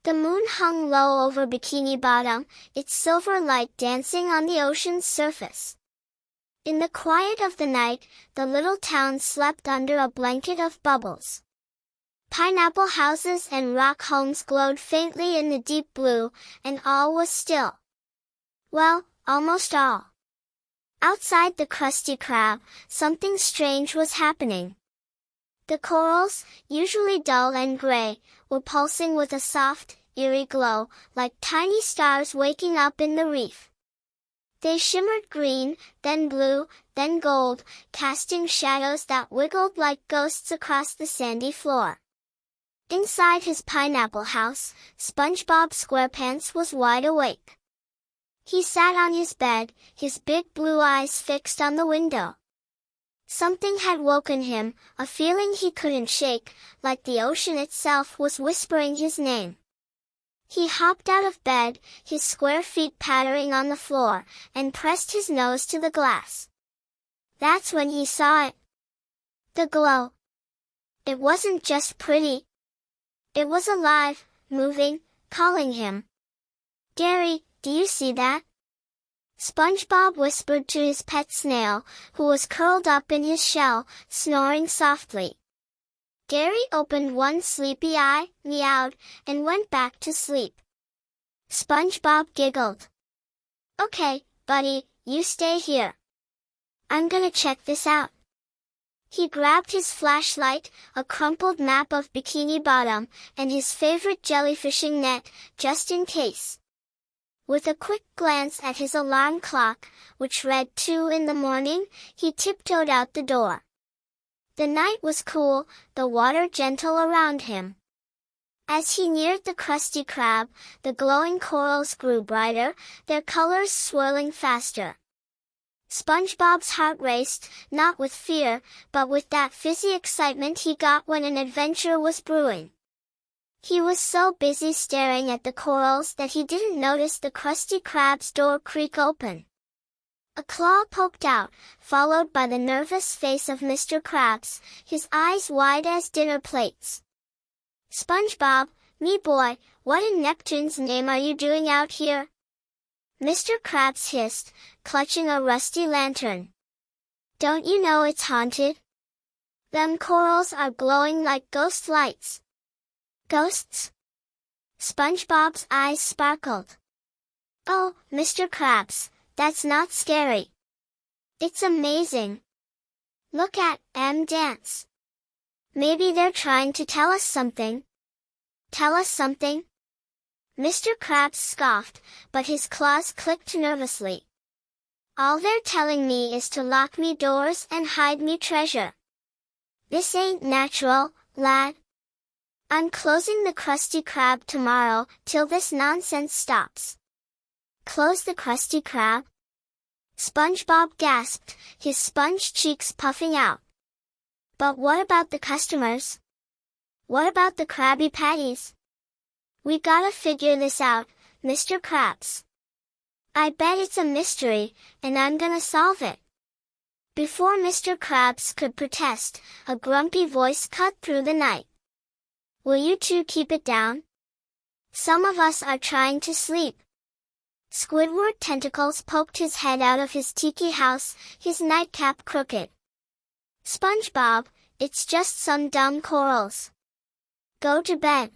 The moon hung low over Bikini Bottom, its silver light dancing on the ocean's surface. In the quiet of the night, the little town slept under a blanket of bubbles. Pineapple houses and rock homes glowed faintly in the deep blue, and all was still. Well, almost all. Outside the Krusty Krab, something strange was happening. The corals, usually dull and gray, were pulsing with a soft, eerie glow, like tiny stars waking up in the reef. They shimmered green, then blue, then gold, casting shadows that wiggled like ghosts across the sandy floor. Inside his pineapple house, SpongeBob SquarePants was wide awake. He sat on his bed, his big blue eyes fixed on the window. Something had woken him, a feeling he couldn't shake, like the ocean itself was whispering his name. He hopped out of bed, his square feet pattering on the floor, and pressed his nose to the glass. That's when he saw it. The glow. It wasn't just pretty. It was alive, moving, calling him. "Gary, do you see that?" SpongeBob whispered to his pet snail, who was curled up in his shell, snoring softly. Gary opened one sleepy eye, meowed, and went back to sleep. SpongeBob giggled. "Okay, buddy, you stay here. I'm gonna check this out." He grabbed his flashlight, a crumpled map of Bikini Bottom, and his favorite jellyfishing net, just in case. With a quick glance at his alarm clock, which read 2 in the morning, he tiptoed out the door. The night was cool, the water gentle around him. As he neared the Krusty Krab, the glowing corals grew brighter, their colors swirling faster. SpongeBob's heart raced, not with fear, but with that fizzy excitement he got when an adventure was brewing. He was so busy staring at the corals that he didn't notice the Krusty Krab's door creak open. A claw poked out, followed by the nervous face of Mr. Krabs, his eyes wide as dinner plates. "SpongeBob, me boy, what in Neptune's name are you doing out here?" Mr. Krabs hissed, clutching a rusty lantern. "Don't you know it's haunted? Them corals are glowing like ghost lights." "Ghosts?" SpongeBob's eyes sparkled. "Oh, Mr. Krabs, that's not scary. It's amazing. Look at 'em dance. Maybe they're trying to tell us something." "Tell us something?" Mr. Krabs scoffed, but his claws clicked nervously. "All they're telling me is to lock me doors and hide me treasure. This ain't natural, lad. I'm closing the Krusty Krab tomorrow, till this nonsense stops." "Close the Krusty Krab?" SpongeBob gasped, his sponge cheeks puffing out. "But what about the customers? What about the Krabby Patties? We gotta figure this out, Mr. Krabs. I bet it's a mystery, and I'm gonna solve it." Before Mr. Krabs could protest, a grumpy voice cut through the night. "Will you two keep it down? Some of us are trying to sleep." Squidward tentacles poked his head out of his tiki house, his nightcap crooked. "SpongeBob, it's just some dumb corals. Go to bed."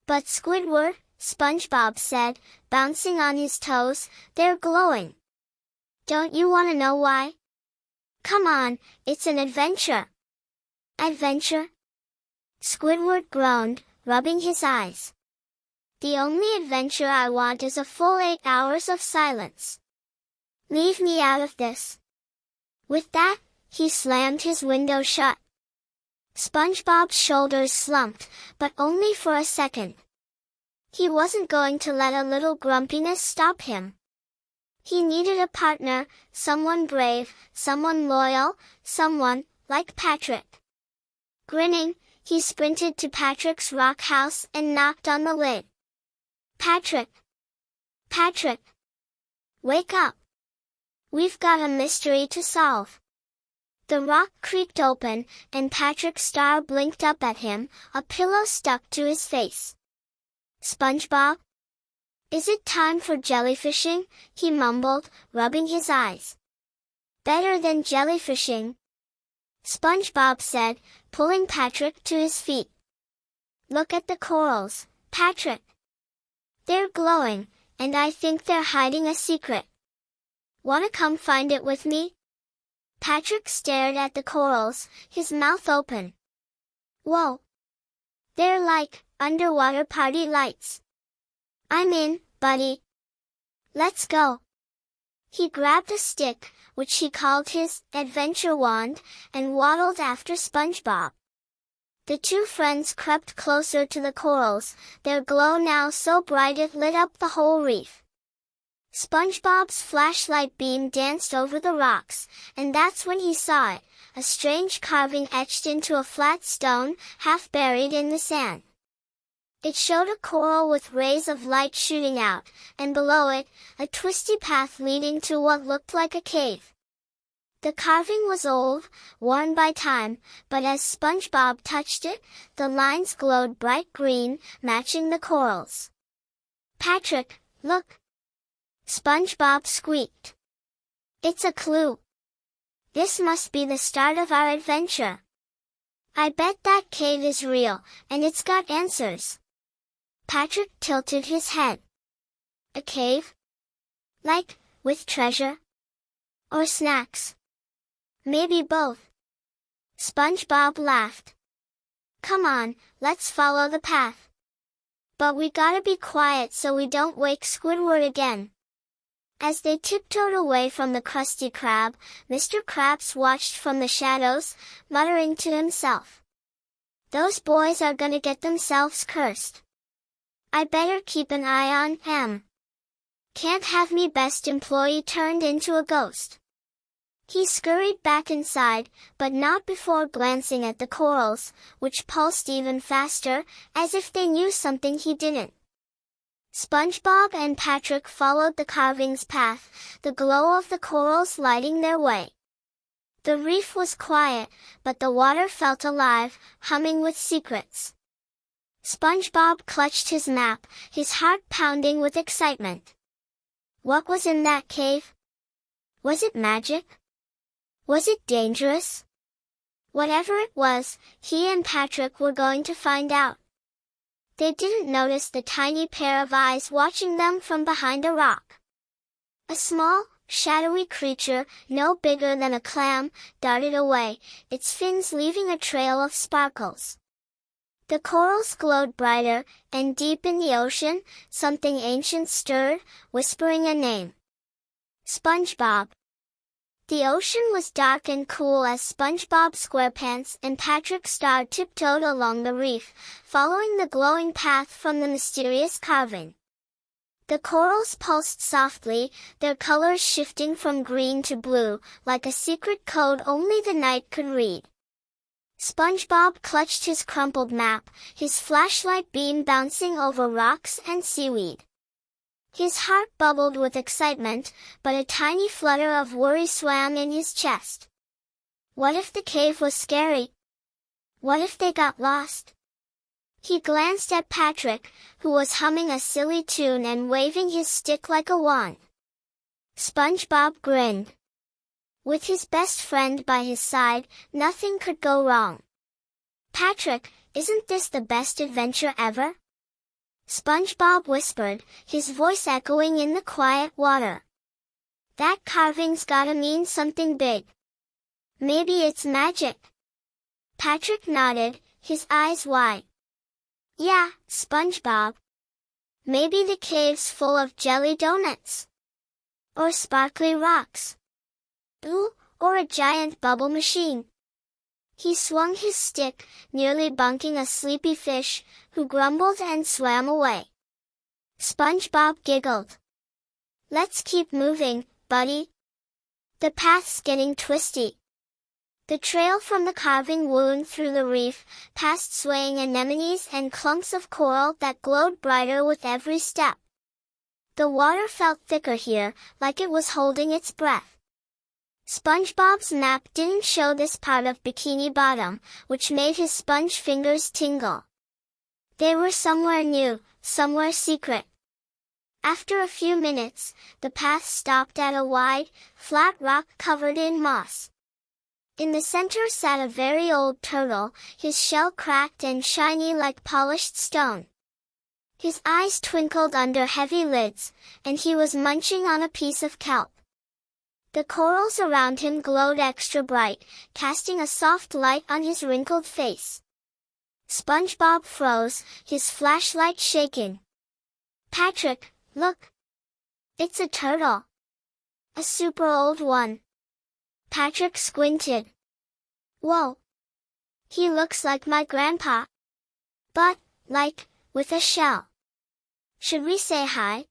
"But Squidward," SpongeBob said, bouncing on his toes, "they're glowing. Don't you want to know why? Come on, it's an adventure." "Adventure?" Squidward groaned, rubbing his eyes. "The only adventure I want is a full 8 hours of silence. Leave me out of this." With that, he slammed his window shut. SpongeBob's shoulders slumped, but only for a second. He wasn't going to let a little grumpiness stop him. He needed a partner, someone brave, someone loyal, someone, like Patrick. Grinning, he sprinted to Patrick's rock house and knocked on the lid. "Patrick! Patrick! Wake up! We've got a mystery to solve." The rock creaked open, and Patrick's star blinked up at him, a pillow stuck to his face. SpongeBob? Is it time for jellyfishing? He mumbled, rubbing his eyes. Better than jellyfishing, SpongeBob said, pulling Patrick to his feet. Look at the corals, Patrick. They're glowing, and I think they're hiding a secret. Wanna come find it with me? Patrick stared at the corals, his mouth open. Whoa! They're like underwater party lights. I'm in, buddy. Let's go. He grabbed a stick, which he called his adventure wand, and waddled after SpongeBob. The two friends crept closer to the corals, their glow now so bright it lit up the whole reef. SpongeBob's flashlight beam danced over the rocks, and that's when he saw it, a strange carving etched into a flat stone, half buried in the sand. It showed a coral with rays of light shooting out, and below it, a twisty path leading to what looked like a cave. The carving was old, worn by time, but as SpongeBob touched it, the lines glowed bright green, matching the corals. Patrick, look! SpongeBob squeaked. It's a clue. This must be the start of our adventure. I bet that cave is real, and it's got answers. Patrick tilted his head. A cave? Like, with treasure? Or snacks? Maybe both. SpongeBob laughed. Come on, let's follow the path. But we gotta be quiet so we don't wake Squidward again. As they tiptoed away from the Krusty Krab, Mr. Krabs watched from the shadows, muttering to himself. Those boys are gonna get themselves cursed. I better keep an eye on him. Can't have me best employee turned into a ghost. He scurried back inside, but not before glancing at the corals, which pulsed even faster, as if they knew something he didn't. SpongeBob and Patrick followed the carving's path, the glow of the corals lighting their way. The reef was quiet, but the water felt alive, humming with secrets. SpongeBob clutched his map, his heart pounding with excitement. What was in that cave? Was it magic? Was it dangerous? Whatever it was, he and Patrick were going to find out. They didn't notice the tiny pair of eyes watching them from behind a rock. A small, shadowy creature, no bigger than a clam, darted away, its fins leaving a trail of sparkles. The corals glowed brighter, and deep in the ocean, something ancient stirred, whispering a name. SpongeBob. The ocean was dark and cool as SpongeBob SquarePants and Patrick Star tiptoed along the reef, following the glowing path from the mysterious carving. The corals pulsed softly, their colors shifting from green to blue, like a secret code only the night could read. SpongeBob clutched his crumpled map, his flashlight beam bouncing over rocks and seaweed. His heart bubbled with excitement, but a tiny flutter of worry swam in his chest. What if the cave was scary? What if they got lost? He glanced at Patrick, who was humming a silly tune and waving his stick like a wand. SpongeBob grinned. With his best friend by his side, nothing could go wrong. Patrick, isn't this the best adventure ever? SpongeBob whispered, his voice echoing in the quiet water. That carving's gotta mean something big. Maybe it's magic. Patrick nodded, his eyes wide. Yeah, SpongeBob. Maybe the cave's full of jelly donuts. Or sparkly rocks. Ooh, or a giant bubble machine. He swung his stick, nearly bunking a sleepy fish, who grumbled and swam away. SpongeBob giggled. Let's keep moving, buddy. The path's getting twisty. The trail from the carving wound through the reef, past swaying anemones and clumps of coral that glowed brighter with every step. The water felt thicker here, like it was holding its breath. SpongeBob's map didn't show this part of Bikini Bottom, which made his sponge fingers tingle. They were somewhere new, somewhere secret. After a few minutes, the path stopped at a wide, flat rock covered in moss. In the center sat a very old turtle, his shell cracked and shiny like polished stone. His eyes twinkled under heavy lids, and he was munching on a piece of kelp. The corals around him glowed extra bright, casting a soft light on his wrinkled face. SpongeBob froze, his flashlight shaking. "Patrick, look! It's a turtle. A super old one." Patrick squinted. "Whoa! He looks like my grandpa. But, like, with a shell. Should we say hi?"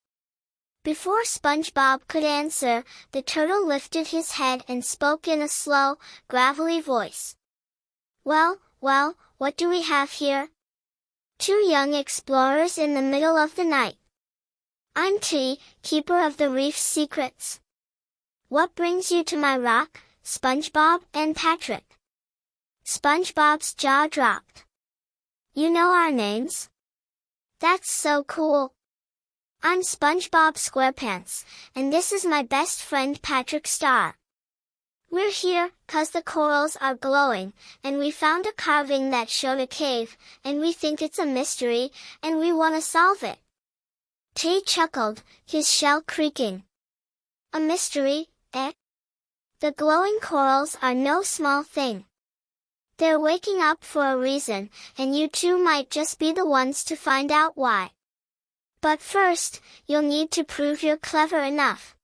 Before SpongeBob could answer, the turtle lifted his head and spoke in a slow, gravelly voice. Well, what do we have here?" "Two young explorers in the middle of the night. I'm T, keeper of the reef's secrets." "What brings you to my rock, SpongeBob and Patrick?" SpongeBob's jaw dropped. "You know our names? That's so cool. I'm SpongeBob SquarePants, and this is my best friend Patrick Star. We're here 'cause the corals are glowing, and we found a carving that showed a cave, and we think it's a mystery, and we want to solve it." T chuckled, his shell creaking. "A mystery, eh? The glowing corals are no small thing. They're waking up for a reason, and you two might just be the ones to find out why. But first, you'll need to prove you're clever enough.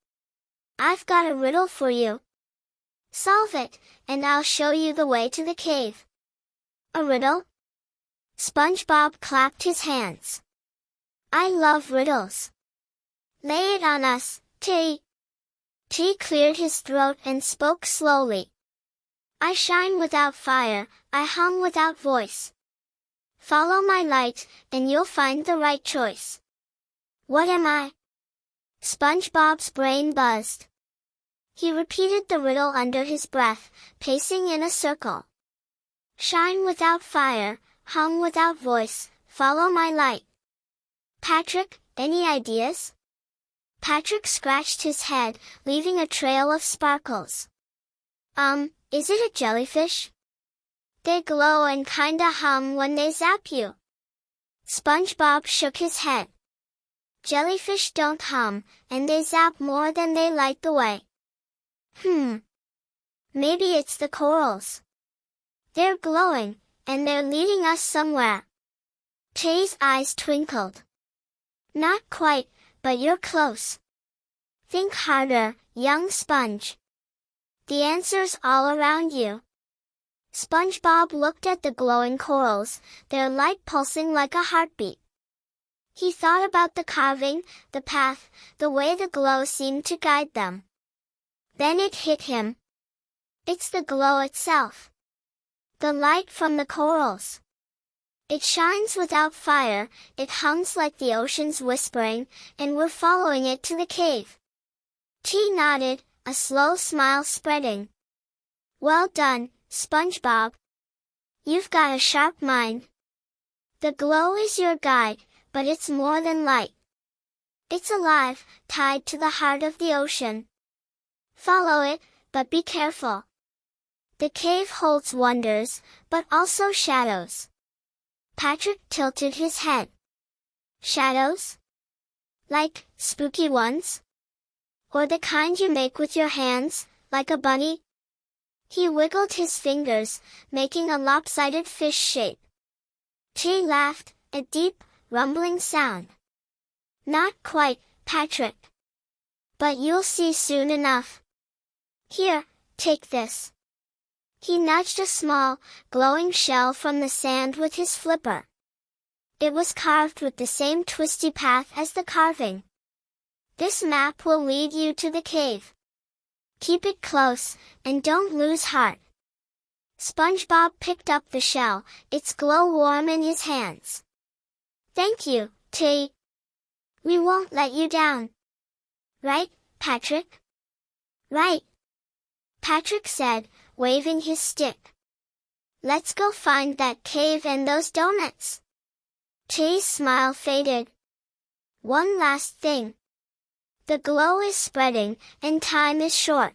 I've got a riddle for you. Solve it, and I'll show you the way to the cave." "A riddle?" SpongeBob clapped his hands. "I love riddles. Lay it on us, T." T cleared his throat and spoke slowly. "I shine without fire, I hum without voice. Follow my light, and you'll find the right choice. What am I?" SpongeBob's brain buzzed. He repeated the riddle under his breath, pacing in a circle. "Shine without fire, hum without voice, follow my light. Patrick, any ideas?" Patrick scratched his head, leaving a trail of sparkles. Is it a jellyfish? They glow and kinda hum when they zap you." SpongeBob shook his head. "Jellyfish don't hum, and they zap more than they light the way." Maybe it's the corals. They're glowing, and they're leading us somewhere." Tay's eyes twinkled. "Not quite, but you're close. Think harder, young sponge. The answer's all around you." SpongeBob looked at the glowing corals, their light pulsing like a heartbeat. He thought about the carving, the path, the way the glow seemed to guide them. Then it hit him. It's the glow itself. The light from the corals. It shines without fire, it hums like the ocean's whispering, and we're following it to the cave. T nodded, a slow smile spreading. "Well done, SpongeBob. You've got a sharp mind. The glow is your guide, but it's more than light. It's alive, tied to the heart of the ocean. Follow it, but be careful. The cave holds wonders, but also shadows." Patrick tilted his head. "Shadows? Like, spooky ones? Or the kind you make with your hands, like a bunny?" He wiggled his fingers, making a lopsided fish shape. T laughed, a deep, rumbling sound. "Not quite, Patrick. But you'll see soon enough. Here, take this." He nudged a small, glowing shell from the sand with his flipper. It was carved with the same twisty path as the carving. "This map will lead you to the cave. Keep it close, and don't lose heart." SpongeBob picked up the shell, its glow warm in his hands. "Thank you, T. We won't let you down. Right, Patrick?" "Right," Patrick said, waving his stick. "Let's go find that cave and those donuts." T's smile faded, One last thing. The glow is spreading, and time is short.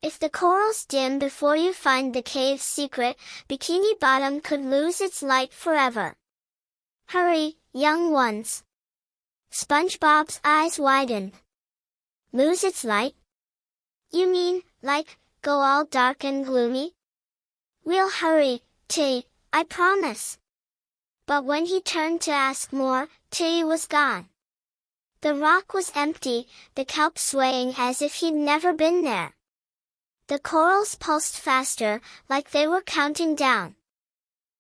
If the corals dim before you find the cave's secret, Bikini Bottom could lose its light forever. Hurry, young ones. SpongeBob's eyes widened. Lose its light? You mean, like, go all dark and gloomy? We'll hurry, Tilly, I promise. But when he turned to ask more, Tilly was gone. The rock was empty, the kelp swaying as if he'd never been there. The corals pulsed faster, like they were counting down.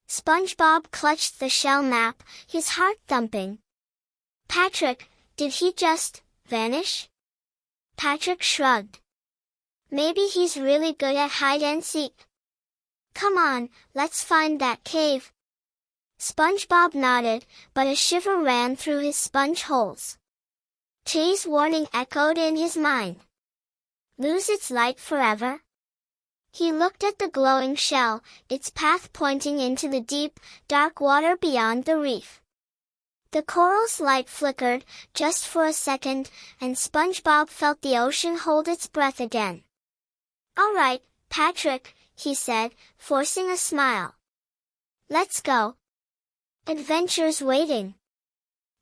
SpongeBob clutched the shell map, his heart thumping. Patrick, did he just vanish? Patrick shrugged. Maybe he's really good at hide and seek. Come on, let's find that cave. SpongeBob nodded, but a shiver ran through his sponge holes. Tilly's warning echoed in his mind. Lose its light forever? He looked at the glowing shell, its path pointing into the deep, dark water beyond the reef. The coral's light flickered, just for a second, and SpongeBob felt the ocean hold its breath again. All right, Patrick, he said, forcing a smile. Let's go. Adventure's waiting.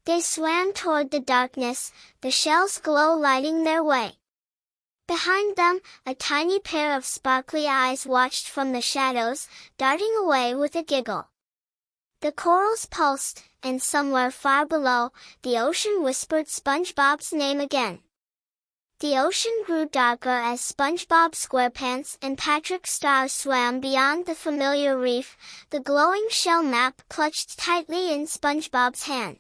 They swam toward the darkness, the shell's glow lighting their way. Behind them, a tiny pair of sparkly eyes watched from the shadows, darting away with a giggle. The corals pulsed, and somewhere far below, the ocean whispered SpongeBob's name again. The ocean grew darker as SpongeBob SquarePants and Patrick Star swam beyond the familiar reef, the glowing shell map clutched tightly in SpongeBob's hand.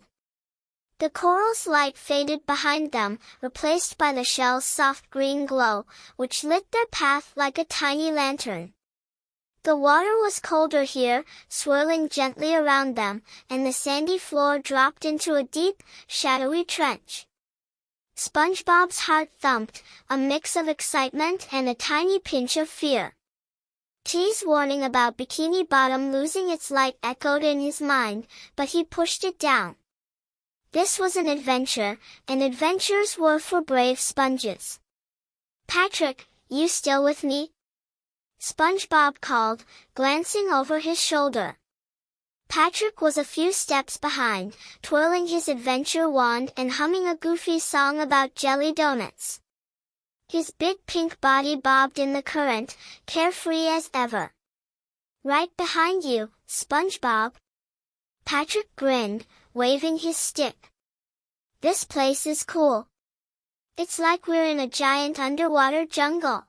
The coral's light faded behind them, replaced by the shell's soft green glow, which lit their path like a tiny lantern. The water was colder here, swirling gently around them, and the sandy floor dropped into a deep, shadowy trench. SpongeBob's heart thumped, a mix of excitement and a tiny pinch of fear. T's warning about Bikini Bottom losing its light echoed in his mind, but he pushed it down. This was an adventure, and adventures were for brave sponges. Patrick, you still with me? SpongeBob called, glancing over his shoulder. Patrick was a few steps behind, twirling his adventure wand and humming a goofy song about jelly donuts. His big pink body bobbed in the current, carefree as ever. Right behind you, SpongeBob. Patrick grinned, waving his stick. This place is cool. It's like we're in a giant underwater jungle.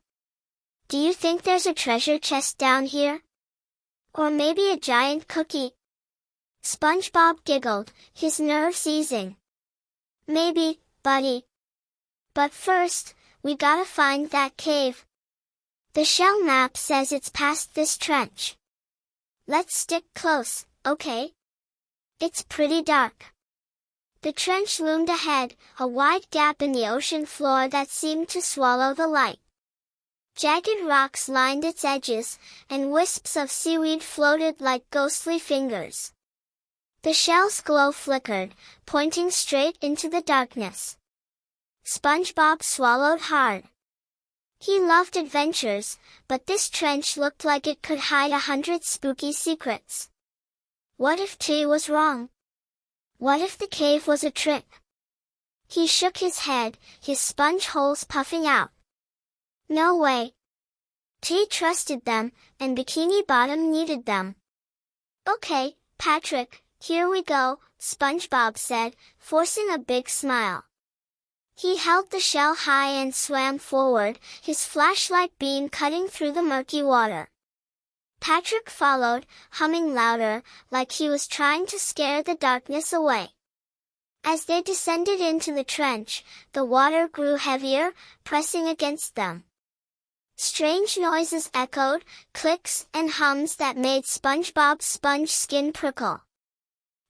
Do you think there's a treasure chest down here? Or maybe a giant cookie? SpongeBob giggled, his nerves easing. Maybe, buddy. But first, we gotta find that cave. The shell map says it's past this trench. Let's stick close, okay? It's pretty dark. The trench loomed ahead, a wide gap in the ocean floor that seemed to swallow the light. Jagged rocks lined its edges, and wisps of seaweed floated like ghostly fingers. The shell's glow flickered, pointing straight into the darkness. SpongeBob swallowed hard. He loved adventures, but this trench looked like it could hide 100 spooky secrets. What if T was wrong? What if the cave was a trick? He shook his head, his sponge holes puffing out. No way. T trusted them, and Bikini Bottom needed them. Okay, Patrick, here we go, SpongeBob said, forcing a big smile. He held the shell high and swam forward, his flashlight beam cutting through the murky water. Patrick followed, humming louder, like he was trying to scare the darkness away. As they descended into the trench, the water grew heavier, pressing against them. Strange noises echoed, clicks and hums that made SpongeBob's sponge skin prickle.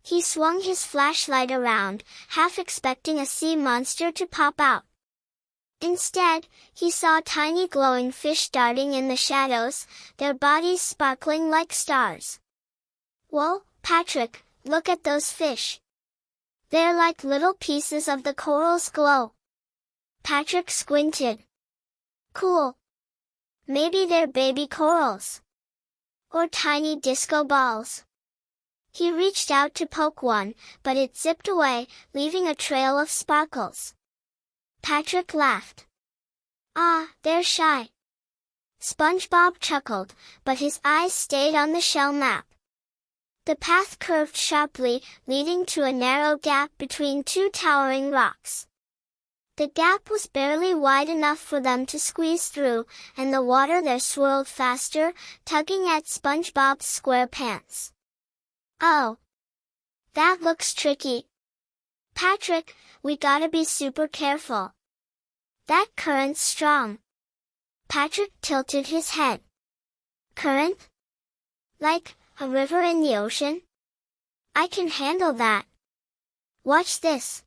He swung his flashlight around, half expecting a sea monster to pop out. Instead, he saw tiny glowing fish darting in the shadows, their bodies sparkling like stars. Whoa, Patrick, look at those fish. They're like little pieces of the coral's glow. Patrick squinted. Cool. Maybe they're baby corals. Or tiny disco balls. He reached out to poke one, but it zipped away, leaving a trail of sparkles. Patrick laughed. Ah, they're shy. SpongeBob chuckled, but his eyes stayed on the shell map. The path curved sharply, leading to a narrow gap between two towering rocks. The gap was barely wide enough for them to squeeze through, and the water there swirled faster, tugging at SpongeBob's square pants. Oh! That looks tricky. Patrick, we gotta be super careful. That current's strong. Patrick tilted his head. Current? Like a river in the ocean? I can handle that. Watch this.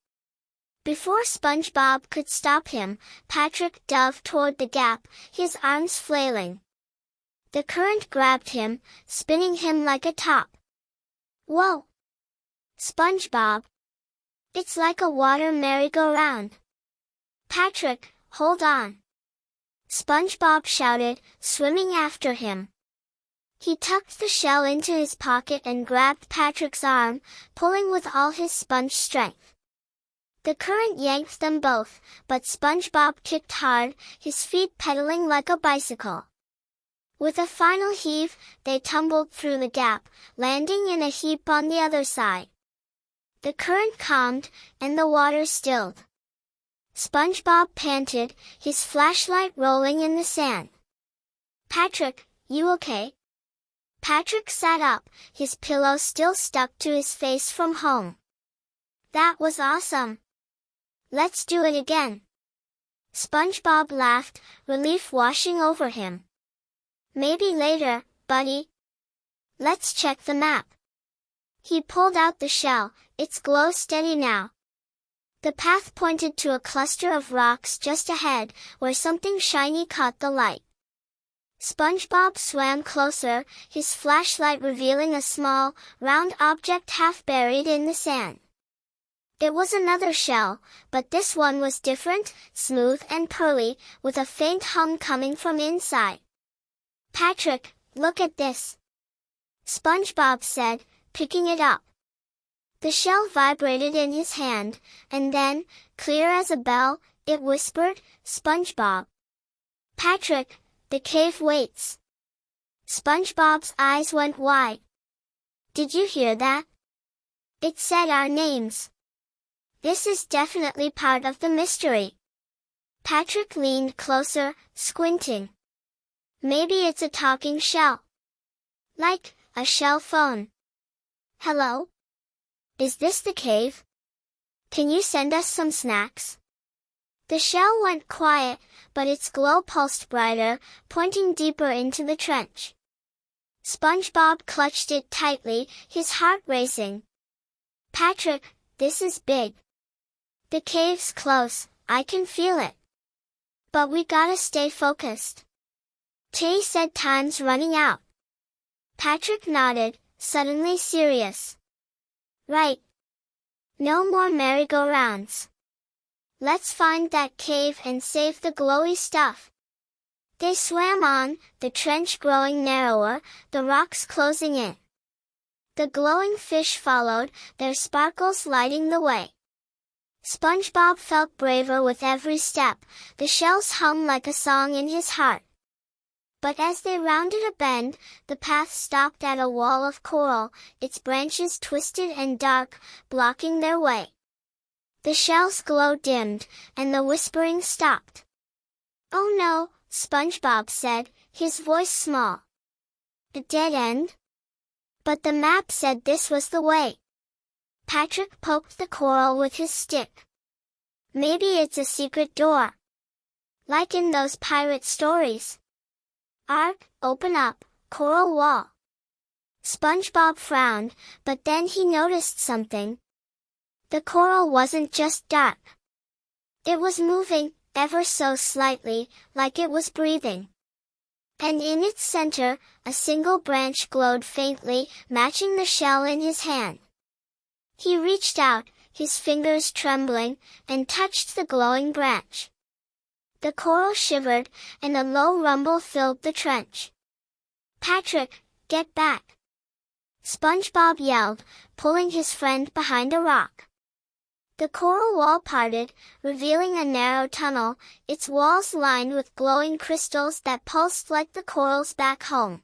Before SpongeBob could stop him, Patrick dove toward the gap, his arms flailing. The current grabbed him, spinning him like a top. Whoa! SpongeBob! It's like a water merry-go-round. Patrick, hold on! SpongeBob shouted, swimming after him. He tucked the shell into his pocket and grabbed Patrick's arm, pulling with all his sponge strength. The current yanked them both, but SpongeBob kicked hard, his feet pedaling like a bicycle. With a final heave, they tumbled through the gap, landing in a heap on the other side. The current calmed, and the water stilled. SpongeBob panted, his flashlight rolling in the sand. Patrick, you okay? Patrick sat up, his pillow still stuck to his face from home. That was awesome. Let's do it again. SpongeBob laughed, relief washing over him. Maybe later, buddy. Let's check the map. He pulled out the shell, its glow steady now. The path pointed to a cluster of rocks just ahead, where something shiny caught the light. SpongeBob swam closer, his flashlight revealing a small, round object half buried in the sand. It was another shell, but this one was different, smooth and pearly, with a faint hum coming from inside. Patrick, look at this. SpongeBob said, picking it up. The shell vibrated in his hand, and then, clear as a bell, it whispered, SpongeBob. Patrick, the cave waits. SpongeBob's eyes went wide. Did you hear that? It said our names. This is definitely part of the mystery. Patrick leaned closer, squinting. Maybe it's a talking shell. Like a shell phone. Hello? Is this the cave? Can you send us some snacks? The shell went quiet, but its glow pulsed brighter, pointing deeper into the trench. SpongeBob clutched it tightly, his heart racing. Patrick, this is big. The cave's close, I can feel it. But we gotta stay focused. Tay said time's running out. Patrick nodded, suddenly serious. Right. No more merry-go-rounds. Let's find that cave and save the glowy stuff. They swam on, the trench growing narrower, the rocks closing in. The glowing fish followed, their sparkles lighting the way. SpongeBob felt braver with every step, the shells hummed like a song in his heart. But as they rounded a bend, the path stopped at a wall of coral, its branches twisted and dark, blocking their way. The shell's glow dimmed, and the whispering stopped. Oh no, SpongeBob said, his voice small. A dead end? But the map said this was the way. Patrick poked the coral with his stick. Maybe it's a secret door. Like in those pirate stories. Ark, open up, coral wall. SpongeBob frowned, but then he noticed something. The coral wasn't just dark. It was moving, ever so slightly, like it was breathing. And in its center, a single branch glowed faintly, matching the shell in his hand. He reached out, his fingers trembling, and touched the glowing branch. The coral shivered, and a low rumble filled the trench. "Patrick, get back!" SpongeBob yelled, pulling his friend behind a rock. The coral wall parted, revealing a narrow tunnel, its walls lined with glowing crystals that pulsed like the corals back home.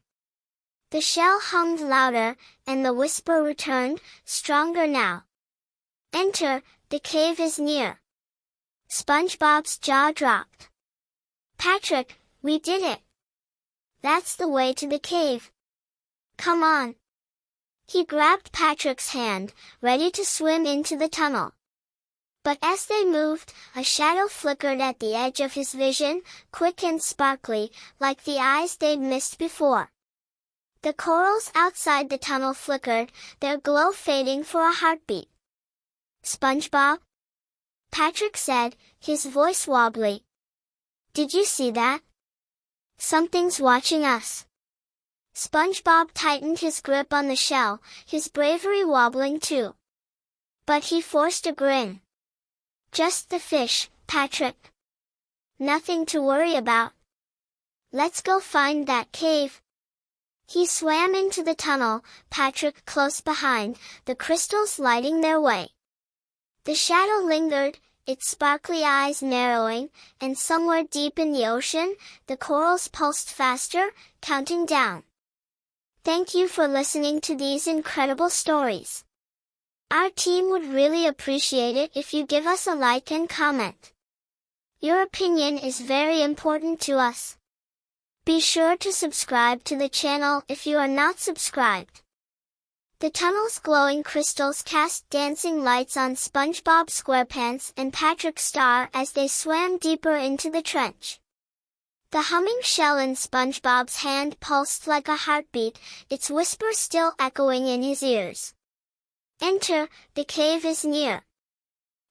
The shell hummed louder, and the whisper returned, stronger now. "Enter, the cave is near." SpongeBob's jaw dropped. "Patrick, we did it! That's the way to the cave. Come on." He grabbed Patrick's hand, ready to swim into the tunnel. But as they moved, a shadow flickered at the edge of his vision, quick and sparkly, like the eyes they'd missed before. The corals outside the tunnel flickered, their glow fading for a heartbeat. "SpongeBob?" Patrick said, his voice wobbly. "Did you see that? Something's watching us." SpongeBob tightened his grip on the shell, his bravery wobbling too. But he forced a grin. "Just the fish, Patrick. Nothing to worry about. Let's go find that cave." He swam into the tunnel, Patrick close behind, the crystals lighting their way. The shadow lingered, its sparkly eyes narrowing, and somewhere deep in the ocean, the corals pulsed faster, counting down. Thank you for listening to these incredible stories. Our team would really appreciate it if you give us a like and comment. Your opinion is very important to us. Be sure to subscribe to the channel if you are not subscribed. The tunnel's glowing crystals cast dancing lights on SpongeBob SquarePants and Patrick Star as they swam deeper into the trench. The humming shell in SpongeBob's hand pulsed like a heartbeat, its whisper still echoing in his ears. "Enter, the cave is near."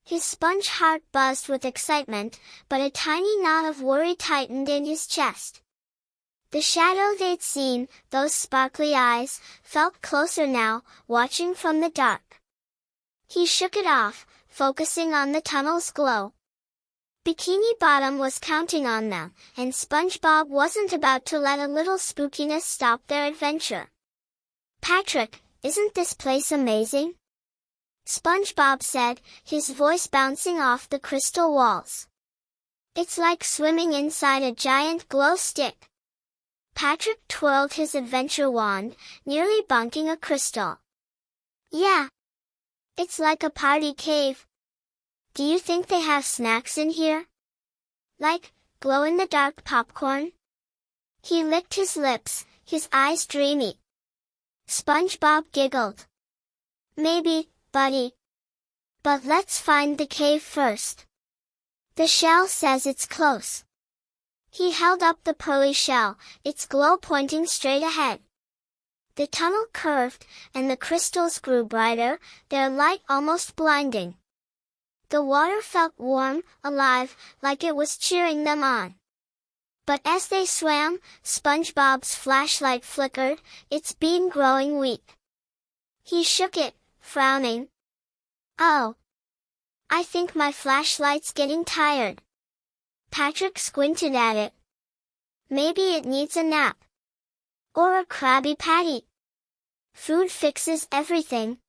His sponge heart buzzed with excitement, but a tiny knot of worry tightened in his chest. The shadow they'd seen, those sparkly eyes, felt closer now, watching from the dark. He shook it off, focusing on the tunnel's glow. Bikini Bottom was counting on them, and SpongeBob wasn't about to let a little spookiness stop their adventure. "Patrick, isn't this place amazing?" SpongeBob said, his voice bouncing off the crystal walls. "It's like swimming inside a giant glow stick." Patrick twirled his adventure wand, nearly bonking a crystal. "Yeah. It's like a party cave. Do you think they have snacks in here? Like, glow-in-the-dark popcorn?" He licked his lips, his eyes dreamy. SpongeBob giggled. "Maybe, buddy. But let's find the cave first. The shell says it's close." He held up the pearly shell, its glow pointing straight ahead. The tunnel curved, and the crystals grew brighter, their light almost blinding. The water felt warm, alive, like it was cheering them on. But as they swam, SpongeBob's flashlight flickered, its beam growing weak. He shook it, frowning. "Oh. I think my flashlight's getting tired." Patrick squinted at it. "Maybe it needs a nap. Or a Krabby Patty. Food fixes everything."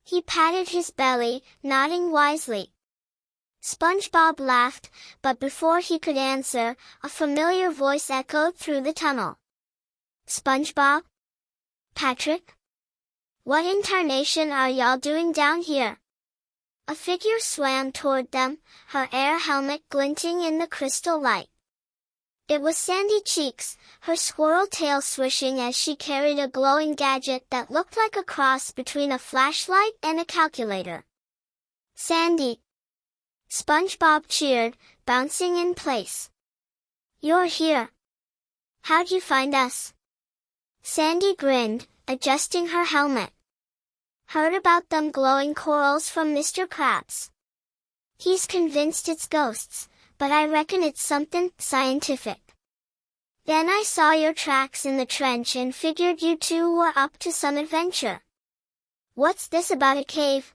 He patted his belly, nodding wisely. SpongeBob laughed, but before he could answer, a familiar voice echoed through the tunnel. "SpongeBob? Patrick? What in tarnation are y'all doing down here?" A figure swam toward them, her air helmet glinting in the crystal light. It was Sandy Cheeks, her squirrel tail swishing as she carried a glowing gadget that looked like a cross between a flashlight and a calculator. "Sandy!" SpongeBob cheered, bouncing in place. "You're here. How'd you find us?" Sandy grinned, adjusting her helmet. "Heard about them glowing corals from Mr. Krabs. He's convinced it's ghosts, but I reckon it's something scientific. Then I saw your tracks in the trench and figured you two were up to some adventure. What's this about a cave?"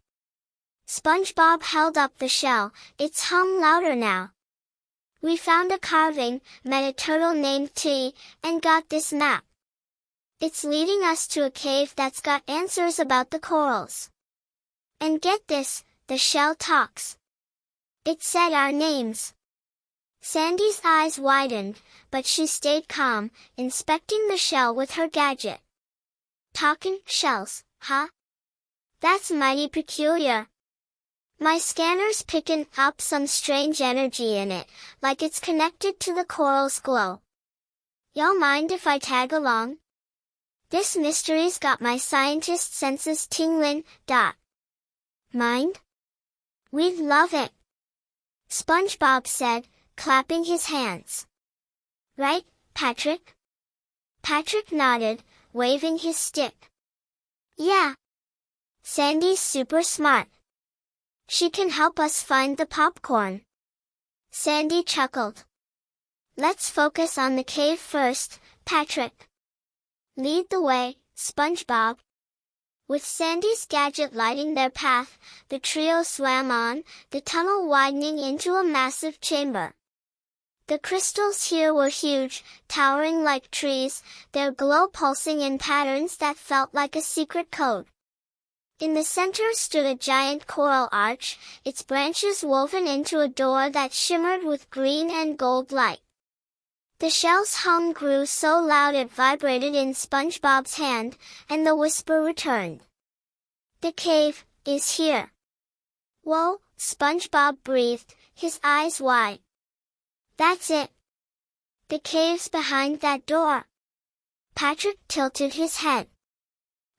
SpongeBob held up the shell, its hum louder now. We found a carving, met a turtle named T, and got this map. It's leading us to a cave that's got answers about the corals. And get this, the shell talks. It said our names. Sandy's eyes widened, but she stayed calm, inspecting the shell with her gadget. Talking shells, huh? That's mighty peculiar. My scanner's picking up some strange energy in it, like it's connected to the coral's glow. Y'all mind if I tag along? This mystery's got my scientist senses tingling. Mind? We'd love it, SpongeBob said, clapping his hands. Right, Patrick? Patrick nodded, waving his stick. Yeah. Sandy's super smart. She can help us find the popcorn. Sandy chuckled. Let's focus on the cave first, Patrick. Lead the way, SpongeBob. With Sandy's gadget lighting their path, the trio swam on, the tunnel widening into a massive chamber. The crystals here were huge, towering like trees, their glow pulsing in patterns that felt like a secret code. In the center stood a giant coral arch, its branches woven into a door that shimmered with green and gold light. The shell's hum grew so loud it vibrated in SpongeBob's hand, and the whisper returned. The cave is here. Whoa, SpongeBob breathed, his eyes wide. That's it. The cave's behind that door. Patrick tilted his head.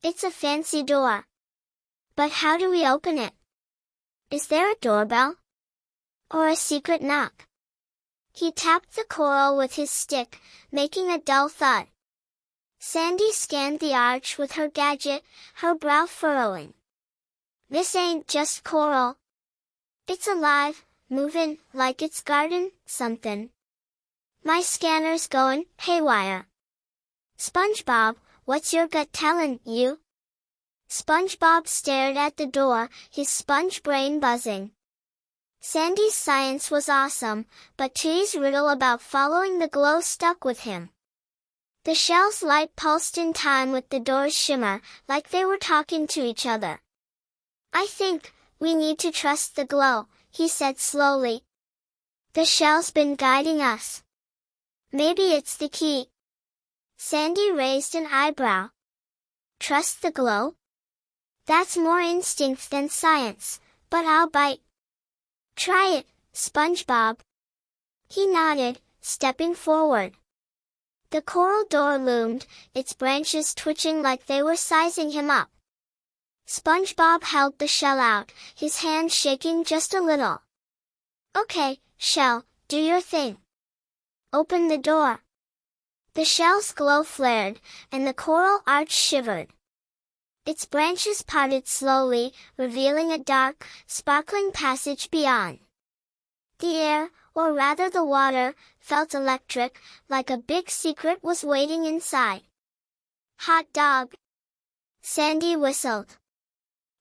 It's a fancy door. But how do we open it? Is there a doorbell? Or a secret knock? He tapped the coral with his stick, making a dull thud. Sandy scanned the arch with her gadget, her brow furrowing. This ain't just coral. It's alive, moving, like it's guarding something. My scanner's going haywire. SpongeBob, what's your gut telling you? SpongeBob stared at the door, his sponge brain buzzing. Sandy's science was awesome, but T's riddle about following the glow stuck with him. The shell's light pulsed in time with the door's shimmer, like they were talking to each other. I think we need to trust the glow, he said slowly. The shell's been guiding us. Maybe it's the key. Sandy raised an eyebrow. Trust the glow? That's more instinct than science, but I'll bite. Try it, SpongeBob. He nodded, stepping forward. The coral door loomed, its branches twitching like they were sizing him up. SpongeBob held the shell out, his hand shaking just a little. Okay, shell, do your thing. Open the door. The shell's glow flared, and the coral arch shivered. Its branches parted slowly, revealing a dark, sparkling passage beyond. The air, or rather the water, felt electric, like a big secret was waiting inside. Hot dog! Sandy whistled.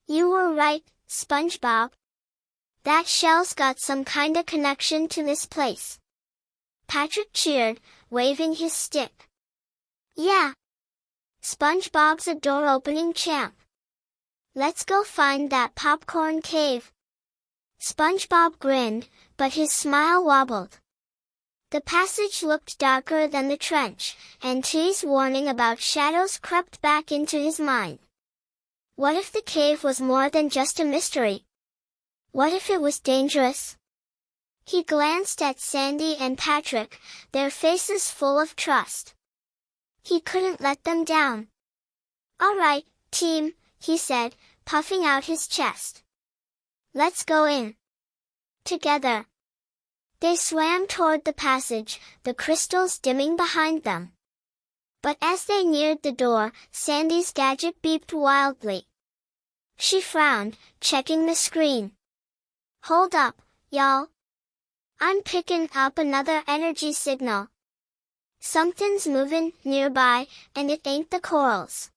You were right, SpongeBob. That shell's got some kinda connection to this place. Patrick cheered, waving his stick. Yeah. SpongeBob's a door-opening champ. Let's go find that popcorn cave. SpongeBob grinned, but his smile wobbled. The passage looked darker than the trench, and T's warning about shadows crept back into his mind. What if the cave was more than just a mystery? What if it was dangerous? He glanced at Sandy and Patrick, their faces full of trust. He couldn't let them down. All right, team, he said, puffing out his chest. Let's go in. Together. They swam toward the passage, the crystals dimming behind them. But as they neared the door, Sandy's gadget beeped wildly. She frowned, checking the screen. Hold up, y'all. I'm picking up another energy signal. Something's moving nearby, and it ain't the corals.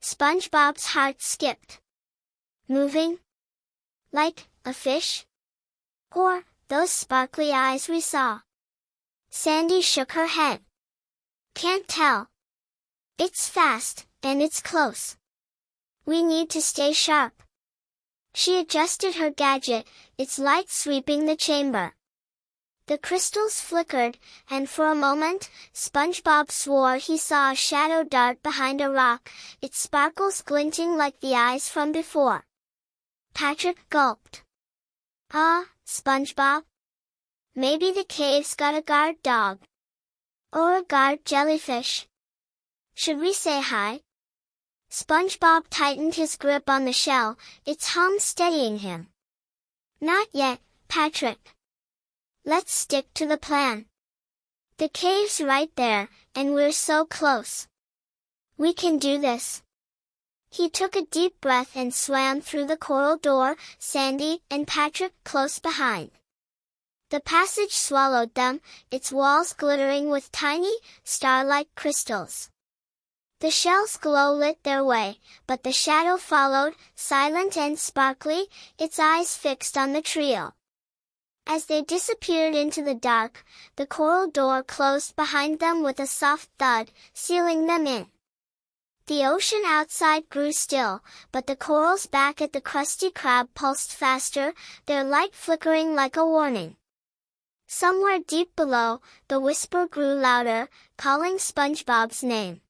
SpongeBob's heart skipped. Moving? Like a fish? Or those sparkly eyes we saw? Sandy shook her head. Can't tell. It's fast, and it's close. We need to stay sharp. She adjusted her gadget, its light sweeping the chamber. The crystals flickered, and for a moment, SpongeBob swore he saw a shadow dart behind a rock, its sparkles glinting like the eyes from before. Patrick gulped. Ah, SpongeBob? Maybe the cave's got a guard dog. Or a guard jellyfish. Should we say hi? SpongeBob tightened his grip on the shell, its hum steadying him. Not yet, Patrick. Let's stick to the plan. The cave's right there, and we're so close. We can do this. He took a deep breath and swam through the coral door, Sandy and Patrick close behind. The passage swallowed them, its walls glittering with tiny, star-like crystals. The shell's glow lit their way, but the shadow followed, silent and sparkly, its eyes fixed on the trio. As they disappeared into the dark, the coral door closed behind them with a soft thud, sealing them in. The ocean outside grew still, but the corals back at the Krusty Krab pulsed faster, their light flickering like a warning. Somewhere deep below, the whisper grew louder, calling SpongeBob's name.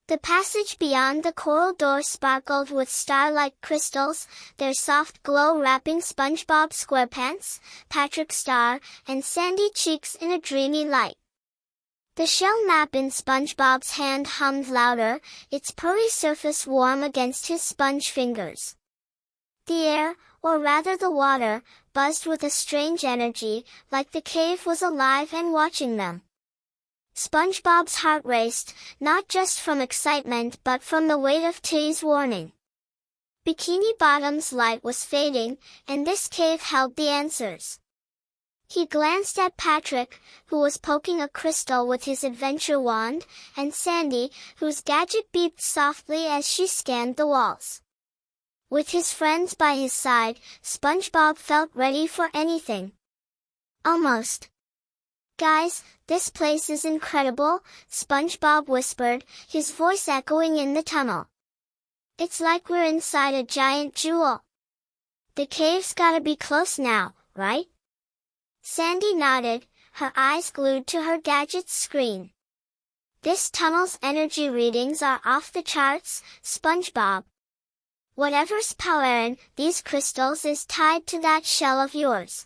The passage beyond the coral door sparkled with star-like crystals, their soft glow wrapping SpongeBob SquarePants, Patrick Star, and Sandy Cheeks in a dreamy light. The shell map in SpongeBob's hand hummed louder, its pearly surface warm against his sponge fingers. The air, or rather the water, buzzed with a strange energy, like the cave was alive and watching them. SpongeBob's heart raced, not just from excitement but from the weight of Tilly's warning. Bikini Bottom's light was fading, and this cave held the answers. He glanced at Patrick, who was poking a crystal with his adventure wand, and Sandy, whose gadget beeped softly as she scanned the walls. With his friends by his side, SpongeBob felt ready for anything. Almost. Guys, this place is incredible, SpongeBob whispered, his voice echoing in the tunnel. It's like we're inside a giant jewel. The cave's gotta be close now, right? Sandy nodded, her eyes glued to her gadget's screen. This tunnel's energy readings are off the charts, SpongeBob. Whatever's powering these crystals is tied to that shell of yours.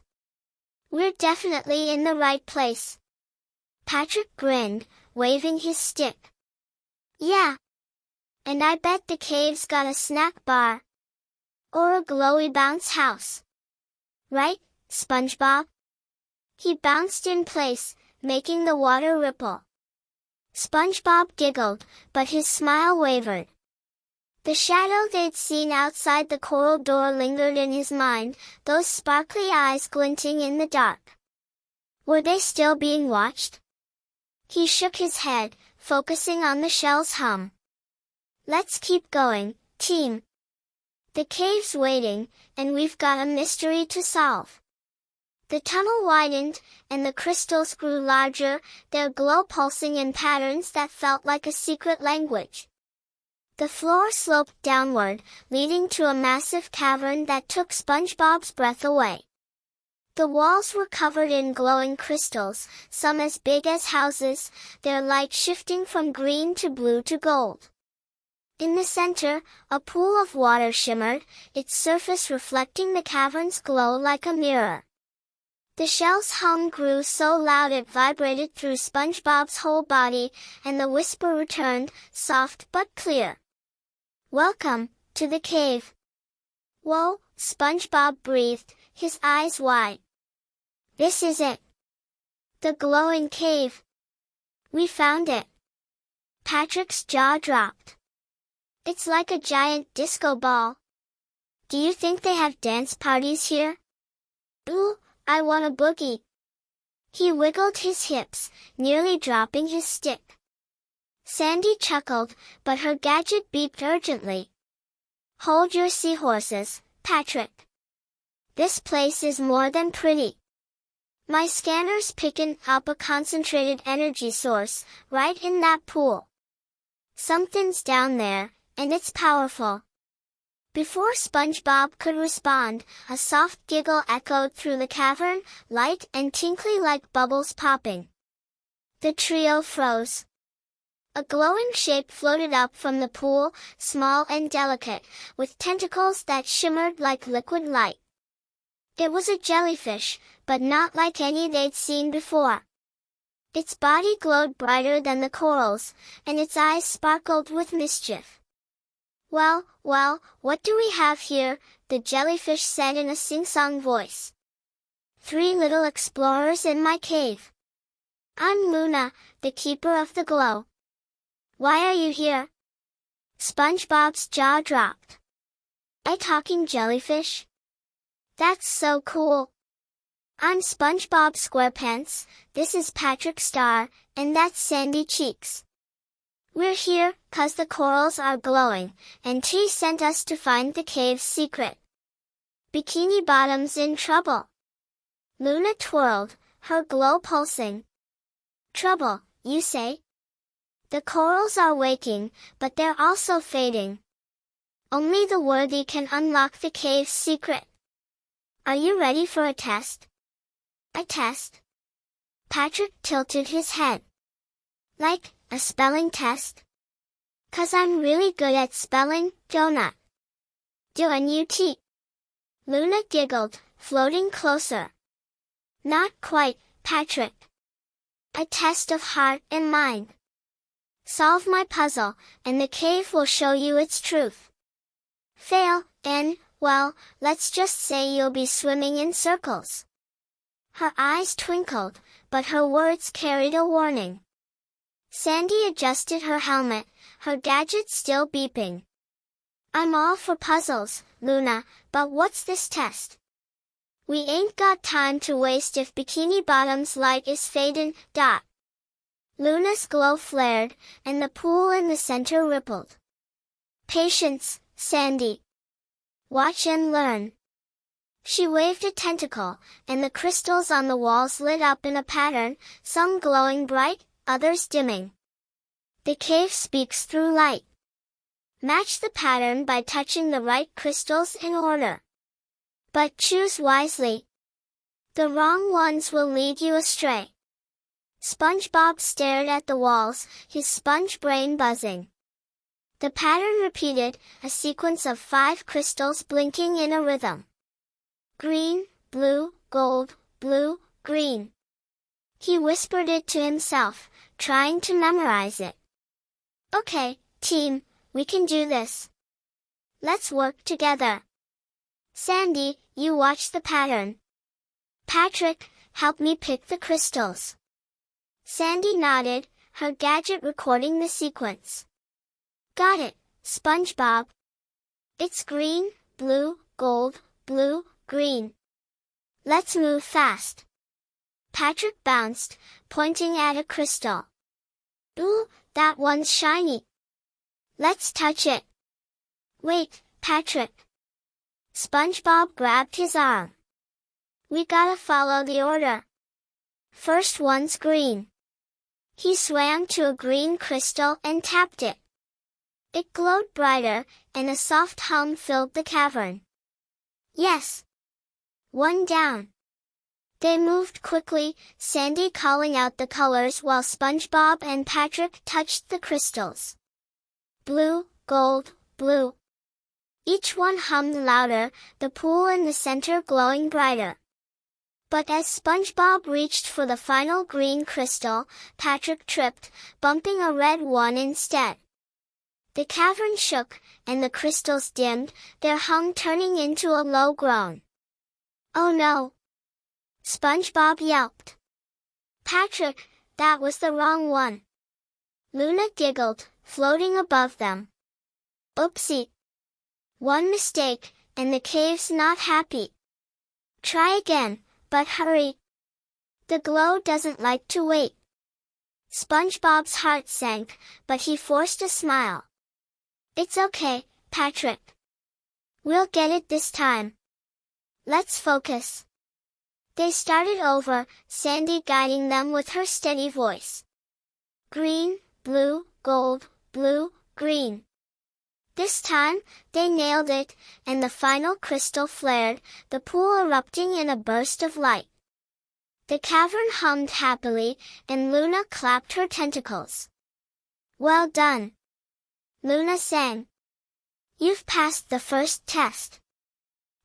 We're definitely in the right place. Patrick grinned, waving his stick. Yeah. And I bet the cave's got a snack bar. Or a glowy bounce house. Right, SpongeBob? He bounced in place, making the water ripple. SpongeBob giggled, but his smile wavered. The shadow they'd seen outside the coral door lingered in his mind, those sparkly eyes glinting in the dark. Were they still being watched? He shook his head, focusing on the shell's hum. Let's keep going, team. The cave's waiting, and we've got a mystery to solve. The tunnel widened, and the crystals grew larger, their glow pulsing in patterns that felt like a secret language. The floor sloped downward, leading to a massive cavern that took SpongeBob's breath away. The walls were covered in glowing crystals, some as big as houses, their light shifting from green to blue to gold. In the center, a pool of water shimmered, its surface reflecting the cavern's glow like a mirror. The shell's hum grew so loud it vibrated through SpongeBob's whole body, and the whisper returned, soft but clear. Welcome, to the cave. Whoa, SpongeBob breathed, his eyes wide. This is it. The glowing cave. We found it. Patrick's jaw dropped. It's like a giant disco ball. Do you think they have dance parties here? Ooh, I want a boogie. He wiggled his hips, nearly dropping his stick. Sandy chuckled, but her gadget beeped urgently. Hold your seahorses, Patrick. This place is more than pretty. My scanner's picking up a concentrated energy source, right in that pool. Something's down there, and it's powerful. Before SpongeBob could respond, a soft giggle echoed through the cavern, light and tinkly like bubbles popping. The trio froze. A glowing shape floated up from the pool, small and delicate, with tentacles that shimmered like liquid light. It was a jellyfish, but not like any they'd seen before. Its body glowed brighter than the corals, and its eyes sparkled with mischief. "Well, well, what do we have here?" the jellyfish said in a sing-song voice. "Three little explorers in my cave. I'm Luna, the keeper of the glow. Why are you here?" SpongeBob's jaw dropped. "A talking jellyfish? That's so cool. I'm SpongeBob SquarePants, this is Patrick Star, and that's Sandy Cheeks. We're here 'cause the corals are glowing, and T sent us to find the cave's secret. Bikini Bottom's in trouble." Luna twirled, her glow pulsing. "Trouble, you say?" "The corals are waking, but they're also fading. Only the worthy can unlock the cave's secret. Are you ready for a test?" "A test?" Patrick tilted his head. "Like, a spelling test? 'Cause I'm really good at spelling, donut." "Do-N-U-T." Luna giggled, floating closer. "Not quite, Patrick. A test of heart and mind. Solve my puzzle, and the cave will show you its truth. Fail, and, well, let's just say you'll be swimming in circles." Her eyes twinkled, but her words carried a warning. Sandy adjusted her helmet, her gadget still beeping. "I'm all for puzzles, Luna, but what's this test? We ain't got time to waste if Bikini Bottom's light is fading, dot." Luna's glow flared, and the pool in the center rippled. "Patience, Sandy. Watch and learn." She waved a tentacle, and the crystals on the walls lit up in a pattern, some glowing bright, others dimming. "The cave speaks through light. Match the pattern by touching the right crystals in order. But choose wisely. The wrong ones will lead you astray." SpongeBob stared at the walls, his sponge brain buzzing. The pattern repeated, a sequence of 5 crystals blinking in a rhythm. Green, blue, gold, blue, green. He whispered it to himself, trying to memorize it. "Okay, team, we can do this. Let's work together. Sandy, you watch the pattern. Patrick, help me pick the crystals." Sandy nodded, her gadget recording the sequence. "Got it, SpongeBob. It's green, blue, gold, blue, green. Let's move fast." Patrick bounced, pointing at a crystal. "Ooh, that one's shiny. Let's touch it." "Wait, Patrick." SpongeBob grabbed his arm. "We gotta follow the order. First one's green." He swam to a green crystal and tapped it. It glowed brighter, and a soft hum filled the cavern. "Yes. One down." They moved quickly, Sandy calling out the colors while SpongeBob and Patrick touched the crystals. Blue, gold, blue. Each one hummed louder, the pool in the center glowing brighter. But as SpongeBob reached for the final green crystal, Patrick tripped, bumping a red one instead. The cavern shook, and the crystals dimmed, their hum turning into a low groan. "Oh no!" SpongeBob yelped. "Patrick, that was the wrong one." Luna giggled, floating above them. "Oopsie. One mistake, and the cave's not happy. Try again, but hurry. The glow doesn't like to wait." SpongeBob's heart sank, but he forced a smile. "It's okay, Patrick. We'll get it this time." Let's focus. They started over, Sandy guiding them with her steady voice. Green, blue, gold, blue, green. This time, they nailed it, and the final crystal flared, the pool erupting in a burst of light. The cavern hummed happily, and Luna clapped her tentacles. Well done! Luna sang. You've passed the first test.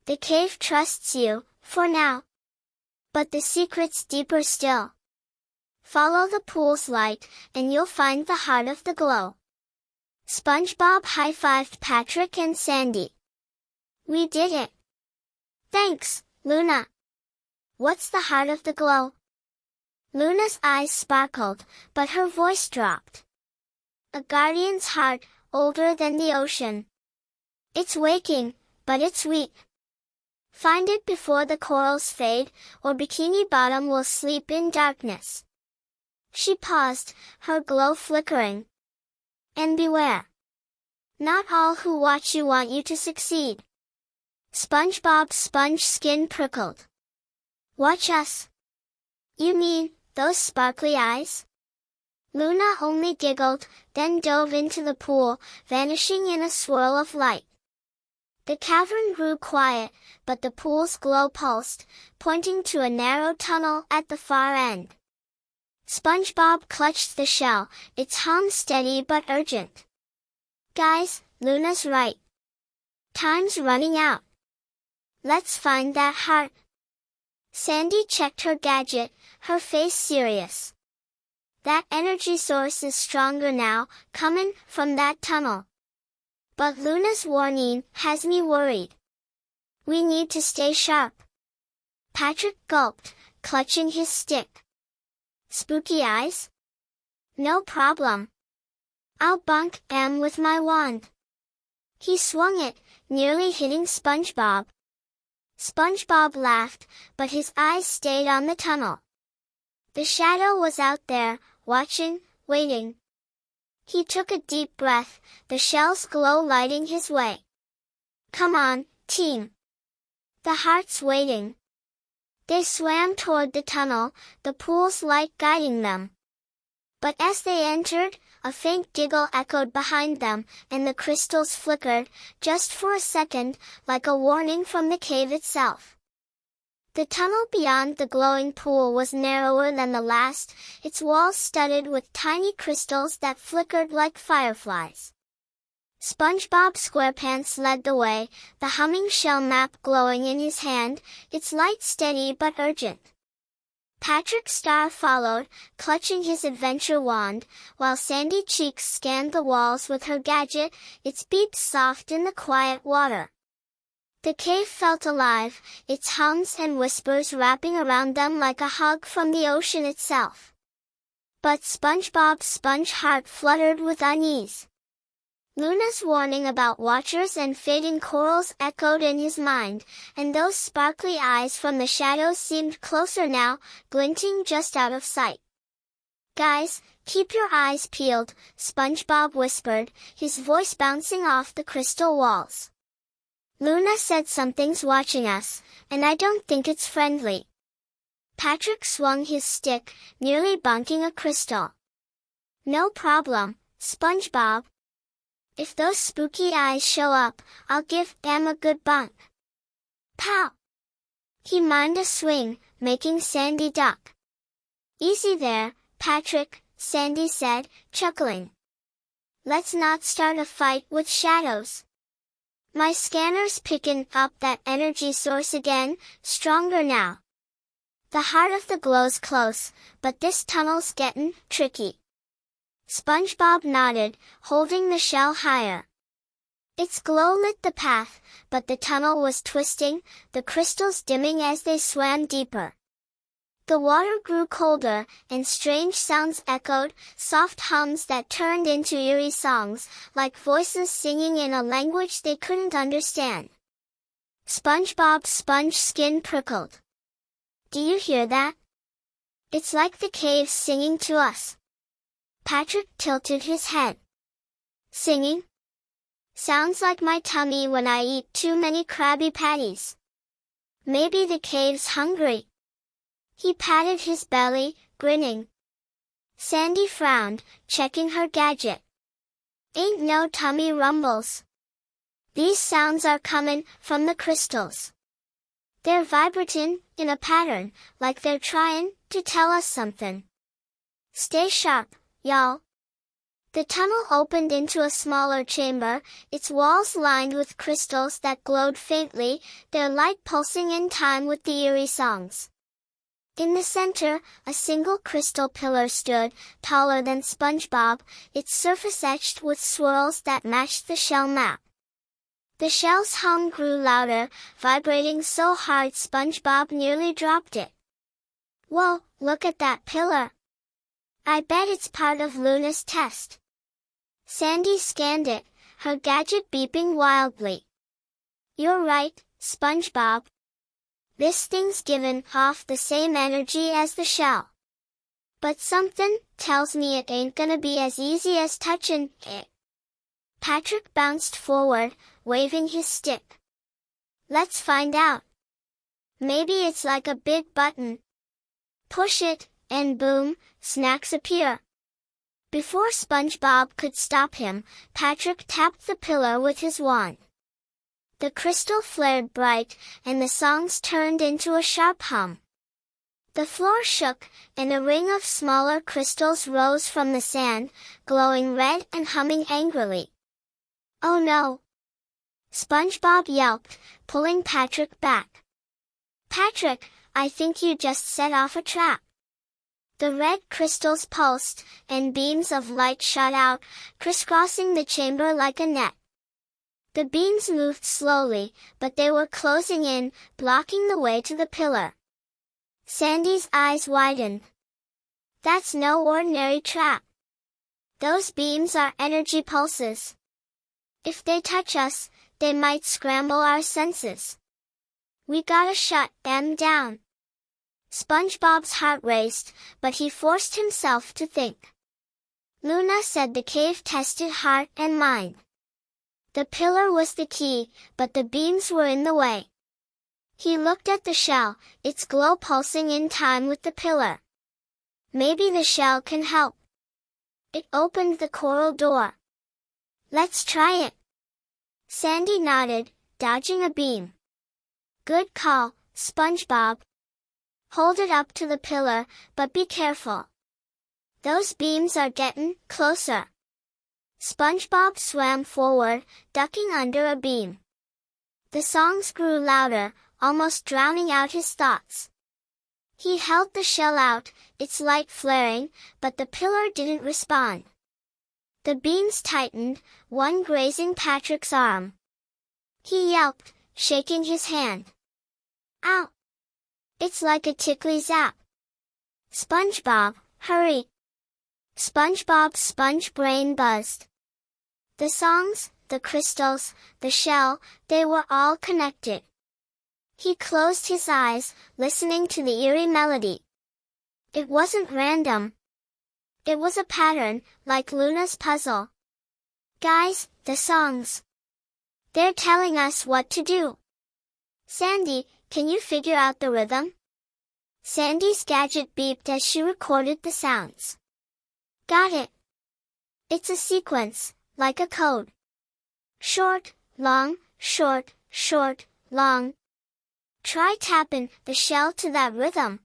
The cave trusts you, for now. But the secret's deeper still. Follow the pool's light, and you'll find the heart of the glow. SpongeBob high-fived Patrick and Sandy. We did it! Thanks, Luna! What's the heart of the glow? Luna's eyes sparkled, but her voice dropped. A guardian's heart, older than the ocean. It's waking, but it's weak. Find it before the corals fade, or Bikini Bottom will sleep in darkness. She paused, her glow flickering. And beware. Not all who watch you want you to succeed. SpongeBob's sponge skin prickled. Watch us. You mean, those sparkly eyes? Luna only giggled, then dove into the pool, vanishing in a swirl of light. The cavern grew quiet, but the pool's glow pulsed, pointing to a narrow tunnel at the far end. SpongeBob clutched the shell, its hum steady but urgent. Guys, Luna's right. Time's running out. Let's find that heart. Sandy checked her gadget, her face serious. That energy source is stronger now, coming from that tunnel. But Luna's warning has me worried. We need to stay sharp. Patrick gulped, clutching his stick. Spooky eyes? No problem. I'll bunk them with my wand. He swung it, nearly hitting SpongeBob. SpongeBob laughed, but his eyes stayed on the tunnel. The shadow was out there, watching, waiting. He took a deep breath, the shell's glow lighting his way. Come on, team. The heart's waiting. They swam toward the tunnel, the pool's light guiding them. But as they entered, a faint giggle echoed behind them, and the crystals flickered, just for a second, like a warning from the cave itself. The tunnel beyond the glowing pool was narrower than the last, its walls studded with tiny crystals that flickered like fireflies. SpongeBob SquarePants led the way, the humming shell map glowing in his hand, its light steady but urgent. Patrick Star followed, clutching his adventure wand, while Sandy Cheeks scanned the walls with her gadget, its beeps soft in the quiet water. The cave felt alive, its hums and whispers wrapping around them like a hug from the ocean itself. But SpongeBob's sponge heart fluttered with unease. Luna's warning about watchers and fading corals echoed in his mind, and those sparkly eyes from the shadows seemed closer now, glinting just out of sight. Guys, keep your eyes peeled, SpongeBob whispered, his voice bouncing off the crystal walls. Luna said something's watching us, and I don't think it's friendly. Patrick swung his stick, nearly bunking a crystal. No problem, SpongeBob. If those spooky eyes show up, I'll give them a good bunk. Pow! He mimed a swing, making Sandy duck. Easy there, Patrick, Sandy said, chuckling. Let's not start a fight with shadows. My scanner's picking up that energy source again, stronger now. The heart of the glow's close, but this tunnel's getting tricky. SpongeBob nodded, holding the shell higher. Its glow lit the path, but the tunnel was twisting, the crystals dimming as they swam deeper. The water grew colder, and strange sounds echoed, soft hums that turned into eerie songs, like voices singing in a language they couldn't understand. SpongeBob's sponge skin prickled. Do you hear that? It's like the cave singing to us. Patrick tilted his head. Singing? Sounds like my tummy when I eat too many Krabby Patties. Maybe the cave's hungry. He patted his belly, grinning. Sandy frowned, checking her gadget. Ain't no tummy rumbles. These sounds are coming from the crystals. They're vibrating in a pattern, like they're trying to tell us something. Stay sharp, y'all. The tunnel opened into a smaller chamber, its walls lined with crystals that glowed faintly, their light pulsing in time with the eerie songs. In the center, a single crystal pillar stood, taller than SpongeBob, its surface etched with swirls that matched the shell map. The shell's hum grew louder, vibrating so hard SpongeBob nearly dropped it. Whoa, look at that pillar! I bet it's part of Luna's test. Sandy scanned it, her gadget beeping wildly. You're right, SpongeBob. This thing's given off the same energy as the shell. But something tells me it ain't gonna be as easy as touching it. Patrick bounced forward, waving his stick. Let's find out. Maybe it's like a big button. Push it, and boom, snacks appear. Before SpongeBob could stop him, Patrick tapped the pillar with his wand. The crystal flared bright, and the songs turned into a sharp hum. The floor shook, and a ring of smaller crystals rose from the sand, glowing red and humming angrily. Oh no! SpongeBob yelped, pulling Patrick back. Patrick, I think you just set off a trap. The red crystals pulsed, and beams of light shot out, crisscrossing the chamber like a net. The beams moved slowly, but they were closing in, blocking the way to the pillar. Sandy's eyes widened. That's no ordinary trap. Those beams are energy pulses. If they touch us, they might scramble our senses. We gotta shut them down. SpongeBob's heart raced, but he forced himself to think. Luna said the cave tested heart and mind. The pillar was the key, but the beams were in the way. He looked at the shell, its glow pulsing in time with the pillar. Maybe the shell can help. It opened the coral door. Let's try it. Sandy nodded, dodging a beam. Good call, SpongeBob. Hold it up to the pillar, but be careful. Those beams are getting closer. SpongeBob swam forward, ducking under a beam. The songs grew louder, almost drowning out his thoughts. He held the shell out, its light flaring, but the pillar didn't respond. The beams tightened, one grazing Patrick's arm. He yelped, shaking his hand. Ow! It's like a tickly zap. SpongeBob, hurry! SpongeBob's sponge brain buzzed. The songs, the crystals, the shell, they were all connected. He closed his eyes, listening to the eerie melody. It wasn't random. It was a pattern, like Luna's puzzle. Guys, the songs. They're telling us what to do. Sandy, can you figure out the rhythm? Sandy's gadget beeped as she recorded the sounds. Got it. It's a sequence, like a code. Short, long, short, short, long. Try tapping the shell to that rhythm.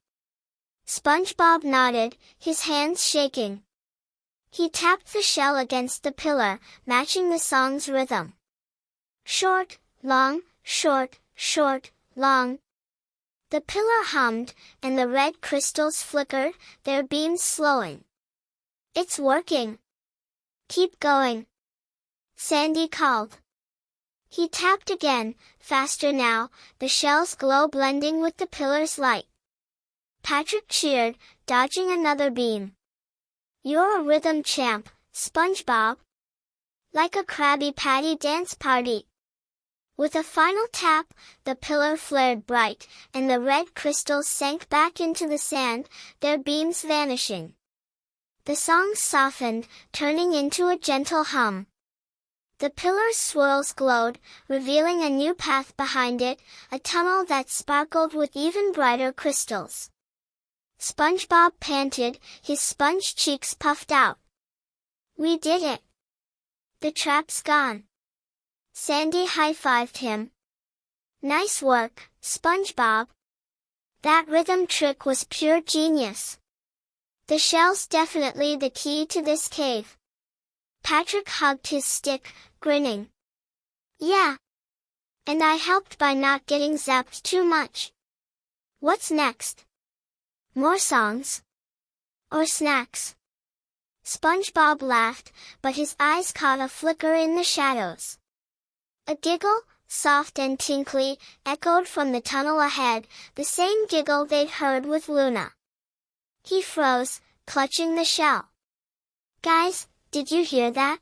SpongeBob nodded, his hands shaking. He tapped the shell against the pillar, matching the song's rhythm. Short, long, short, short, long. The pillar hummed, and the red crystals flickered, their beams slowing. It's working. Keep going. Sandy called. He tapped again, faster now, the shell's glow blending with the pillar's light. Patrick cheered, dodging another beam. You're a rhythm champ, SpongeBob. Like a Krabby Patty dance party. With a final tap, the pillar flared bright, and the red crystals sank back into the sand, their beams vanishing. The songs softened, turning into a gentle hum. The pillar's swirls glowed, revealing a new path behind it, a tunnel that sparkled with even brighter crystals. SpongeBob panted, his sponge cheeks puffed out. "We did it! The trap's gone." Sandy high-fived him. "Nice work, SpongeBob. That rhythm trick was pure genius. The shell's definitely the key to this cave." Patrick hugged his stick, grinning. "Yeah. And I helped by not getting zapped too much. What's next? More songs? Or snacks?" SpongeBob laughed, but his eyes caught a flicker in the shadows. A giggle, soft and tinkly, echoed from the tunnel ahead, the same giggle they'd heard with Luna. He froze, clutching the shell. "Guys, did you hear that?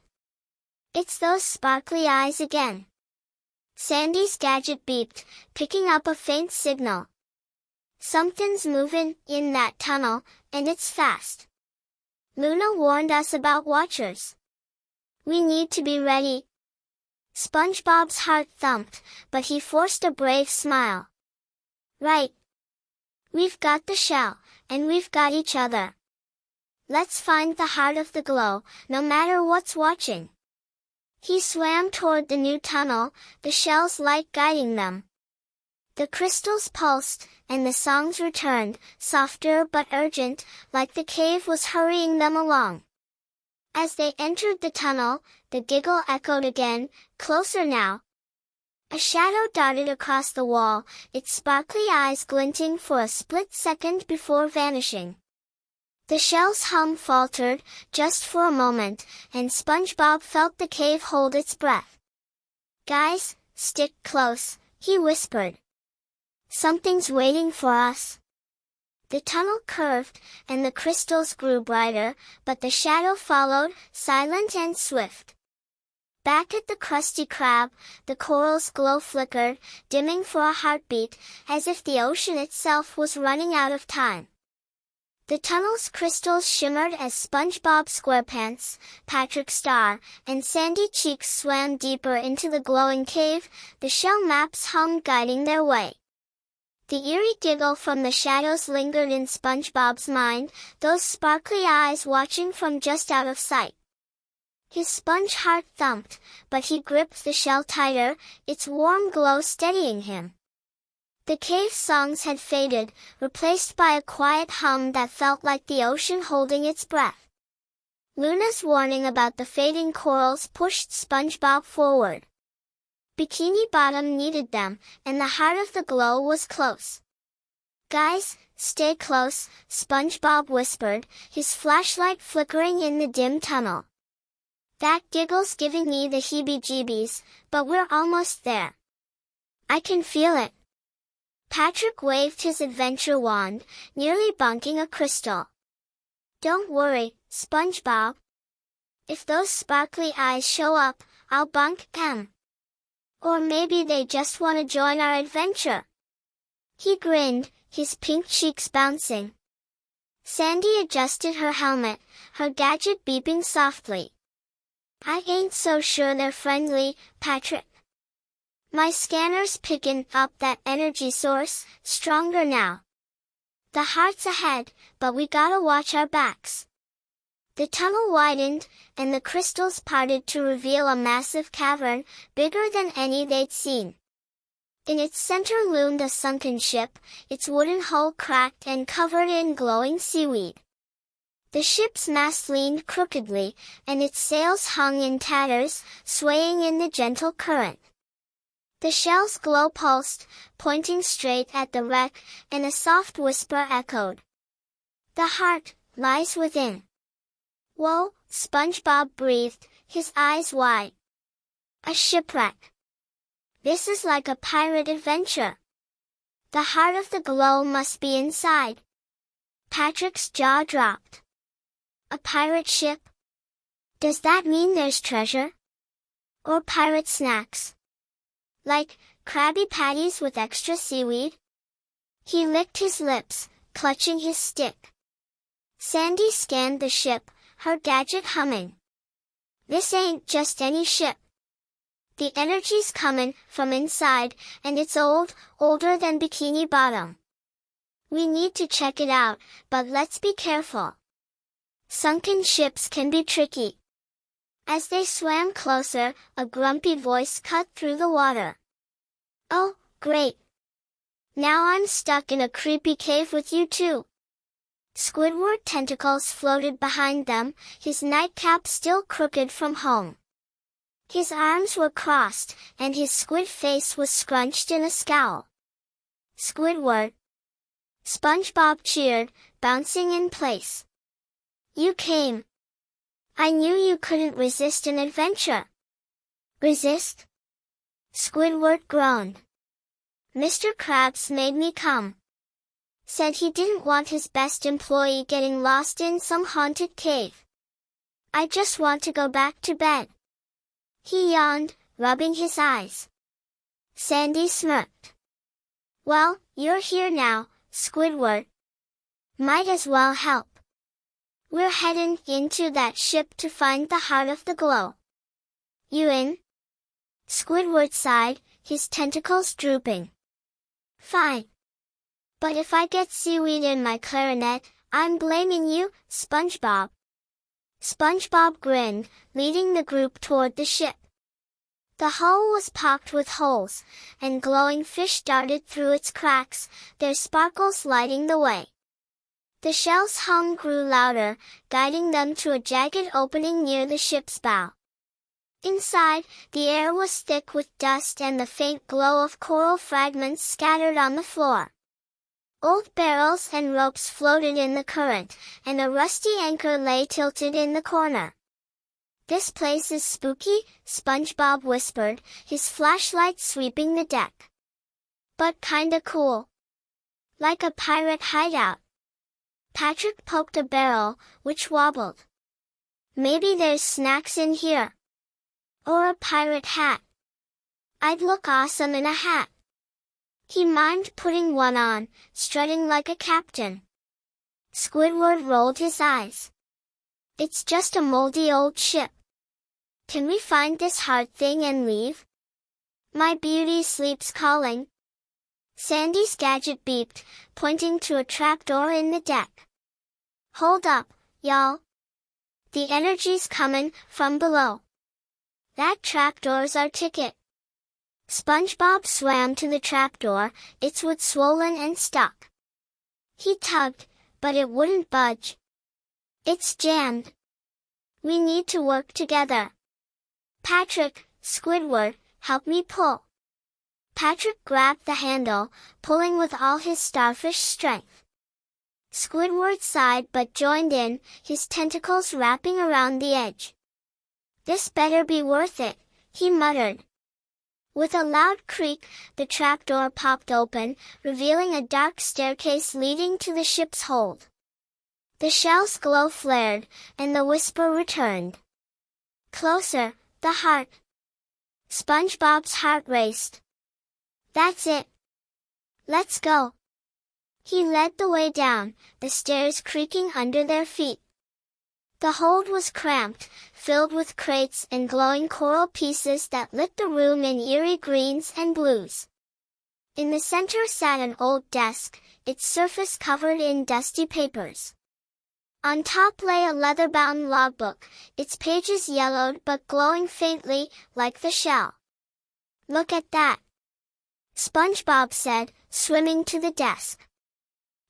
It's those sparkly eyes again." Sandy's gadget beeped, picking up a faint signal. "Something's moving in that tunnel, and it's fast. Luna warned us about watchers. We need to be ready." SpongeBob's heart thumped, but he forced a brave smile. "Right. We've got the shell, and we've got each other. Let's find the heart of the glow, no matter what's watching." He swam toward the new tunnel, the shell's light guiding them. The crystals pulsed, and the songs returned, softer but urgent, like the cave was hurrying them along. As they entered the tunnel, the giggle echoed again, closer now. A shadow darted across the wall, its sparkly eyes glinting for a split second before vanishing. The shell's hum faltered, just for a moment, and SpongeBob felt the cave hold its breath. "Guys, stick close," he whispered. "Something's waiting for us." The tunnel curved, and the crystals grew brighter, but the shadow followed, silent and swift. Back at the Krusty Krab, the coral's glow flickered, dimming for a heartbeat, as if the ocean itself was running out of time. The tunnel's crystals shimmered as SpongeBob SquarePants, Patrick Star, and Sandy Cheeks swam deeper into the glowing cave, the shell maps hummed guiding their way. The eerie giggle from the shadows lingered in SpongeBob's mind, those sparkly eyes watching from just out of sight. His sponge heart thumped, but he gripped the shell tighter, its warm glow steadying him. The cave songs had faded, replaced by a quiet hum that felt like the ocean holding its breath. Luna's warning about the fading corals pushed SpongeBob forward. Bikini Bottom needed them, and the heart of the glow was close. "Guys, stay close," SpongeBob whispered, his flashlight flickering in the dim tunnel. "That giggle's giving me the heebie-jeebies, but we're almost there. I can feel it." Patrick waved his adventure wand, nearly bonking a crystal. "Don't worry, SpongeBob. If those sparkly eyes show up, I'll bonk them. Or maybe they just want to join our adventure." He grinned, his pink cheeks bouncing. Sandy adjusted her helmet, her gadget beeping softly. "I ain't so sure they're friendly, Patrick. My scanner's picking up that energy source, stronger now. The heart's ahead, but we gotta watch our backs." The tunnel widened, and the crystals parted to reveal a massive cavern, bigger than any they'd seen. In its center loomed a sunken ship, its wooden hull cracked and covered in glowing seaweed. The ship's mast leaned crookedly, and its sails hung in tatters, swaying in the gentle current. The shell's glow pulsed, pointing straight at the wreck, and a soft whisper echoed. "The heart lies within." "Whoa," SpongeBob breathed, his eyes wide. "A shipwreck. This is like a pirate adventure. The heart of the glow must be inside." Patrick's jaw dropped. "A pirate ship? Does that mean there's treasure? Or pirate snacks? Like, Krabby Patties with extra seaweed?" He licked his lips, clutching his stick. Sandy scanned the ship, her gadget humming. "This ain't just any ship. The energy's coming from inside, and it's old, older than Bikini Bottom. We need to check it out, but let's be careful. Sunken ships can be tricky. As they swam closer, a grumpy voice cut through the water. Oh, great. Now I'm stuck in a creepy cave with you too. Squidward tentacles floated behind them, his nightcap still crooked from home. His arms were crossed, and his squid face was scrunched in a scowl. Squidward! SpongeBob cheered, bouncing in place. You came. I knew you couldn't resist an adventure. Resist? Squidward groaned. Mr. Krabs made me come. Said he didn't want his best employee getting lost in some haunted cave. I just want to go back to bed. He yawned, rubbing his eyes. Sandy smirked. Well, you're here now, Squidward. Might as well help. We're heading into that ship to find the heart of the glow. You in? Squidward sighed, his tentacles drooping. Fine. But if I get seaweed in my clarinet, I'm blaming you, SpongeBob. SpongeBob grinned, leading the group toward the ship. The hull was pocked with holes, and glowing fish darted through its cracks, their sparkles lighting the way. The shell's hum grew louder, guiding them to a jagged opening near the ship's bow. Inside, the air was thick with dust and the faint glow of coral fragments scattered on the floor. Old barrels and ropes floated in the current, and a rusty anchor lay tilted in the corner. This place is spooky, SpongeBob whispered, his flashlight sweeping the deck. But kinda cool. Like a pirate hideout. Patrick poked a barrel, which wobbled. Maybe there's snacks in here. Or a pirate hat. I'd look awesome in a hat. He mimed putting one on, strutting like a captain. Squidward rolled his eyes. It's just a moldy old ship. Can we find this hard thing and leave? My beauty sleeps calling. Sandy's gadget beeped, pointing to a trapdoor in the deck. Hold up, y'all. The energy's coming from below. That trapdoor's our ticket. SpongeBob swam to the trapdoor, its wood swollen and stuck. He tugged, but it wouldn't budge. It's jammed. We need to work together. Patrick, Squidward, help me pull. Patrick grabbed the handle, pulling with all his starfish strength. Squidward sighed but joined in, his tentacles wrapping around the edge. This better be worth it, he muttered. With a loud creak, the trapdoor popped open, revealing a dark staircase leading to the ship's hold. The shell's glow flared, and the whisper returned. Closer, the heart. SpongeBob's heart raced. That's it. Let's go. He led the way down, the stairs creaking under their feet. The hold was cramped, filled with crates and glowing coral pieces that lit the room in eerie greens and blues. In the center sat an old desk, its surface covered in dusty papers. On top lay a leather-bound logbook, its pages yellowed but glowing faintly, like the shell. Look at that, SpongeBob said, swimming to the desk.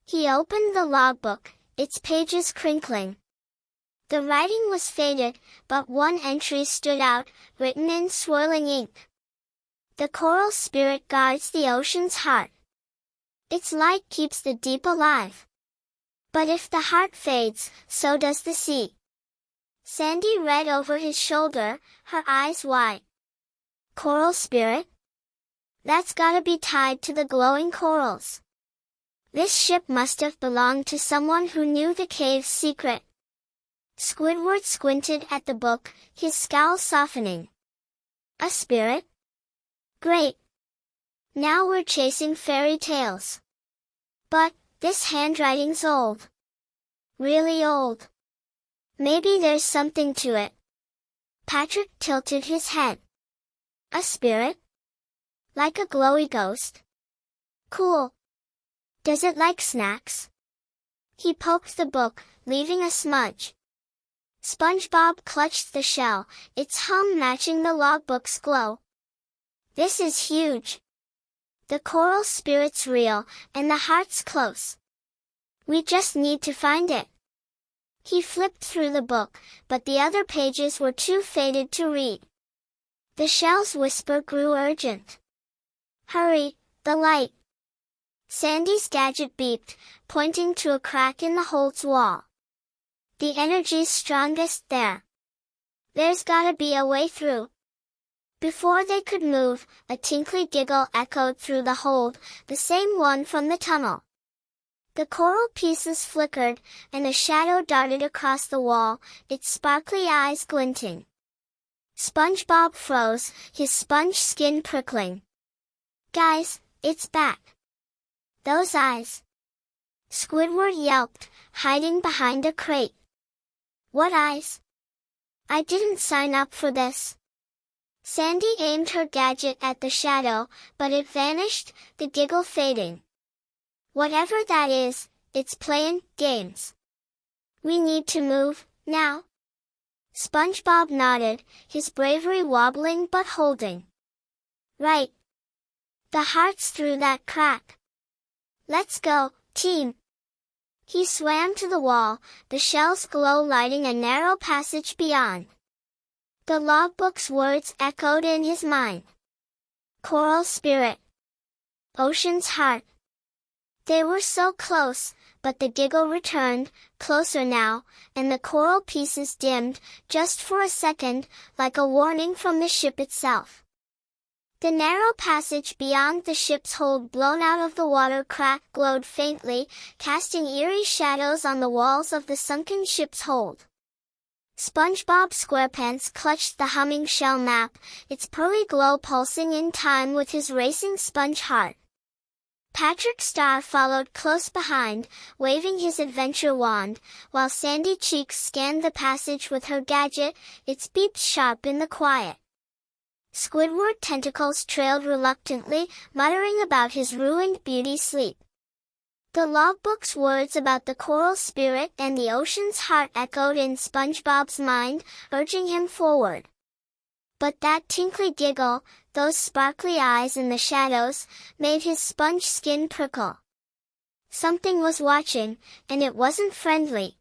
He opened the logbook, its pages crinkling. The writing was faded, but one entry stood out, written in swirling ink. The coral spirit guards the ocean's heart. Its light keeps the deep alive. But if the heart fades, so does the sea. Sandy read over his shoulder, her eyes wide. Coral spirit? That's gotta be tied to the glowing corals. This ship must have belonged to someone who knew the cave's secret. Squidward squinted at the book, his scowl softening. A spirit? Great. Now we're chasing fairy tales. But, this handwriting's old. Really old. Maybe there's something to it. Patrick tilted his head. A spirit? Like a glowy ghost? Cool. Does it like snacks? He poked the book, leaving a smudge. SpongeBob clutched the shell, its hum matching the logbook's glow. This is huge. The coral spirit's real, and the heart's close. We just need to find it. He flipped through the book, but the other pages were too faded to read. The shell's whisper grew urgent. Hurry, the light. Sandy's gadget beeped, pointing to a crack in the hold's wall. The energy's strongest there. There's gotta be a way through. Before they could move, a tinkly giggle echoed through the hold, the same one from the tunnel. The coral pieces flickered, and a shadow darted across the wall, its sparkly eyes glinting. SpongeBob froze, his sponge skin prickling. Guys, it's back. Those eyes. Squidward yelped, hiding behind a crate. What eyes? I didn't sign up for this. Sandy aimed her gadget at the shadow, but it vanished, the giggle fading. Whatever that is, it's playing games. We need to move, now. SpongeBob nodded, his bravery wobbling but holding. Right. The heart's through that crack. Let's go, team. He swam to the wall, the shell's glow lighting a narrow passage beyond. The logbook's words echoed in his mind. Coral spirit. Ocean's heart. They were so close, but the giggle returned, closer now, and the coral pieces dimmed, just for a second, like a warning from the ship itself. The narrow passage beyond the ship's hold blown out of the water crack glowed faintly, casting eerie shadows on the walls of the sunken ship's hold. SpongeBob SquarePants clutched the humming shell map, its pearly glow pulsing in time with his racing sponge heart. Patrick Star followed close behind, waving his adventure wand, while Sandy Cheeks scanned the passage with her gadget, its beeps sharp in the quiet. Squidward tentacles trailed reluctantly, muttering about his ruined beauty sleep. The logbook's words about the coral spirit and the ocean's heart echoed in SpongeBob's mind, urging him forward. But that tinkly giggle, those sparkly eyes in the shadows, made his sponge skin prickle. Something was watching, and it wasn't friendly.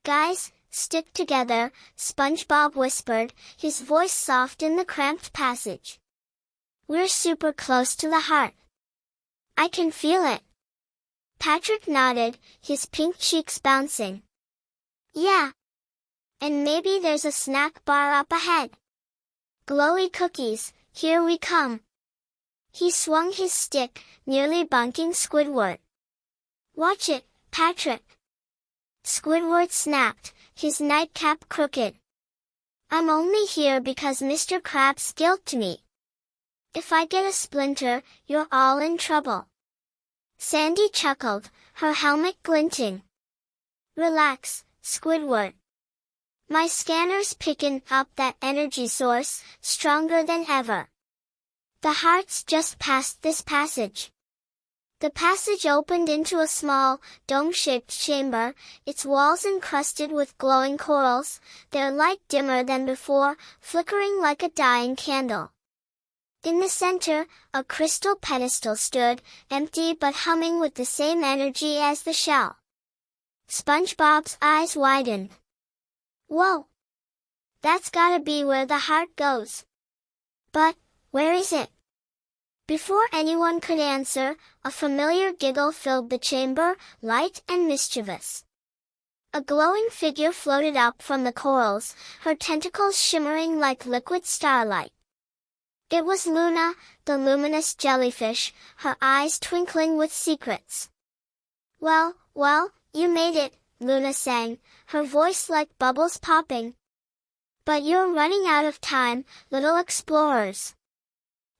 Guys, stick together, SpongeBob whispered, his voice soft in the cramped passage. We're super close to the heart. I can feel it. Patrick nodded, his pink cheeks bouncing. Yeah. And maybe there's a snack bar up ahead. Glowy cookies, here we come. He swung his stick, nearly bonking Squidward. Watch it, Patrick. Squidward snapped, his nightcap crooked. I'm only here because Mr. Krabs guilted me. If I get a splinter, you're all in trouble. Sandy chuckled, her helmet glinting. Relax, Squidward. My scanner's picking up that energy source, stronger than ever. The heart's just past this passage. The passage opened into a small, dome-shaped chamber, its walls encrusted with glowing corals, their light dimmer than before, flickering like a dying candle. In the center, a crystal pedestal stood, empty but humming with the same energy as the shell. SpongeBob's eyes widened. Whoa! That's gotta be where the heart goes. But, where is it? Before anyone could answer, a familiar giggle filled the chamber, light and mischievous. A glowing figure floated up from the corals, her tentacles shimmering like liquid starlight. It was Luna, the luminous jellyfish, her eyes twinkling with secrets. Well, you made it, Luna sang, her voice like bubbles popping. But you're running out of time, little explorers.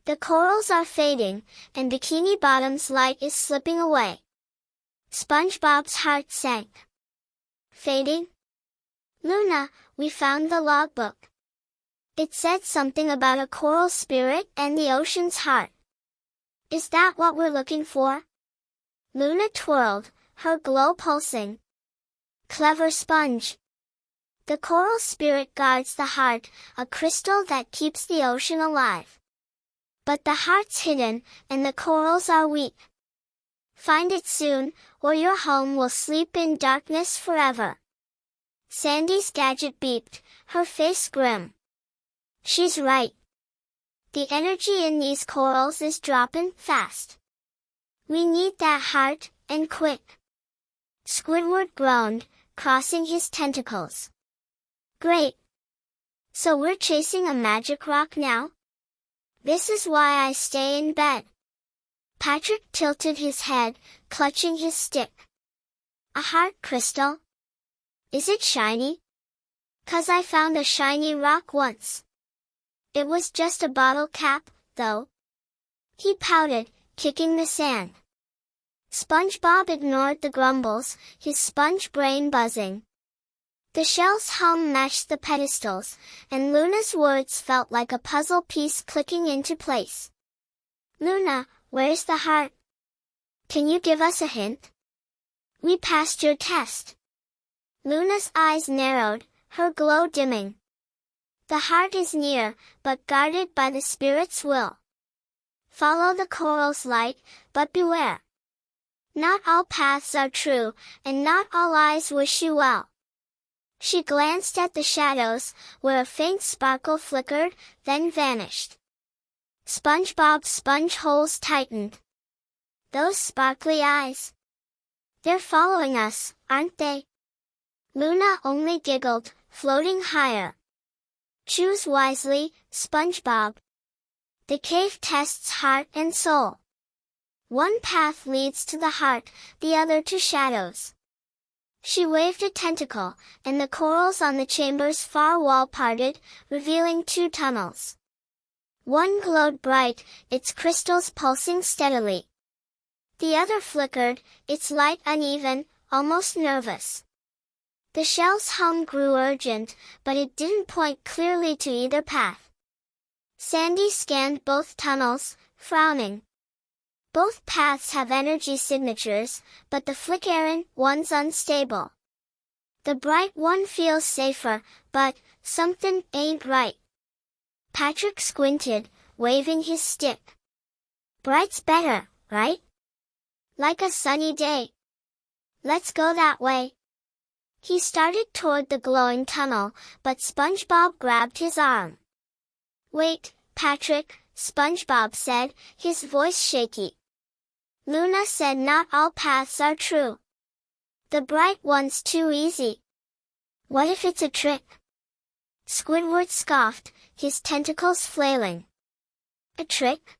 The corals are fading, and Bikini Bottom's light is slipping away. SpongeBob's heart sank. Fading? Luna, we found the logbook. It said something about a coral spirit and the ocean's heart. Is that what we're looking for? Luna twirled, her glow pulsing. Clever sponge. The coral spirit guards the heart, a crystal that keeps the ocean alive. But the heart's hidden, and the corals are weak. Find it soon, or your home will sleep in darkness forever. Sandy's gadget beeped, her face grim. She's right. The energy in these corals is dropping fast. We need that heart, and quick. Squidward groaned, crossing his tentacles. Great. So we're chasing a magic rock now? This is why I stay in bed. Patrick tilted his head, clutching his stick. A heart crystal? Is it shiny? 'Cause I found a shiny rock once. It was just a bottle cap, though. He pouted, kicking the sand. SpongeBob ignored the grumbles, his sponge brain buzzing. The shell's hum matched the pedestals, and Luna's words felt like a puzzle piece clicking into place. Luna, where's the heart? Can you give us a hint? We passed your test. Luna's eyes narrowed, her glow dimming. The heart is near, but guarded by the spirit's will. Follow the coral's light, but beware. Not all paths are true, and not all eyes wish you well. She glanced at the shadows, where a faint sparkle flickered, then vanished. SpongeBob's sponge holes tightened. Those sparkly eyes. They're following us, aren't they? Luna only giggled, floating higher. Choose wisely, SpongeBob. The cave tests heart and soul. One path leads to the heart, the other to shadows. She waved a tentacle, and the corals on the chamber's far wall parted, revealing two tunnels. One glowed bright, its crystals pulsing steadily. The other flickered, its light uneven, almost nervous. The shell's hum grew urgent, but it didn't point clearly to either path. Sandy scanned both tunnels, frowning. Both paths have energy signatures, but the flickering one's unstable. The bright one feels safer, but something ain't right. Patrick squinted, waving his stick. Bright's better, right? Like a sunny day. Let's go that way. He started toward the glowing tunnel, but SpongeBob grabbed his arm. Wait, Patrick, SpongeBob said, his voice shaky. Luna said not all paths are true. The bright one's too easy. What if it's a trick? Squidward scoffed, his tentacles flailing. A trick?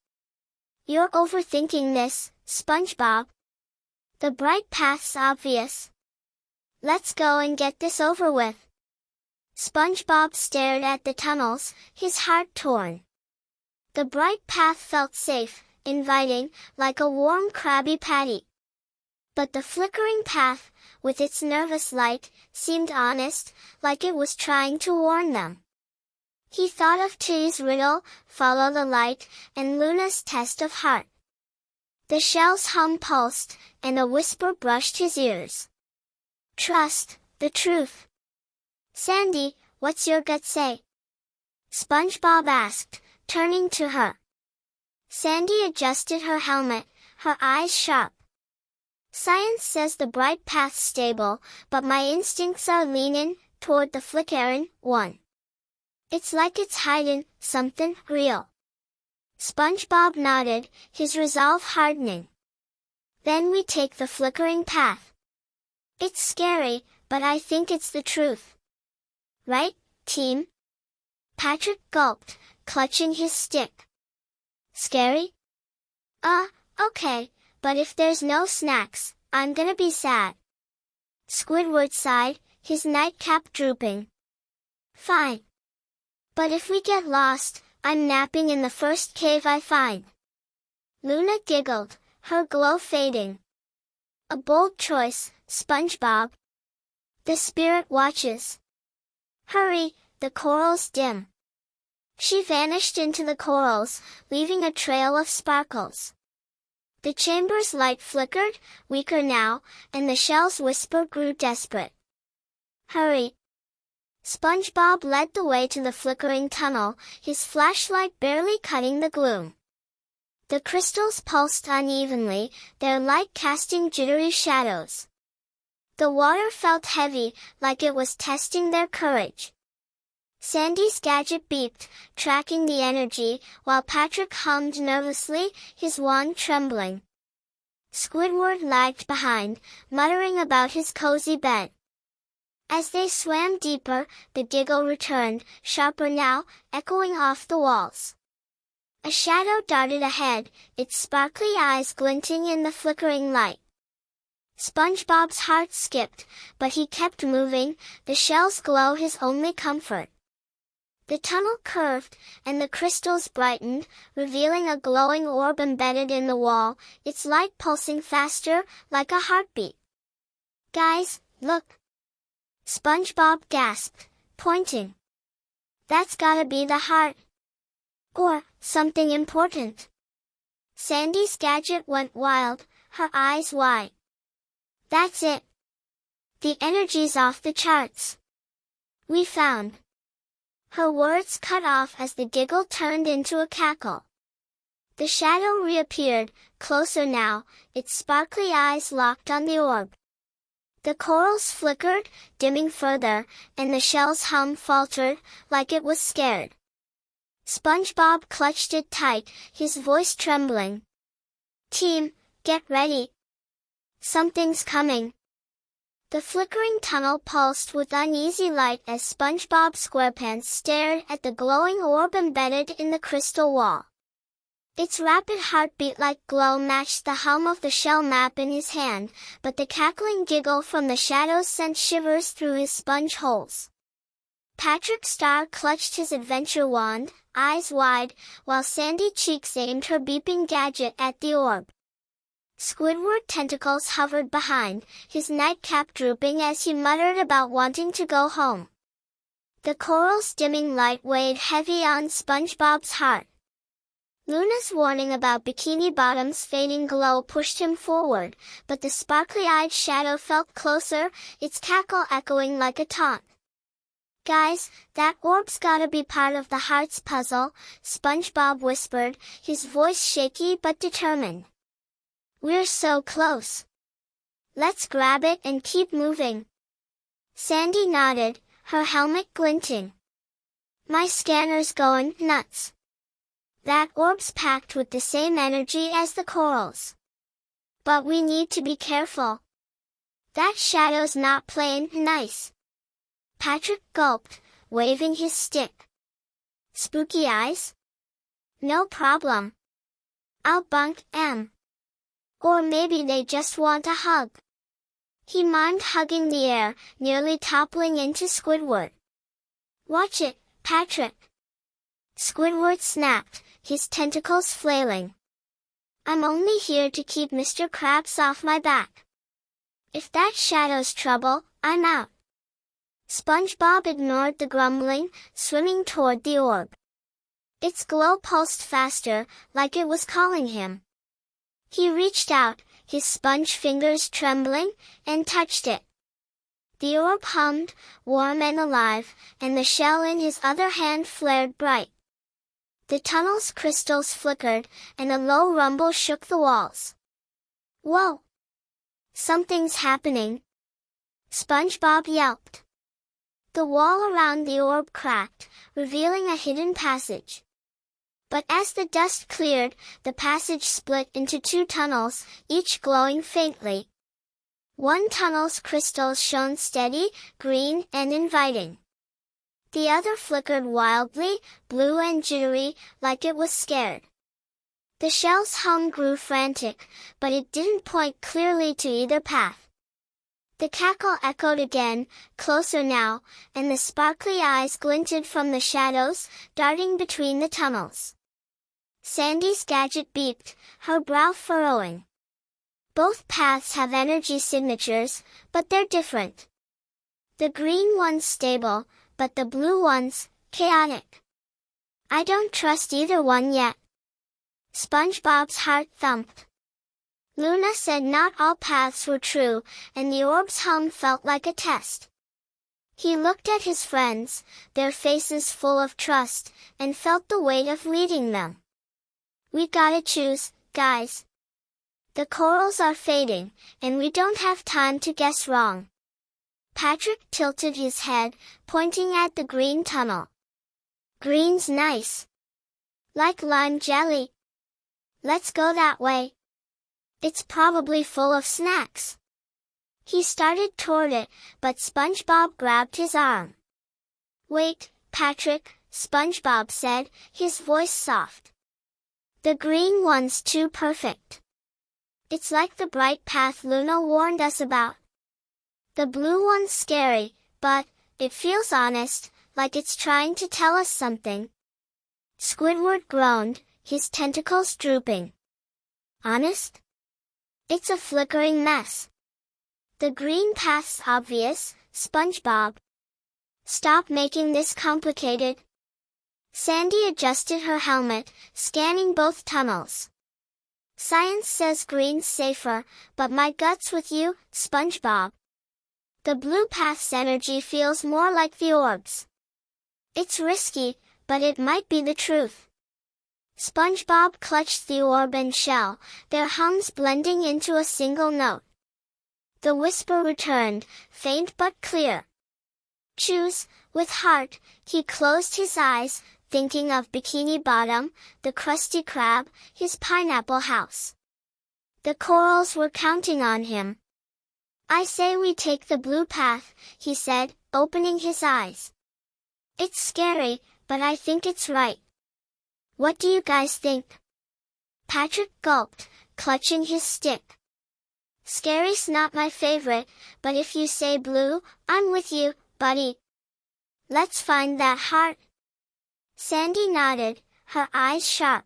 You're overthinking this, SpongeBob. The bright path's obvious. Let's go and get this over with. SpongeBob stared at the tunnels, his heart torn. The bright path felt safe, inviting, like a warm Krabby Patty. But the flickering path, with its nervous light, seemed honest, like it was trying to warn them. He thought of T's riddle, follow the light, and Luna's test of heart. The shell's hum pulsed, and a whisper brushed his ears. Trust the truth. Sandy, what's your gut say? SpongeBob asked, turning to her. Sandy adjusted her helmet, her eyes sharp. Science says the bright path's stable, but my instincts are leaning toward the flickering one. It's like it's hiding something real. SpongeBob nodded, his resolve hardening. Then we take the flickering path. It's scary, but I think it's the truth. Right, team? Patrick gulped, clutching his stick. Scary? Okay, but if there's no snacks, I'm gonna be sad. Squidward sighed, his nightcap drooping. Fine. But if we get lost, I'm napping in the first cave I find. Luna giggled, her glow fading. A bold choice, SpongeBob. The spirit watches. Hurry, the corals dim. She vanished into the corals, leaving a trail of sparkles. The chamber's light flickered, weaker now, and the shell's whisper grew desperate. Hurry! SpongeBob led the way to the flickering tunnel, his flashlight barely cutting the gloom. The crystals pulsed unevenly, their light casting jittery shadows. The water felt heavy, like it was testing their courage. Sandy's gadget beeped, tracking the energy, while Patrick hummed nervously, his wand trembling. Squidward lagged behind, muttering about his cozy bed. As they swam deeper, the giggle returned, sharper now, echoing off the walls. A shadow darted ahead, its sparkly eyes glinting in the flickering light. SpongeBob's heart skipped, but he kept moving, the shell's glow his only comfort. The tunnel curved, and the crystals brightened, revealing a glowing orb embedded in the wall, its light pulsing faster, like a heartbeat. "Guys, look!" SpongeBob gasped, pointing. "That's gotta be the heart. Or something important." Sandy's gadget went wild, her eyes wide. "That's it. The energy's off the charts. We found." Her words cut off as the giggle turned into a cackle. The shadow reappeared, closer now, its sparkly eyes locked on the orb. The corals flickered, dimming further, and the shell's hum faltered, like it was scared. SpongeBob clutched it tight, his voice trembling. "Team, get ready. Something's coming." The flickering tunnel pulsed with uneasy light as SpongeBob SquarePants stared at the glowing orb embedded in the crystal wall. Its rapid heartbeat-like glow matched the hum of the shell map in his hand, but the cackling giggle from the shadows sent shivers through his sponge holes. Patrick Star clutched his adventure wand, eyes wide, while Sandy Cheeks aimed her beeping gadget at the orb. Squidward tentacles hovered behind, his nightcap drooping as he muttered about wanting to go home. The coral's dimming light weighed heavy on SpongeBob's heart. Luna's warning about Bikini Bottom's fading glow pushed him forward, but the sparkly-eyed shadow felt closer, its cackle echoing like a taunt. "Guys, that orb's gotta be part of the heart's puzzle," SpongeBob whispered, his voice shaky but determined. "We're so close. Let's grab it and keep moving." Sandy nodded, her helmet glinting. "My scanner's going nuts. That orb's packed with the same energy as the corals. But we need to be careful. That shadow's not playing nice." Patrick gulped, waving his stick. "Spooky eyes? No problem. I'll bunk 'em. Or maybe they just want a hug." He mimed hugging the air, nearly toppling into Squidward. "Watch it, Patrick." Squidward snapped, his tentacles flailing. "I'm only here to keep Mr. Krabs off my back. If that shadow's trouble, I'm out." SpongeBob ignored the grumbling, swimming toward the orb. Its glow pulsed faster, like it was calling him. He reached out, his sponge fingers trembling, and touched it. The orb hummed, warm and alive, and the shell in his other hand flared bright. The tunnel's crystals flickered, and a low rumble shook the walls. "Whoa! Something's happening!" SpongeBob yelped. The wall around the orb cracked, revealing a hidden passage. But as the dust cleared, the passage split into two tunnels, each glowing faintly. One tunnel's crystals shone steady, green, and inviting. The other flickered wildly, blue and jittery, like it was scared. The shell's hum grew frantic, but it didn't point clearly to either path. The cackle echoed again, closer now, and the sparkly eyes glinted from the shadows, darting between the tunnels. Sandy's gadget beeped, her brow furrowing. Both paths have energy signatures, but they're different. The green one's stable, but the blue one's chaotic. I don't trust either one yet. SpongeBob's heart thumped. Luna said not all paths were true, and the orb's hum felt like a test. He looked at his friends, their faces full of trust, and felt the weight of leading them. We gotta choose, guys. The corals are fading, and we don't have time to guess wrong. Patrick tilted his head, pointing at the green tunnel. Green's nice. Like lime jelly. Let's go that way. It's probably full of snacks. He started toward it, but SpongeBob grabbed his arm. Wait, Patrick, SpongeBob said, his voice soft. The green one's too perfect. It's like the bright path Luna warned us about. The blue one's scary, but it feels honest, like it's trying to tell us something. Squidward groaned, his tentacles drooping. Honest? It's a flickering mess. The green path's obvious, SpongeBob. Stop making this complicated. Sandy adjusted her helmet, scanning both tunnels. Science says green's safer, but my gut's with you, SpongeBob. The blue path's energy feels more like the orb's. It's risky, but it might be the truth. SpongeBob clutched the orb and shell, their hums blending into a single note. The whisper returned, faint but clear. Choose, with heart. He closed his eyes, thinking of Bikini Bottom, the Krusty Krab, his pineapple house. The corals were counting on him. I say we take the blue path, he said, opening his eyes. It's scary, but I think it's right. What do you guys think? Patrick gulped, clutching his stick. Scary's not my favorite, but if you say blue, I'm with you, buddy. Let's find that heart. Sandy nodded, her eyes sharp.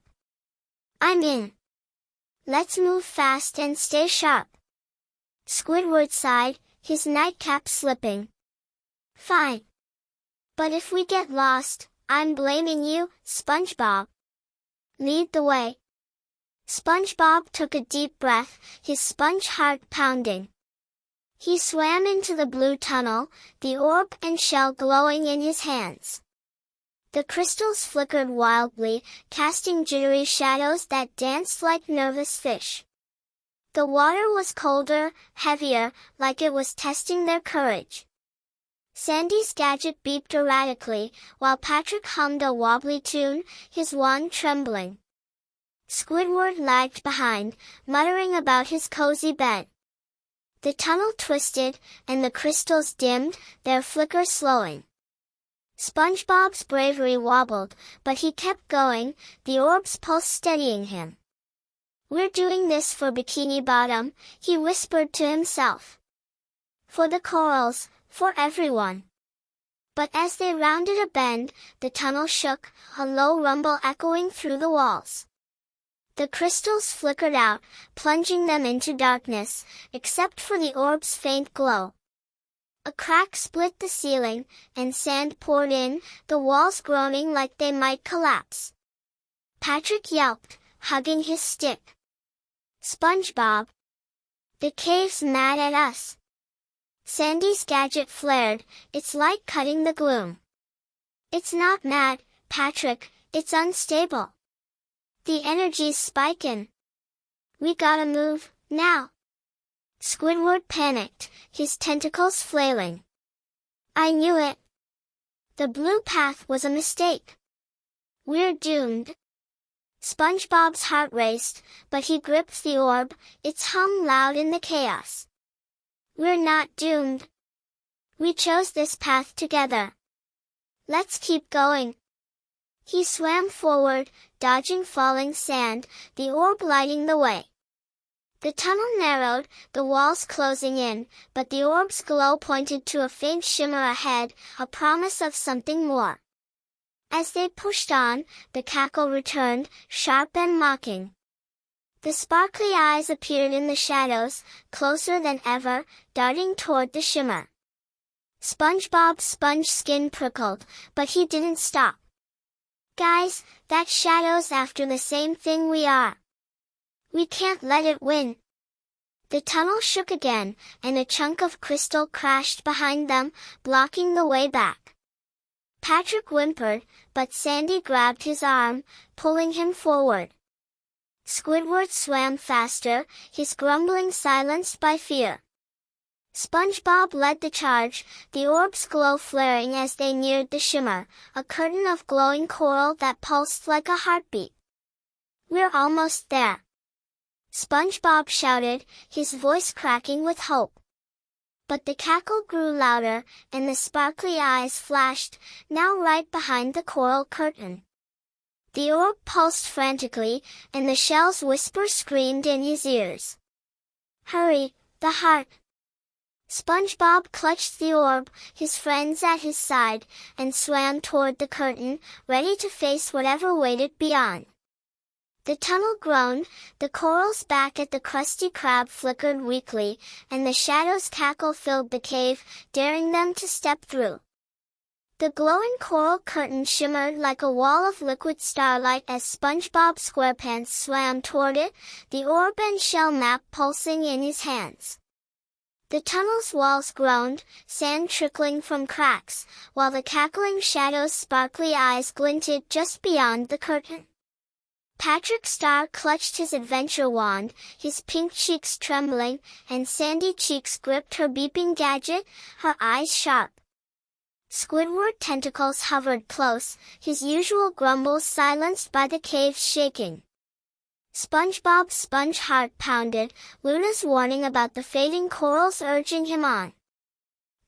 I'm in. Let's move fast and stay sharp. Squidward sighed, his nightcap slipping. Fine. But if we get lost, I'm blaming you, SpongeBob. Lead the way. SpongeBob took a deep breath, his sponge heart pounding. He swam into the blue tunnel, the orb and shell glowing in his hands. The crystals flickered wildly, casting jittery shadows that danced like nervous fish. The water was colder, heavier, like it was testing their courage. Sandy's gadget beeped erratically, while Patrick hummed a wobbly tune, his wand trembling. Squidward lagged behind, muttering about his cozy bed. The tunnel twisted, and the crystals dimmed, their flicker slowing. SpongeBob's bravery wobbled, but he kept going, the orb's pulse steadying him. We're doing this for Bikini Bottom, he whispered to himself. For the corals, for everyone. But as they rounded a bend, the tunnel shook, a low rumble echoing through the walls. The crystals flickered out, plunging them into darkness, except for the orb's faint glow. A crack split the ceiling, and sand poured in, the walls groaning like they might collapse. Patrick yelped, hugging his stick. SpongeBob! The cave's mad at us. Sandy's gadget flared, its light cutting the gloom. It's not mad, Patrick, it's unstable. The energy's spiking. We gotta move, now. Squidward panicked, his tentacles flailing. I knew it. The blue path was a mistake. We're doomed. SpongeBob's heart raced, but he gripped the orb, its hum loud in the chaos. We're not doomed. We chose this path together. Let's keep going. He swam forward, dodging falling sand, the orb lighting the way. The tunnel narrowed, the walls closing in, but the orb's glow pointed to a faint shimmer ahead, a promise of something more. As they pushed on, the cackle returned, sharp and mocking. The sparkly eyes appeared in the shadows, closer than ever, darting toward the shimmer. SpongeBob's sponge skin prickled, but he didn't stop. Guys, that shadow's after the same thing we are. We can't let it win. The tunnel shook again, and a chunk of crystal crashed behind them, blocking the way back. Patrick whimpered, but Sandy grabbed his arm, pulling him forward. Squidward swam faster, his grumbling silenced by fear. SpongeBob led the charge, the orb's glow flaring as they neared the shimmer, a curtain of glowing coral that pulsed like a heartbeat. "We're almost there," SpongeBob shouted, his voice cracking with hope. But the cackle grew louder, and the sparkly eyes flashed, now right behind the coral curtain. The orb pulsed frantically, and the shell's whisper screamed in his ears. "Hurry, the heart!" SpongeBob clutched the orb, his friends at his side, and swam toward the curtain, ready to face whatever waited beyond. The tunnel groaned, the corals back at the Krusty Krab flickered weakly, and the shadow's cackle filled the cave, daring them to step through. The glowing coral curtain shimmered like a wall of liquid starlight as SpongeBob SquarePants swam toward it, the orb and shell map pulsing in his hands. The tunnel's walls groaned, sand trickling from cracks, while the cackling shadow's sparkly eyes glinted just beyond the curtain. Patrick Star clutched his adventure wand, his pink cheeks trembling, and Sandy Cheeks gripped her beeping gadget, her eyes sharp. Squidward tentacles hovered close, his usual grumbles silenced by the cave's shaking. SpongeBob's sponge heart pounded, Luna's warning about the fading corals urging him on.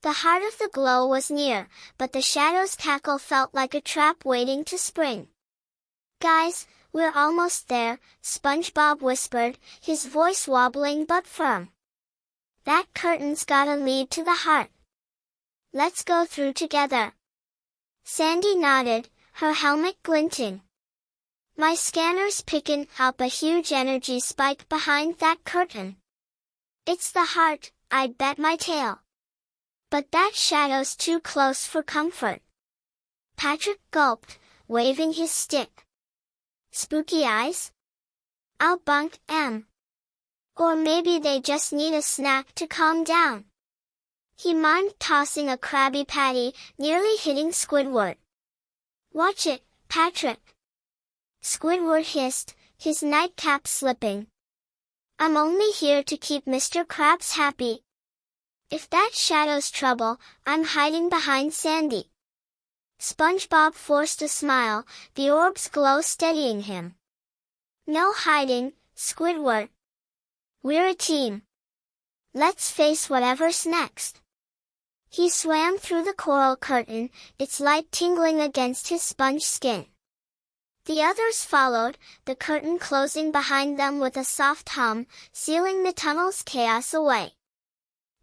The heart of the glow was near, but the shadow's cackle felt like a trap waiting to spring. "Guys, we're almost there," SpongeBob whispered, his voice wobbling but firm. "That curtain's gotta lead to the heart. Let's go through together." Sandy nodded, her helmet glinting. "My scanner's picking up a huge energy spike behind that curtain. It's the heart, I'd bet my tail. But that shadow's too close for comfort." Patrick gulped, waving his stick. "Spooky eyes? I'll bunk 'em. Or maybe they just need a snack to calm down." He mimed, tossing a Krabby Patty, nearly hitting Squidward. "Watch it, Patrick!" Squidward hissed, his nightcap slipping. "I'm only here to keep Mr. Krabs happy. If that shadow's trouble, I'm hiding behind Sandy." SpongeBob forced a smile, the orb's glow steadying him. "No hiding, Squidward. We're a team. Let's face whatever's next." He swam through the coral curtain, its light tingling against his sponge skin. The others followed, the curtain closing behind them with a soft hum, sealing the tunnel's chaos away.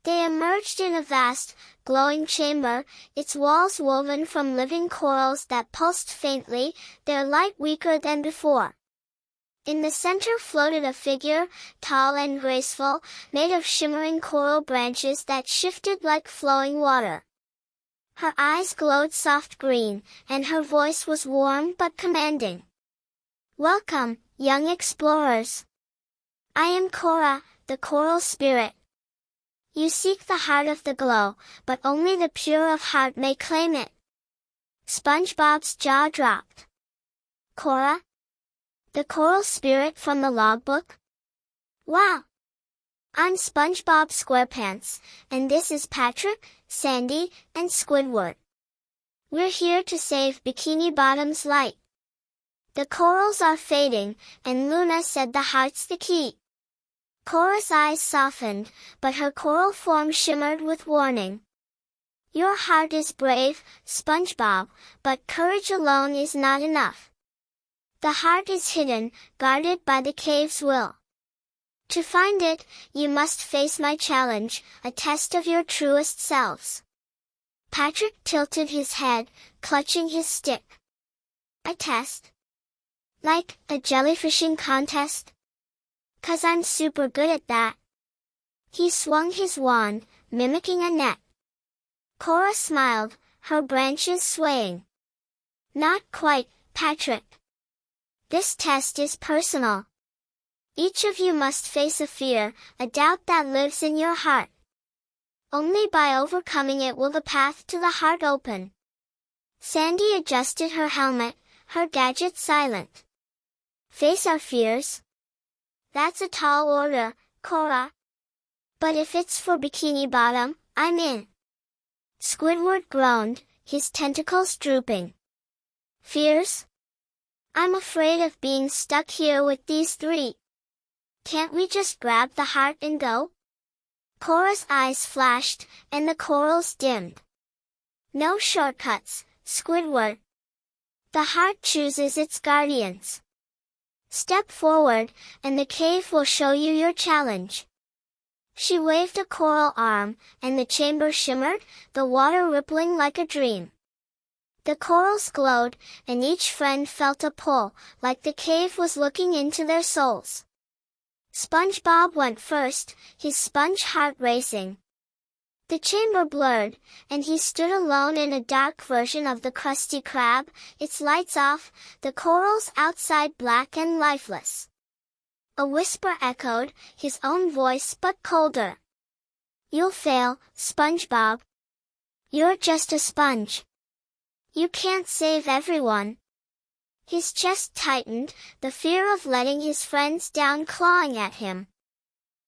They emerged in a vast, glowing chamber, its walls woven from living corals that pulsed faintly, their light weaker than before. In the center floated a figure, tall and graceful, made of shimmering coral branches that shifted like flowing water. Her eyes glowed soft green, and her voice was warm but commanding. "Welcome, young explorers. I am Cora, the coral spirit. You seek the heart of the glow, but only the pure of heart may claim it." SpongeBob's jaw dropped. "Cora? The coral spirit from the logbook? Wow! I'm SpongeBob SquarePants, and this is Patrick, Sandy, and Squidward. We're here to save Bikini Bottom's light. The corals are fading, and Luna said the heart's the key." Cora's eyes softened, but her coral form shimmered with warning. "Your heart is brave, SpongeBob, but courage alone is not enough. The heart is hidden, guarded by the cave's will. To find it, you must face my challenge, a test of your truest selves." Patrick tilted his head, clutching his stick. "A test? Like a jellyfishing contest? 'Cause I'm super good at that." He swung his wand, mimicking a net. Cora smiled, her branches swaying. "Not quite, Patrick. This test is personal. Each of you must face a fear, a doubt that lives in your heart. Only by overcoming it will the path to the heart open. Sandy adjusted her helmet, her gadget silent. Face our fears? That's a tall order, Cora. But if it's for Bikini Bottom, I'm in. Squidward groaned, his tentacles drooping. Fears? I'm afraid of being stuck here with these three. Can't we just grab the heart and go? Cora's eyes flashed, and the corals dimmed. No shortcuts, Squidward. The heart chooses its guardians. Step forward, and the cave will show you your challenge. She waved a coral arm, and the chamber shimmered, the water rippling like a dream. The corals glowed, and each friend felt a pull, like the cave was looking into their souls. SpongeBob went first, his sponge heart racing. The chamber blurred, and he stood alone in a dark version of the Krusty Krab, its lights off, the corals outside black and lifeless. A whisper echoed, his own voice but colder. You'll fail, SpongeBob. You're just a sponge. You can't save everyone. His chest tightened, the fear of letting his friends down clawing at him.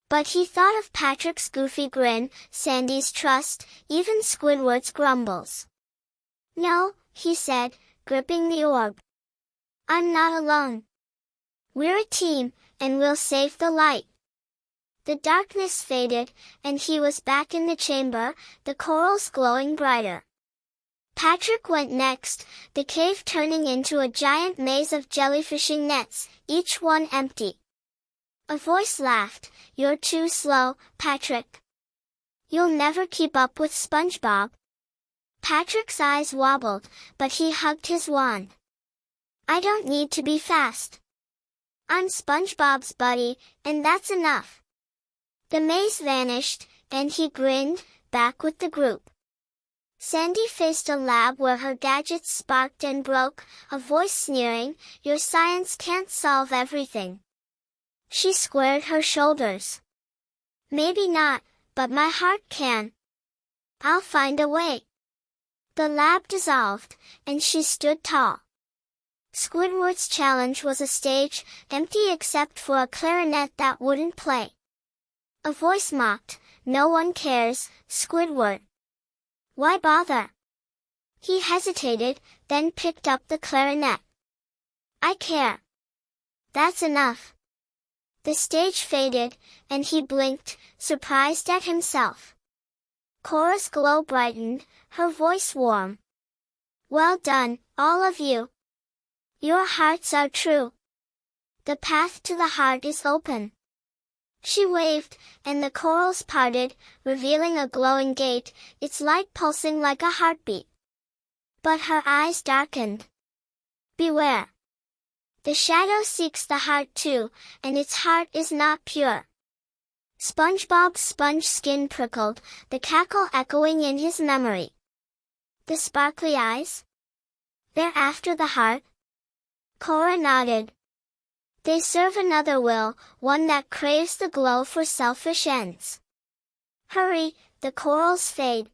But he thought of Patrick's goofy grin, Sandy's trust, even Squidward's grumbles. No, he said, gripping the orb. I'm not alone. We're a team, and we'll save the light. The darkness faded, and he was back in the chamber, the corals glowing brighter. Patrick went next, the cave turning into a giant maze of jellyfishing nets, each one empty. A voice laughed, You're too slow, Patrick. You'll never keep up with SpongeBob. Patrick's eyes wobbled, but he hugged his wand. I don't need to be fast. I'm SpongeBob's buddy, and that's enough. The maze vanished, and he grinned, back with the group. Sandy faced a lab where her gadgets sparked and broke, a voice sneering, Your science can't solve everything. She squared her shoulders. Maybe not, but my heart can. I'll find a way. The lab dissolved, and she stood tall. Squidward's challenge was a stage, empty except for a clarinet that wouldn't play. A voice mocked, No one cares, Squidward. Why bother? He hesitated, then picked up the clarinet. I care. That's enough. The stage faded, and he blinked, surprised at himself. Cora's glow brightened, her voice warm. Well done, all of you. Your hearts are true. The path to the heart is open. She waved, and the corals parted, revealing a glowing gate, its light pulsing like a heartbeat. But her eyes darkened. Beware. The shadow seeks the heart too, and its heart is not pure. SpongeBob's sponge skin prickled, the cackle echoing in his memory. The sparkly eyes? They're after the heart? Cora nodded. They serve another will, one that craves the glow for selfish ends. Hurry, the corals fade.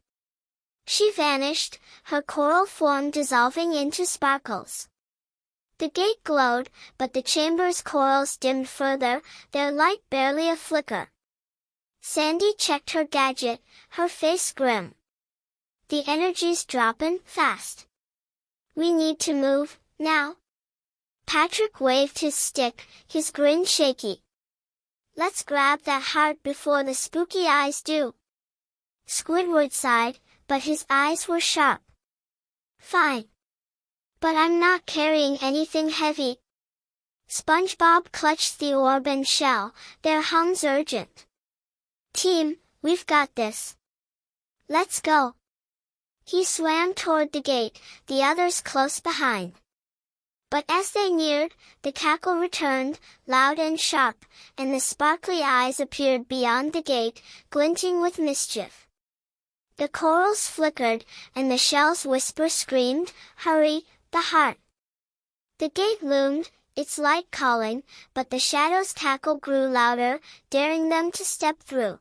She vanished, her coral form dissolving into sparkles. The gate glowed, but the chamber's corals dimmed further, their light barely a flicker. Sandy checked her gadget, her face grim. The energy's dropping fast. We need to move, now. Patrick waved his stick, his grin shaky. Let's grab that heart before the spooky eyes do. Squidward sighed, but his eyes were sharp. Fine. But I'm not carrying anything heavy. SpongeBob clutched the orb and shell, their hums urgent. Team, we've got this. Let's go. He swam toward the gate, the others close behind. But as they neared, the cackle returned, loud and sharp, and the sparkly eyes appeared beyond the gate, glinting with mischief. The corals flickered, and the shell's whisper screamed, Hurry, the heart. The gate loomed, its light calling, but the shadow's cackle grew louder, daring them to step through.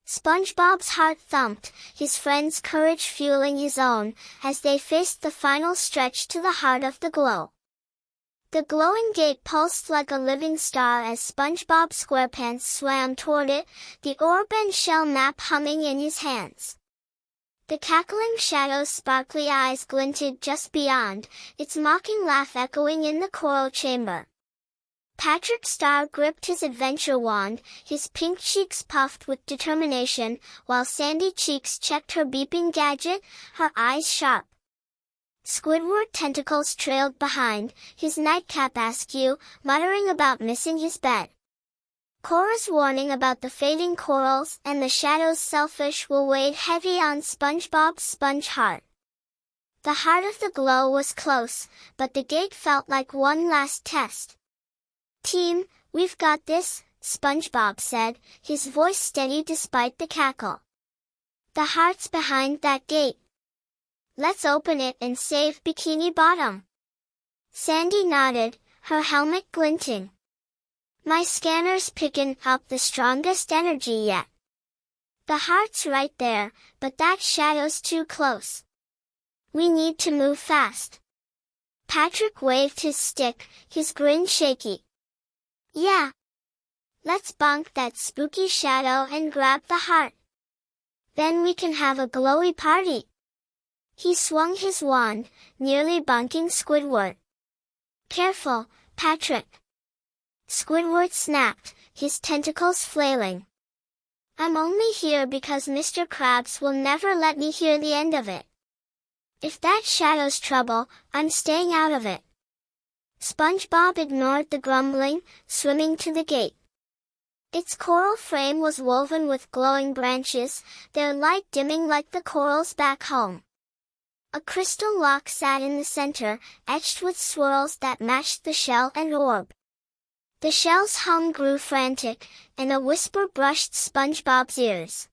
SpongeBob's heart thumped, his friend's courage fueling his own, as they faced the final stretch to the heart of the glow. The glowing gate pulsed like a living star as SpongeBob SquarePants swam toward it, the orb and shell map humming in his hands. The cackling shadow's sparkly eyes glinted just beyond, its mocking laugh echoing in the coral chamber. Patrick Star gripped his adventure wand, his pink cheeks puffed with determination, while Sandy Cheeks checked her beeping gadget, her eyes sharp. Squidward tentacles trailed behind, his nightcap askew, muttering about missing his bed. Cora's warning about the fading corals and the shadow's selfish will weigh heavy on SpongeBob's sponge heart. The heart of the glow was close, but the gate felt like one last test. "Team, we've got this," SpongeBob said, his voice steady despite the cackle. "The heart's behind that gate. Let's open it and save Bikini Bottom." Sandy nodded, her helmet glinting. "My scanner's picking up the strongest energy yet. The heart's right there, but that shadow's too close. We need to move fast." Patrick waved his stick, his grin shaky. "Yeah. Let's bonk that spooky shadow and grab the heart. Then we can have a glowy party." He swung his wand, nearly bonking Squidward. "Careful, Patrick." Squidward snapped, his tentacles flailing. "I'm only here because Mr. Krabs will never let me hear the end of it. If that shadow's trouble, I'm staying out of it." SpongeBob ignored the grumbling, swimming to the gate. Its coral frame was woven with glowing branches, their light dimming like the corals back home. A crystal lock sat in the center, etched with swirls that matched the shell and orb. The shell's hum grew frantic, and a whisper brushed SpongeBob's ears.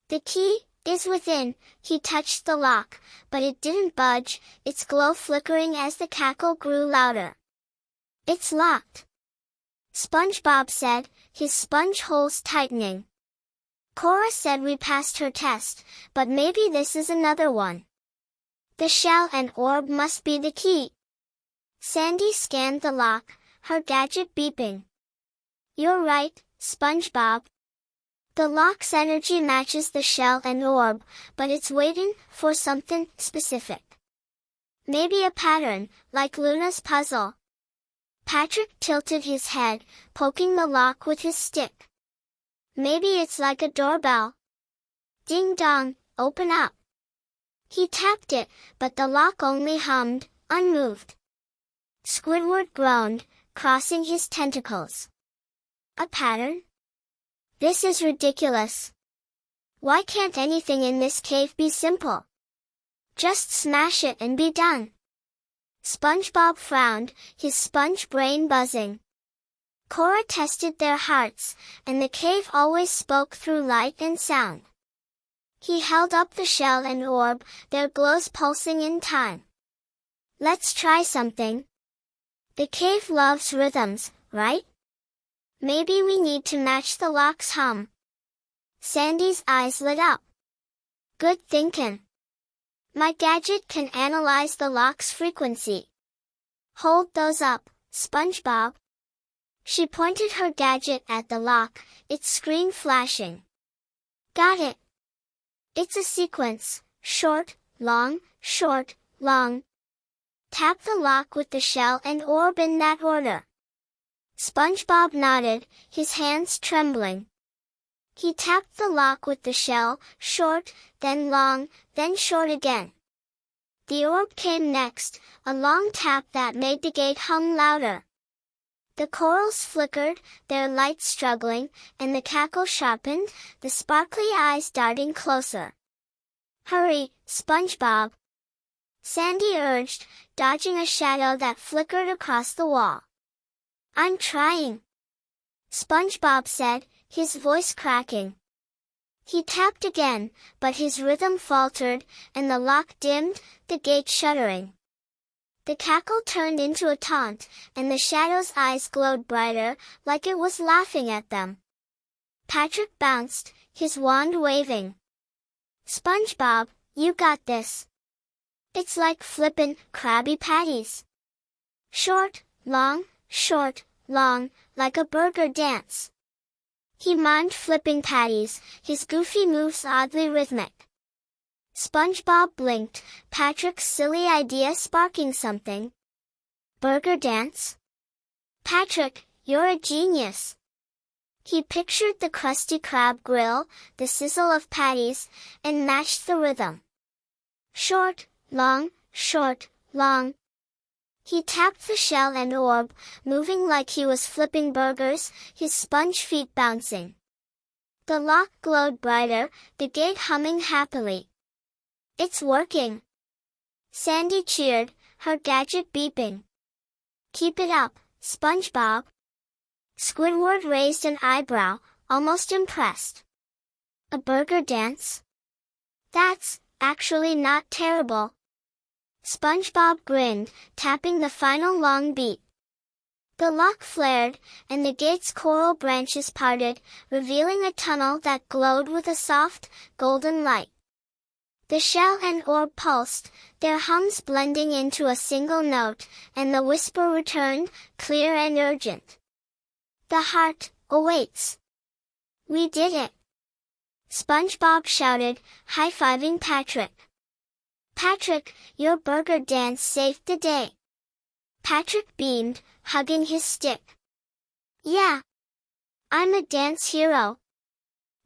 "The key is within." He touched the lock, but it didn't budge, its glow flickering as the cackle grew louder. "It's locked," SpongeBob said, his sponge holes tightening. "Cora said we passed her test, but maybe this is another one. The shell and orb must be the key." Sandy scanned the lock, her gadget beeping. "You're right, SpongeBob. The lock's energy matches the shell and orb, but it's waiting for something specific. Maybe a pattern, like Luna's puzzle." Patrick tilted his head, poking the lock with his stick. "Maybe it's like a doorbell. Ding dong, open up." He tapped it, but the lock only hummed, unmoved. Squidward groaned, crossing his tentacles. "A pattern? This is ridiculous. Why can't anything in this cave be simple? Just smash it and be done." SpongeBob frowned, his sponge brain buzzing. Cora tested their hearts, and the cave always spoke through light and sound. He held up the shell and orb, their glows pulsing in time. "Let's try something. The cave loves rhythms, right? Maybe we need to match the lock's hum." Sandy's eyes lit up. "Good thinking. My gadget can analyze the lock's frequency. Hold those up, SpongeBob." She pointed her gadget at the lock, its screen flashing. "Got it. It's a sequence, short, long, short, long. Tap the lock with the shell and orb in that order." SpongeBob nodded, his hands trembling. He tapped the lock with the shell, short, then long, then short again. The orb came next, a long tap that made the gate hum louder. The corals flickered, their light struggling, and the cackle sharpened, the sparkly eyes darting closer. "Hurry, SpongeBob," Sandy urged, dodging a shadow that flickered across the wall. "I'm trying," SpongeBob said, his voice cracking. He tapped again, but his rhythm faltered, and the lock dimmed, the gate shuddering. The cackle turned into a taunt, and the shadow's eyes glowed brighter, like it was laughing at them. Patrick bounced, his wand waving. "SpongeBob, you got this. It's like flippin' Krabby Patties. Short, long, like a burger dance." He mimed flipping patties, his goofy moves oddly rhythmic. SpongeBob blinked, Patrick's silly idea sparking something. "Burger dance? Patrick, you're a genius." He pictured the Krusty Krab grill, the sizzle of patties, and matched the rhythm. Short, long. He tapped the shell and orb, moving like he was flipping burgers, his sponge feet bouncing. The lock glowed brighter, the gate humming happily. "It's working!" Sandy cheered, her gadget beeping. "Keep it up, SpongeBob." Squidward raised an eyebrow, almost impressed. "A burger dance? That's actually not terrible." SpongeBob grinned, tapping the final long beat. The lock flared, and the gate's coral branches parted, revealing a tunnel that glowed with a soft, golden light. The shell and orb pulsed, their hums blending into a single note, and the whisper returned, clear and urgent. "The heart awaits." "We did it!" SpongeBob shouted, high-fiving Patrick. "Patrick, your burger dance saved the day." Patrick beamed, hugging his stick. "Yeah! I'm a dance hero.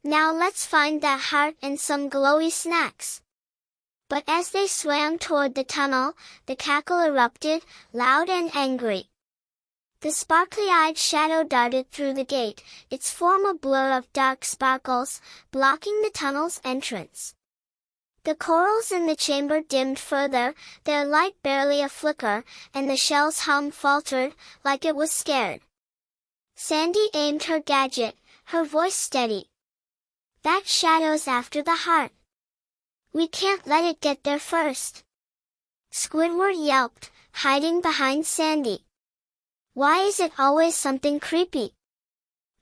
Now let's find that heart and some glowy snacks." But as they swam toward the tunnel, the cackle erupted, loud and angry. The sparkly-eyed shadow darted through the gate, its form a blur of dark sparkles, blocking the tunnel's entrance. The corals in the chamber dimmed further, their light barely a flicker, and the shell's hum faltered, like it was scared. Sandy aimed her gadget, her voice steady. "That shadow's after the heart. We can't let it get there first." Squidward yelped, hiding behind Sandy. "Why is it always something creepy?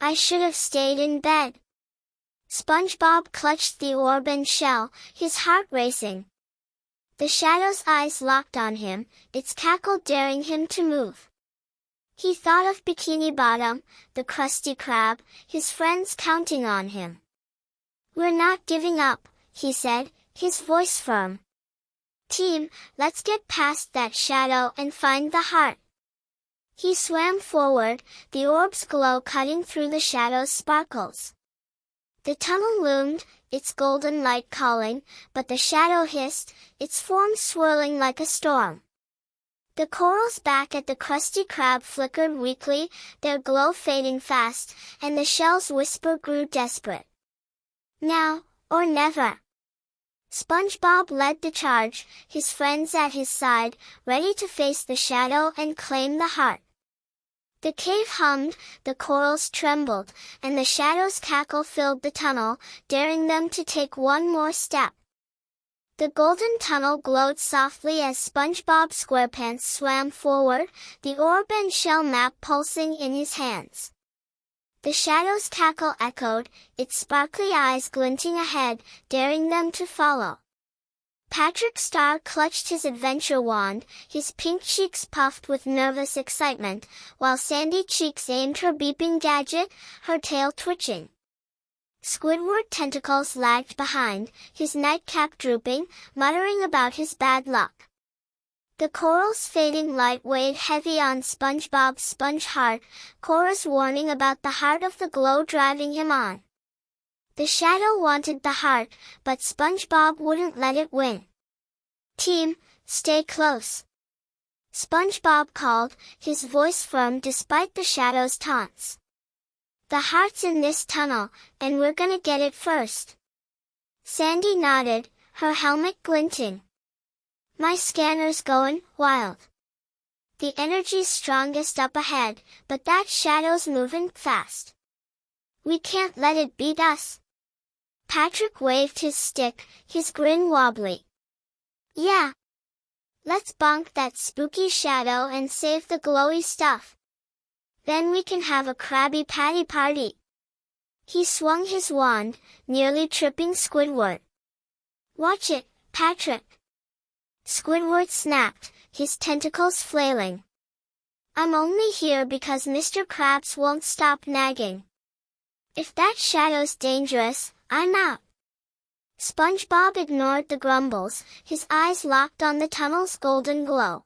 I should have stayed in bed." SpongeBob clutched the orb and shell, his heart racing. The shadow's eyes locked on him, its cackle daring him to move. He thought of Bikini Bottom, the Krusty Krab, his friends counting on him. "We're not giving up," he said, his voice firm. "Team, let's get past that shadow and find the heart." He swam forward, the orb's glow cutting through the shadow's sparkles. The tunnel loomed, its golden light calling, but the shadow hissed, its form swirling like a storm. The corals back at the Krusty Krab flickered weakly, their glow fading fast, and the shell's whisper grew desperate. "Now, or never." SpongeBob led the charge, his friends at his side, ready to face the shadow and claim the heart. The cave hummed, the corals trembled, and the shadow's cackle filled the tunnel, daring them to take one more step. The golden tunnel glowed softly as SpongeBob SquarePants swam forward, the orb and shell map pulsing in his hands. The shadow's cackle echoed, its sparkly eyes glinting ahead, daring them to follow. Patrick Star clutched his adventure wand, his pink cheeks puffed with nervous excitement, while Sandy Cheeks aimed her beeping gadget, her tail twitching. Squidward tentacles lagged behind, his nightcap drooping, muttering about his bad luck. The coral's fading light weighed heavy on SpongeBob's sponge heart, Cora's warning about the heart of the glow driving him on. The shadow wanted the heart, but SpongeBob wouldn't let it win. "Team, stay close," SpongeBob called, his voice firm despite the shadow's taunts. "The heart's in this tunnel, and we're gonna get it first." Sandy nodded, her helmet glinting. "My scanner's going wild. The energy's strongest up ahead, but that shadow's moving fast. We can't let it beat us." Patrick waved his stick, his grin wobbly. "Yeah. Let's bonk that spooky shadow and save the glowy stuff. Then we can have a Krabby Patty party. He swung his wand, nearly tripping Squidward. Watch it, Patrick. Squidward snapped, his tentacles flailing. I'm only here because Mr. Krabs won't stop nagging. If that shadow's dangerous, I'm out. SpongeBob ignored the grumbles, his eyes locked on the tunnel's golden glow.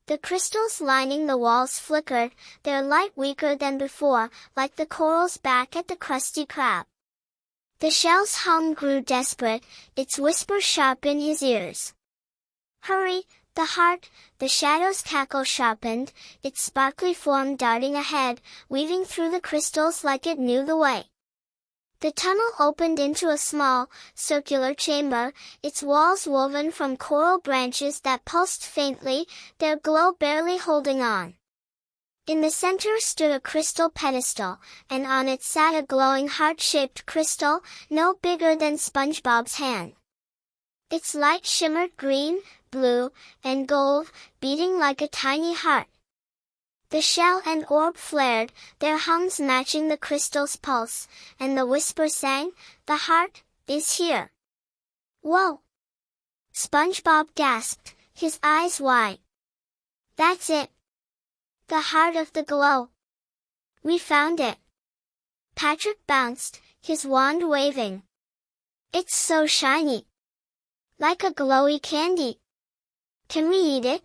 The crystals lining the walls flickered, their light weaker than before, like the corals back at the Krusty Krab. The shell's hum grew desperate, its whisper sharp in his ears. Hurry, the heart, the shadow's cackle sharpened, its sparkly form darting ahead, weaving through the crystals like it knew the way. The tunnel opened into a small, circular chamber, its walls woven from coral branches that pulsed faintly, their glow barely holding on. In the center stood a crystal pedestal, and on it sat a glowing heart-shaped crystal, no bigger than SpongeBob's hand. Its light shimmered green, blue, and gold, beating like a tiny heart. The shell and orb flared, their hums matching the crystal's pulse, and the whisper sang, "The heart is here." Whoa! SpongeBob gasped, his eyes wide. That's it! The heart of the glow! We found it! Patrick bounced, his wand waving. It's so shiny! Like a glowy candy! Can we eat it?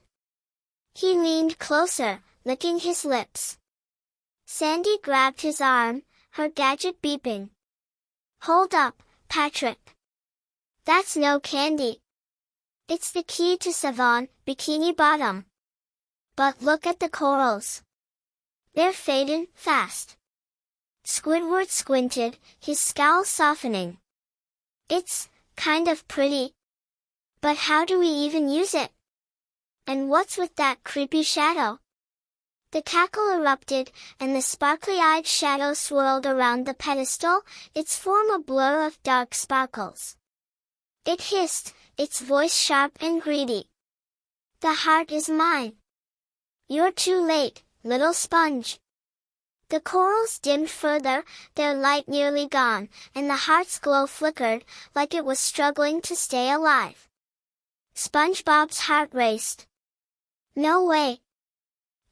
He leaned closer, licking his lips. Sandy grabbed his arm, her gadget beeping. Hold up, Patrick. That's no candy. It's the key to Savon, Bikini Bottom. But look at the corals. They're fading fast. Squidward squinted, his scowl softening. It's kind of pretty. But how do we even use it? And what's with that creepy shadow? The cackle erupted, and the sparkly-eyed shadow swirled around the pedestal, its form a blur of dark sparkles. It hissed, its voice sharp and greedy. The heart is mine. You're too late, little sponge. The corals dimmed further, their light nearly gone, and the heart's glow flickered, like it was struggling to stay alive. SpongeBob's heart raced. No way!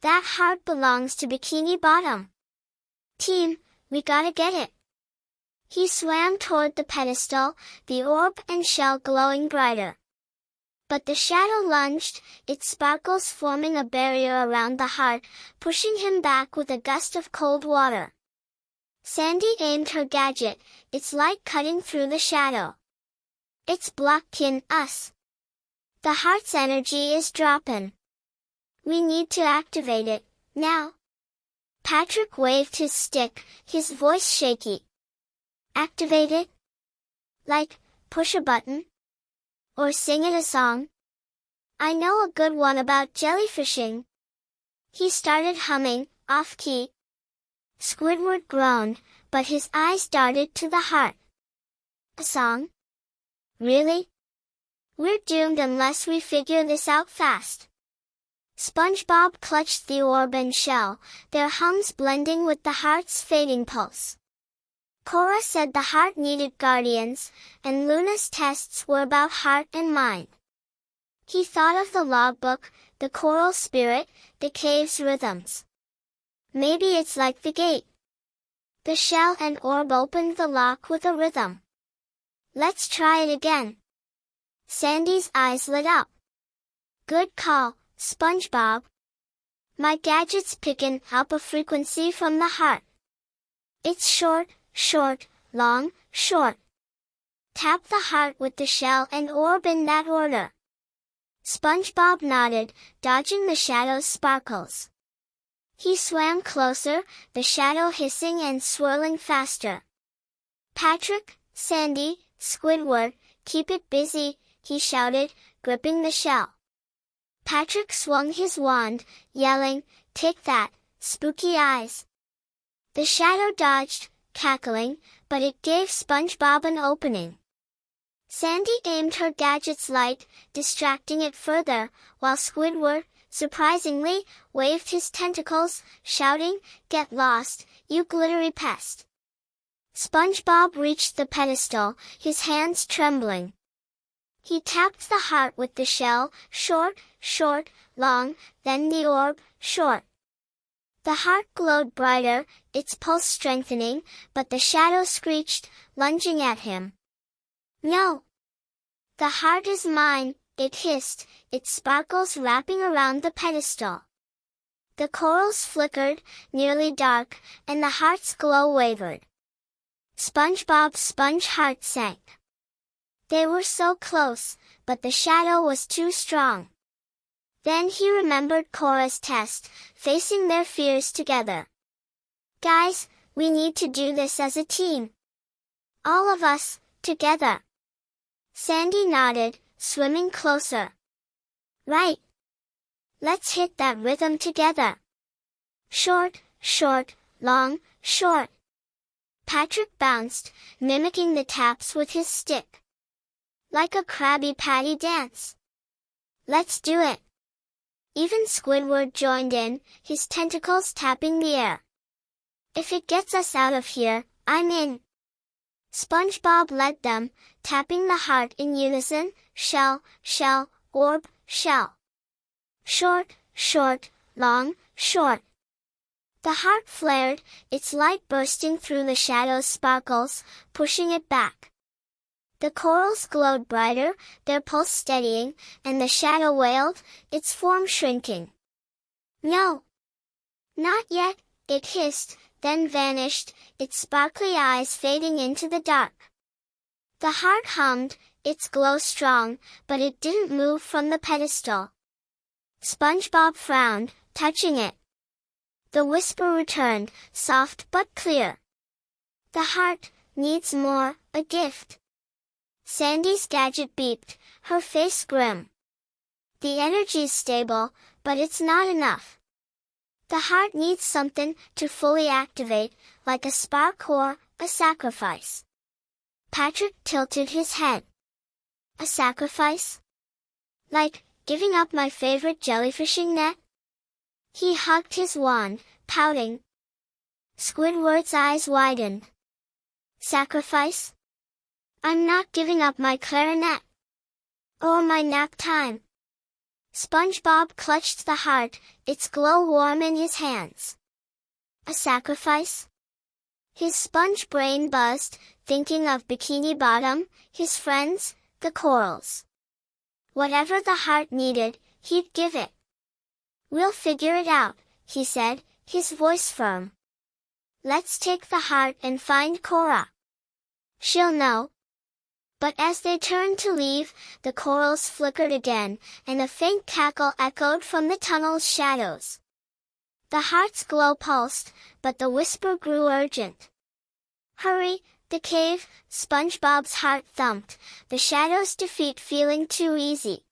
That heart belongs to Bikini Bottom. Team, we gotta get it. He swam toward the pedestal, the orb and shell glowing brighter. But the shadow lunged, its sparkles forming a barrier around the heart, pushing him back with a gust of cold water. Sandy aimed her gadget, its light cutting through the shadow. It's blocking us. The heart's energy is dropping. We need to activate it, now. Patrick waved his stick, his voice shaky. Activate it? Like, push a button? Or sing it a song? I know a good one about jellyfishing. He started humming, off-key. Squidward groaned, but his eyes darted to the heart. A song? Really? We're doomed unless we figure this out fast. SpongeBob clutched the orb and shell, their hums blending with the heart's fading pulse. Cora said the heart needed guardians, and Luna's tests were about heart and mind. He thought of the logbook, the coral spirit, the cave's rhythms. Maybe it's like the gate. The shell and orb opened the lock with a rhythm. Let's try it again. Sandy's eyes lit up. Good call, SpongeBob. My gadget's picking up a frequency from the heart. It's short, short, long, short. Tap the heart with the shell and orb in that order. SpongeBob nodded, dodging the shadow's sparkles. He swam closer, the shadow hissing and swirling faster. Patrick, Sandy, Squidward, keep it busy, he shouted, gripping the shell. Patrick swung his wand, yelling, take that, spooky eyes. The shadow dodged, cackling, but it gave SpongeBob an opening. Sandy aimed her gadget's light, distracting it further, while Squidward, surprisingly, waved his tentacles, shouting, "Get lost, you glittery pest!" SpongeBob reached the pedestal, his hands trembling. He tapped the heart with the shell, short, short, long, then the orb, short. The heart glowed brighter, its pulse strengthening, but the shadow screeched, lunging at him. "No! The heart is mine," it hissed, its sparkles wrapping around the pedestal. The corals flickered, nearly dark, and the heart's glow wavered. SpongeBob's sponge heart sank. They were so close, but the shadow was too strong. Then he remembered Cora's test, facing their fears together. "Guys, we need to do this as a team. All of us, together." Sandy nodded, swimming closer. "Right. Let's hit that rhythm together. Short, short, long, short." Patrick bounced, mimicking the taps with his stick. "Like a Krabby Patty dance." "Let's do it." Even Squidward joined in, his tentacles tapping the air. "If it gets us out of here, I'm in." SpongeBob led them, tapping the heart in unison, shell, shell, orb, shell. Short, short, long, short. The heart flared, its light bursting through the shadow's sparkles, pushing it back. The corals glowed brighter, their pulse steadying, and the shadow wailed, its form shrinking. "No! Not yet," it hissed, then vanished, its sparkly eyes fading into the dark. The heart hummed, its glow strong, but it didn't move from the pedestal. SpongeBob frowned, touching it. The whisper returned, soft but clear. "The heart needs more, a gift." Sandy's gadget beeped, her face grim. "The energy's stable, but it's not enough. The heart needs something to fully activate, like a spark or a sacrifice." Patrick tilted his head. "A sacrifice? Like giving up my favorite jellyfishing net?" He hugged his wand, pouting. Squidward's eyes widened. "Sacrifice? I'm not giving up my clarinet. Or my nap time." SpongeBob clutched the heart, its glow warm in his hands. "A sacrifice?" His sponge brain buzzed, thinking of Bikini Bottom, his friends, the corals. Whatever the heart needed, he'd give it. "We'll figure it out," he said, his voice firm. "Let's take the heart and find Cora. She'll know." But as they turned to leave, the corals flickered again, and a faint cackle echoed from the tunnel's shadows. The heart's glow pulsed, but the whisper grew urgent. "Hurry, the cave!" SpongeBob's heart thumped, the shadow's defeat feeling too easy.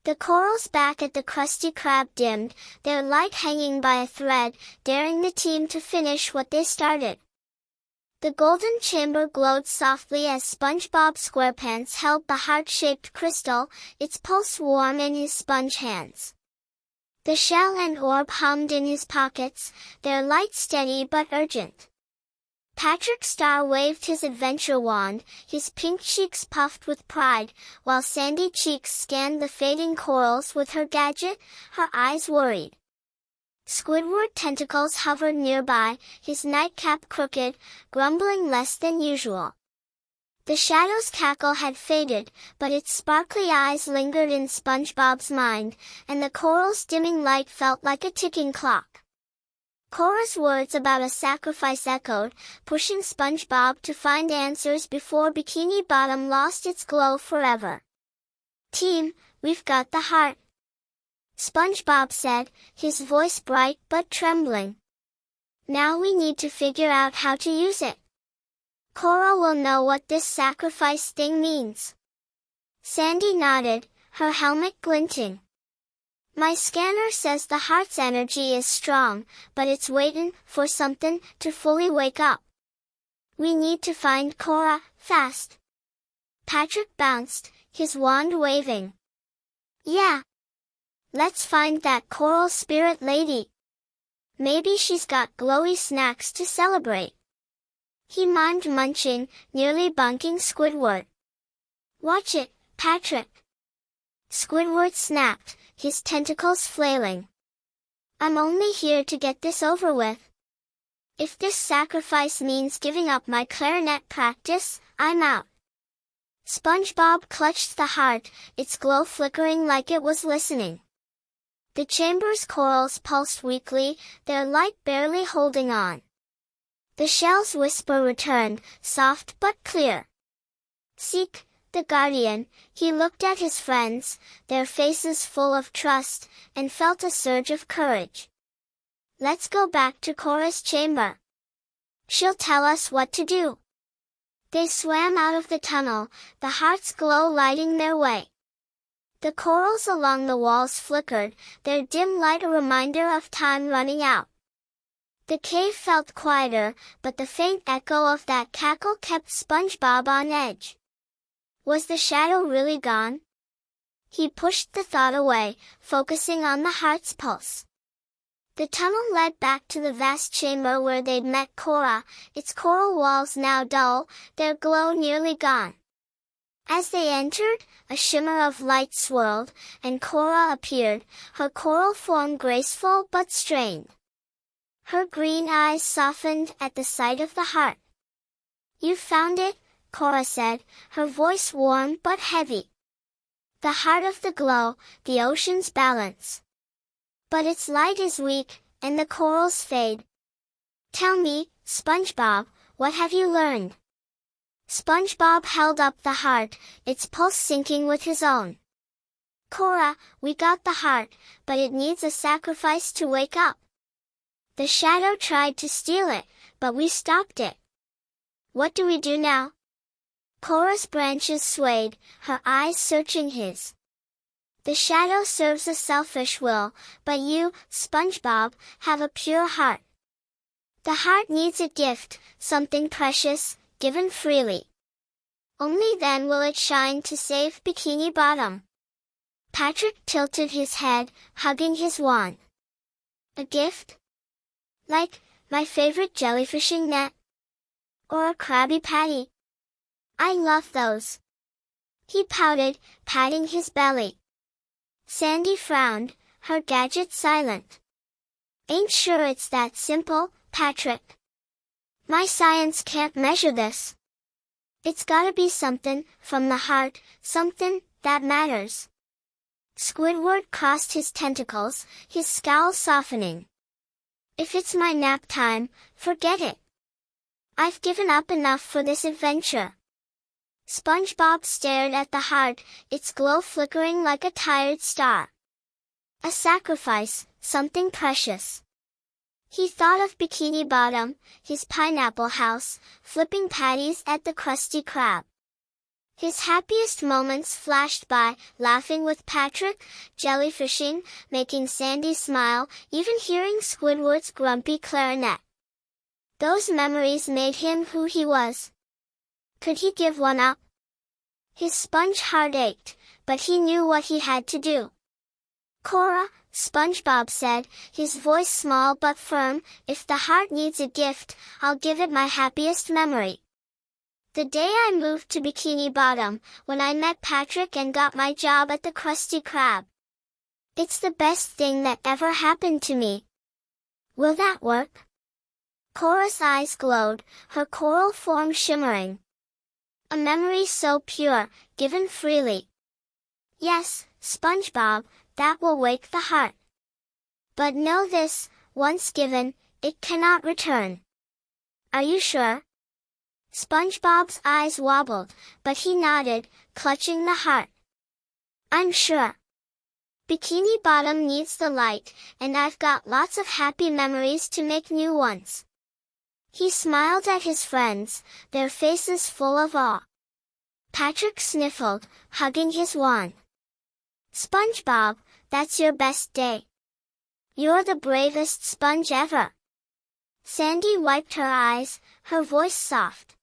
The corals back at the Krusty Krab dimmed, their light hanging by a thread, daring the team to finish what they started. The golden chamber glowed softly as SpongeBob SquarePants held the heart-shaped crystal, its pulse warm in his sponge hands. The shell and orb hummed in his pockets, their light steady but urgent. Patrick Star waved his adventure wand, his pink cheeks puffed with pride, while Sandy Cheeks scanned the fading corals with her gadget, her eyes worried. Squidward tentacles hovered nearby, his nightcap crooked, grumbling less than usual. The shadow's cackle had faded, but its sparkly eyes lingered in SpongeBob's mind, and the coral's dimming light felt like a ticking clock. Cora's words about a sacrifice echoed, pushing SpongeBob to find answers before Bikini Bottom lost its glow forever. "Team, we've got the heart," SpongeBob said, his voice bright but trembling. "Now we need to figure out how to use it. Cora will know what this sacrifice thing means." Sandy nodded, her helmet glinting. "My scanner says the heart's energy is strong, but it's waiting for something to fully wake up. We need to find Cora, fast." Patrick bounced, his wand waving. Yeah. Let's find that coral spirit lady. Maybe she's got glowy snacks to celebrate. He mimed munching, nearly bunking Squidward. Watch it, Patrick. Squidward snapped, his tentacles flailing. I'm only here to get this over with. If this sacrifice means giving up my clarinet practice, I'm out. SpongeBob clutched the heart, its glow flickering like it was listening. The chamber's corals pulsed weakly, their light barely holding on. The shell's whisper returned, soft but clear. Seek the guardian. He looked at his friends, their faces full of trust, and felt a surge of courage. Let's go back to Cora's chamber. She'll tell us what to do. They swam out of the tunnel, the heart's glow lighting their way. The corals along the walls flickered, their dim light a reminder of time running out. The cave felt quieter, but the faint echo of that cackle kept SpongeBob on edge. Was the shadow really gone? He pushed the thought away, focusing on the heart's pulse. The tunnel led back to the vast chamber where they'd met Cora, its coral walls now dull, their glow nearly gone. As they entered, a shimmer of light swirled, and Cora appeared, her coral form graceful but strained. Her green eyes softened at the sight of the heart. You found it, Cora said, her voice warm but heavy. The heart of the glow, the ocean's balance. But its light is weak, and the corals fade. Tell me, SpongeBob, what have you learned? SpongeBob held up the heart, its pulse syncing with his own. Cora, we got the heart, but it needs a sacrifice to wake up. The shadow tried to steal it, but we stopped it. What do we do now? Cora's branches swayed, her eyes searching his. The shadow serves a selfish will, but you, SpongeBob, have a pure heart. The heart needs a gift, something precious, given freely. Only then will it shine to save Bikini Bottom. Patrick tilted his head, hugging his wand. A gift? Like, my favorite jellyfishing net? Or a Krabby Patty? I love those. He pouted, patting his belly. Sandy frowned, her gadget silent. Ain't sure it's that simple, Patrick. My science can't measure this. It's gotta be something, from the heart, something, that matters. Squidward crossed his tentacles, his scowl softening. If it's my nap time, forget it. I've given up enough for this adventure. SpongeBob stared at the heart, its glow flickering like a tired star. A sacrifice, something precious. He thought of Bikini Bottom, his pineapple house, flipping patties at the Krusty Krab. His happiest moments flashed by, laughing with Patrick, jellyfishing, making Sandy smile, even hearing Squidward's grumpy clarinet. Those memories made him who he was. Could he give one up? His sponge heart ached, but he knew what he had to do. Cora, SpongeBob said, his voice small but firm, if the heart needs a gift, I'll give it my happiest memory. The day I moved to Bikini Bottom, when I met Patrick and got my job at the Krusty Krab. It's the best thing that ever happened to me. Will that work? Cora's eyes glowed, her coral form shimmering. A memory so pure, given freely. Yes, SpongeBob, that will wake the heart. But know this, once given, it cannot return. Are you sure? SpongeBob's eyes wobbled, but he nodded, clutching the heart. I'm sure. Bikini Bottom needs the light, and I've got lots of happy memories to make new ones. He smiled at his friends, their faces full of awe. Patrick sniffled, hugging his wand. SpongeBob, that's your best day. You're the bravest sponge ever. Sandy wiped her eyes, her voice soft.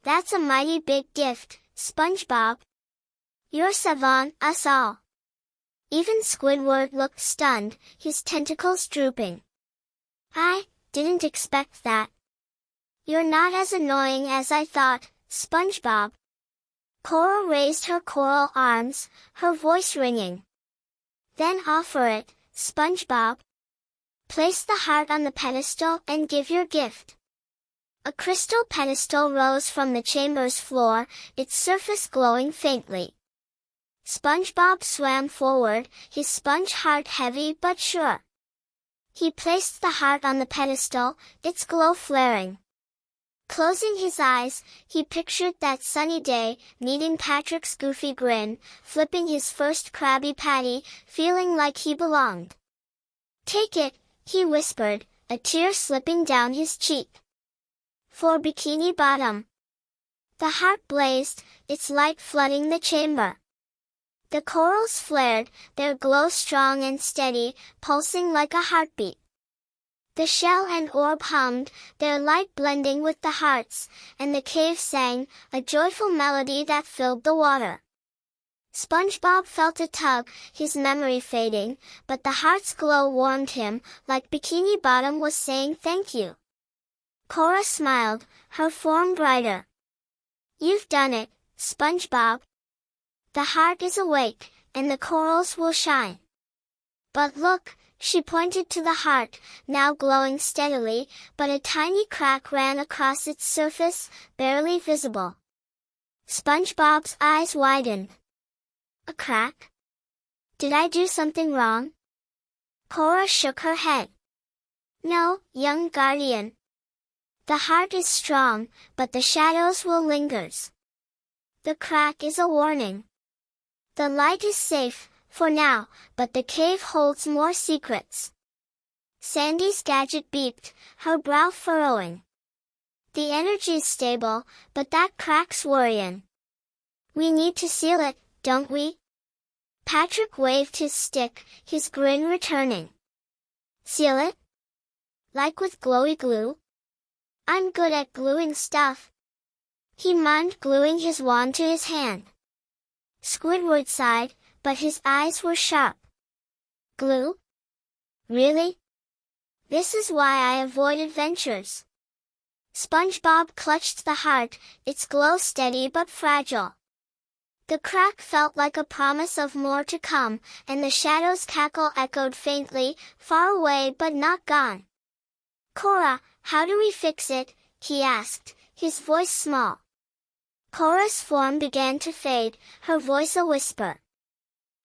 That's a mighty big gift, SpongeBob. You're savant us all. Even Squidward looked stunned, his tentacles drooping. I didn't expect that. You're not as annoying as I thought, SpongeBob. Cora raised her coral arms, her voice ringing. Then offer it, SpongeBob. Place the heart on the pedestal and give your gift. A crystal pedestal rose from the chamber's floor, its surface glowing faintly. SpongeBob swam forward, his sponge heart heavy but sure. He placed the heart on the pedestal, its glow flaring. Closing his eyes, he pictured that sunny day, meeting Patrick's goofy grin, flipping his first Krabby Patty, feeling like he belonged. Take it, he whispered, a tear slipping down his cheek. For Bikini Bottom. The heart blazed, its light flooding the chamber. The corals flared, their glow strong and steady, pulsing like a heartbeat. The shell and orb hummed, their light blending with the hearts, and the cave sang, a joyful melody that filled the water. SpongeBob felt a tug, his memory fading, but the heart's glow warmed him, like Bikini Bottom was saying thank you. Cora smiled, her form brighter. You've done it, SpongeBob. The heart is awake, and the corals will shine. But look, she pointed to the heart, now glowing steadily, but a tiny crack ran across its surface, barely visible. SpongeBob's eyes widened. A crack? Did I do something wrong? Cora shook her head. No, young guardian. The heart is strong, but the shadows will linger. The crack is a warning. The light is safe, for now, but the cave holds more secrets. Sandy's gadget beeped, her brow furrowing. The energy's stable, but that crack's worrying. We need to seal it, don't we? Patrick waved his stick, his grin returning. Seal it? Like with glowy glue? I'm good at gluing stuff. He mimed gluing his wand to his hand. Squidward sighed, but his eyes were sharp. Glue? Really? This is why I avoid adventures. SpongeBob clutched the heart, its glow steady but fragile. The crack felt like a promise of more to come, and the shadow's cackle echoed faintly, far away but not gone. Cora, how do we fix it? He asked, his voice small. Cora's form began to fade, her voice a whisper.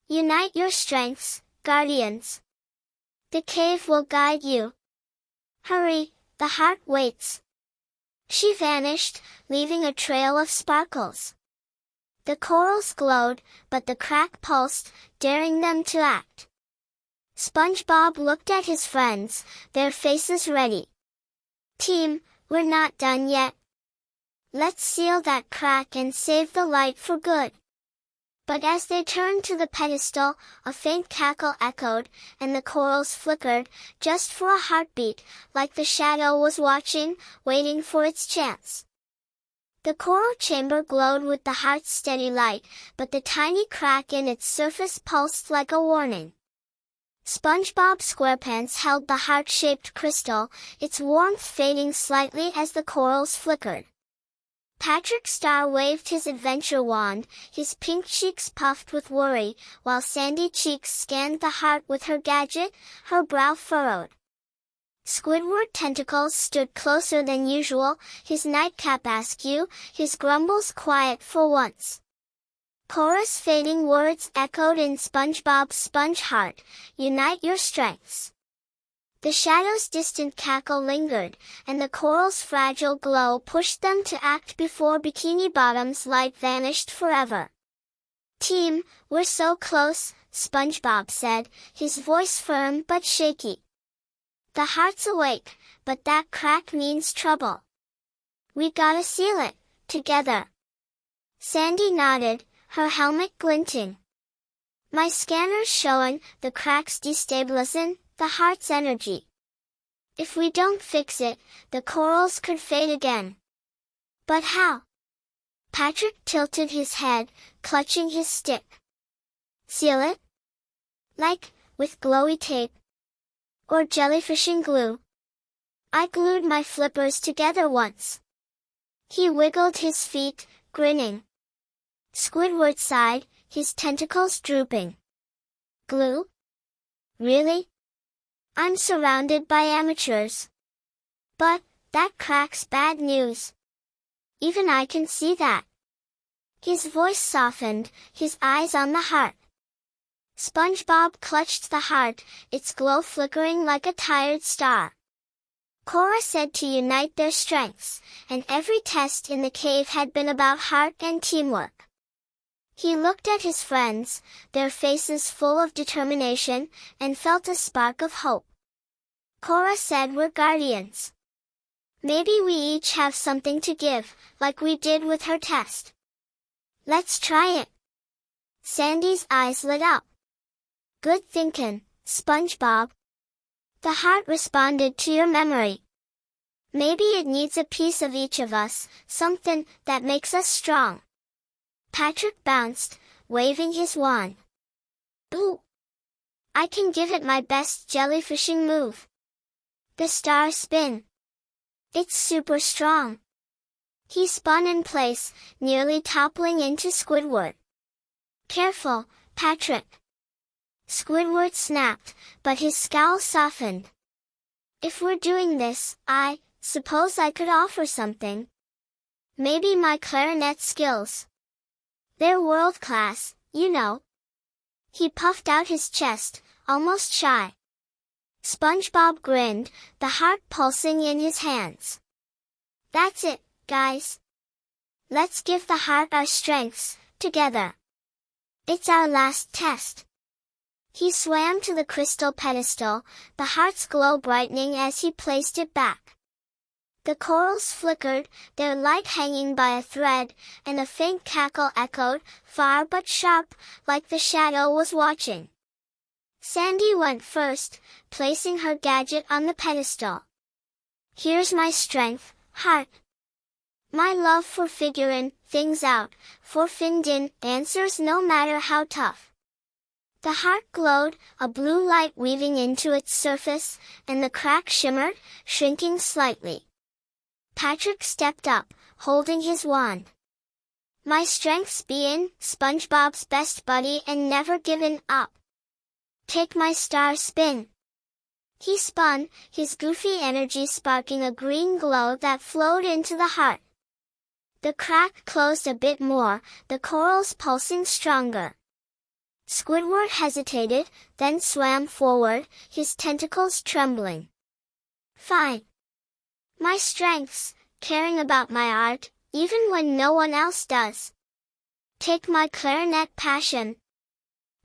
Unite your strengths, guardians. The cave will guide you. Hurry, the heart waits. She vanished, leaving a trail of sparkles. The corals glowed, but the crack pulsed, daring them to act. SpongeBob looked at his friends, their faces ready. Team, we're not done yet. Let's seal that crack and save the light for good. But as they turned to the pedestal, a faint cackle echoed, and the corals flickered, just for a heartbeat, like the shadow was watching, waiting for its chance. The coral chamber glowed with the heart's steady light, but the tiny crack in its surface pulsed like a warning. SpongeBob SquarePants held the heart-shaped crystal, its warmth fading slightly as the corals flickered. Patrick Star waved his adventure wand, his pink cheeks puffed with worry, while Sandy Cheeks scanned the heart with her gadget, her brow furrowed. Squidward Tentacles stood closer than usual, his nightcap askew, his grumbles quiet for once. Cora's fading words echoed in SpongeBob's sponge heart, unite your strengths. The shadow's distant cackle lingered, and the coral's fragile glow pushed them to act before Bikini Bottom's light vanished forever. Team, we're so close, SpongeBob said, his voice firm but shaky. The heart's awake, but that crack means trouble. We gotta seal it, together. Sandy nodded, her helmet glinting. My scanner's showing the cracks destabilizing the heart's energy. If we don't fix it, the corals could fade again. But how? Patrick tilted his head, clutching his stick. Seal it? Like, with glowy tape? Or jellyfishing glue? I glued my flippers together once. He wiggled his feet, grinning. Squidward sighed, his tentacles drooping. Glue? Really? I'm surrounded by amateurs. But, that cracks bad news. Even I can see that. His voice softened, his eyes on the heart. SpongeBob clutched the heart, its glow flickering like a tired star. Cora said to unite their strengths, and every test in the cave had been about heart and teamwork. He looked at his friends, their faces full of determination, and felt a spark of hope. Cora said we're guardians. Maybe we each have something to give, like we did with her test. Let's try it. Sandy's eyes lit up. Good thinkin', SpongeBob. The heart responded to your memory. Maybe it needs a piece of each of us, something that makes us strong. Patrick bounced, waving his wand. Boo! I can give it my best jellyfishing move. The star spin. It's super strong. He spun in place, nearly toppling into Squidward. Careful, Patrick. Squidward snapped, but his scowl softened. If we're doing this, I suppose I could offer something. Maybe my clarinet skills. They're world-class, you know. He puffed out his chest, almost shy. SpongeBob grinned, the heart pulsing in his hands. That's it, guys. Let's give the heart our strengths, together. It's our last test. He swam to the crystal pedestal, the heart's glow brightening as he placed it back. The corals flickered, their light hanging by a thread, and a faint cackle echoed, far but sharp, like the shadow was watching. Sandy went first, placing her gadget on the pedestal. Here's my strength, heart. My love for figuring things out, for finding answers no matter how tough. The heart glowed, a blue light weaving into its surface, and the crack shimmered, shrinking slightly. Patrick stepped up, holding his wand. My strengths being SpongeBob's best buddy and never given up. Take my star spin. He spun, his goofy energy sparking a green glow that flowed into the heart. The crack closed a bit more, the corals pulsing stronger. Squidward hesitated, then swam forward, his tentacles trembling. Fine. My strengths, caring about my art, even when no one else does. Take my clarinet passion.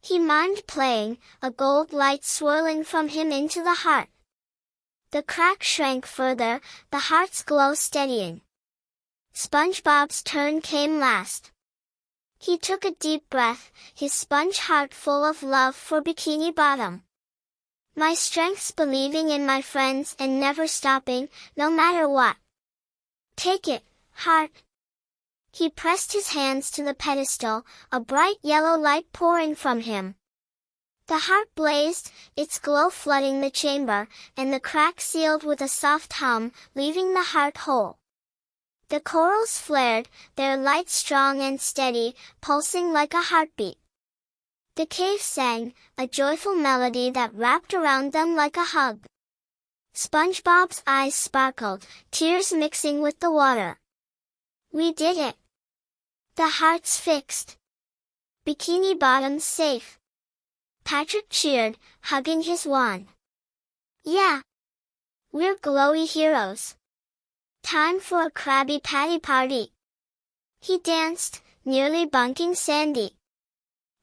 He mimed playing, a gold light swirling from him into the heart. The crack shrank further, the heart's glow steadying. SpongeBob's turn came last. He took a deep breath, his sponge heart full of love for Bikini Bottom. My strengths believing in my friends and never stopping, no matter what. Take it, heart. He pressed his hands to the pedestal, a bright yellow light pouring from him. The heart blazed, its glow flooding the chamber, and the crack sealed with a soft hum, leaving the heart whole. The corals flared, their light strong and steady, pulsing like a heartbeat. The cave sang, a joyful melody that wrapped around them like a hug. SpongeBob's eyes sparkled, tears mixing with the water. We did it! The heart's fixed. Bikini Bottom's safe. Patrick cheered, hugging his wand. Yeah! We're glowy heroes. Time for a Krabby Patty party. He danced, nearly bunking Sandy.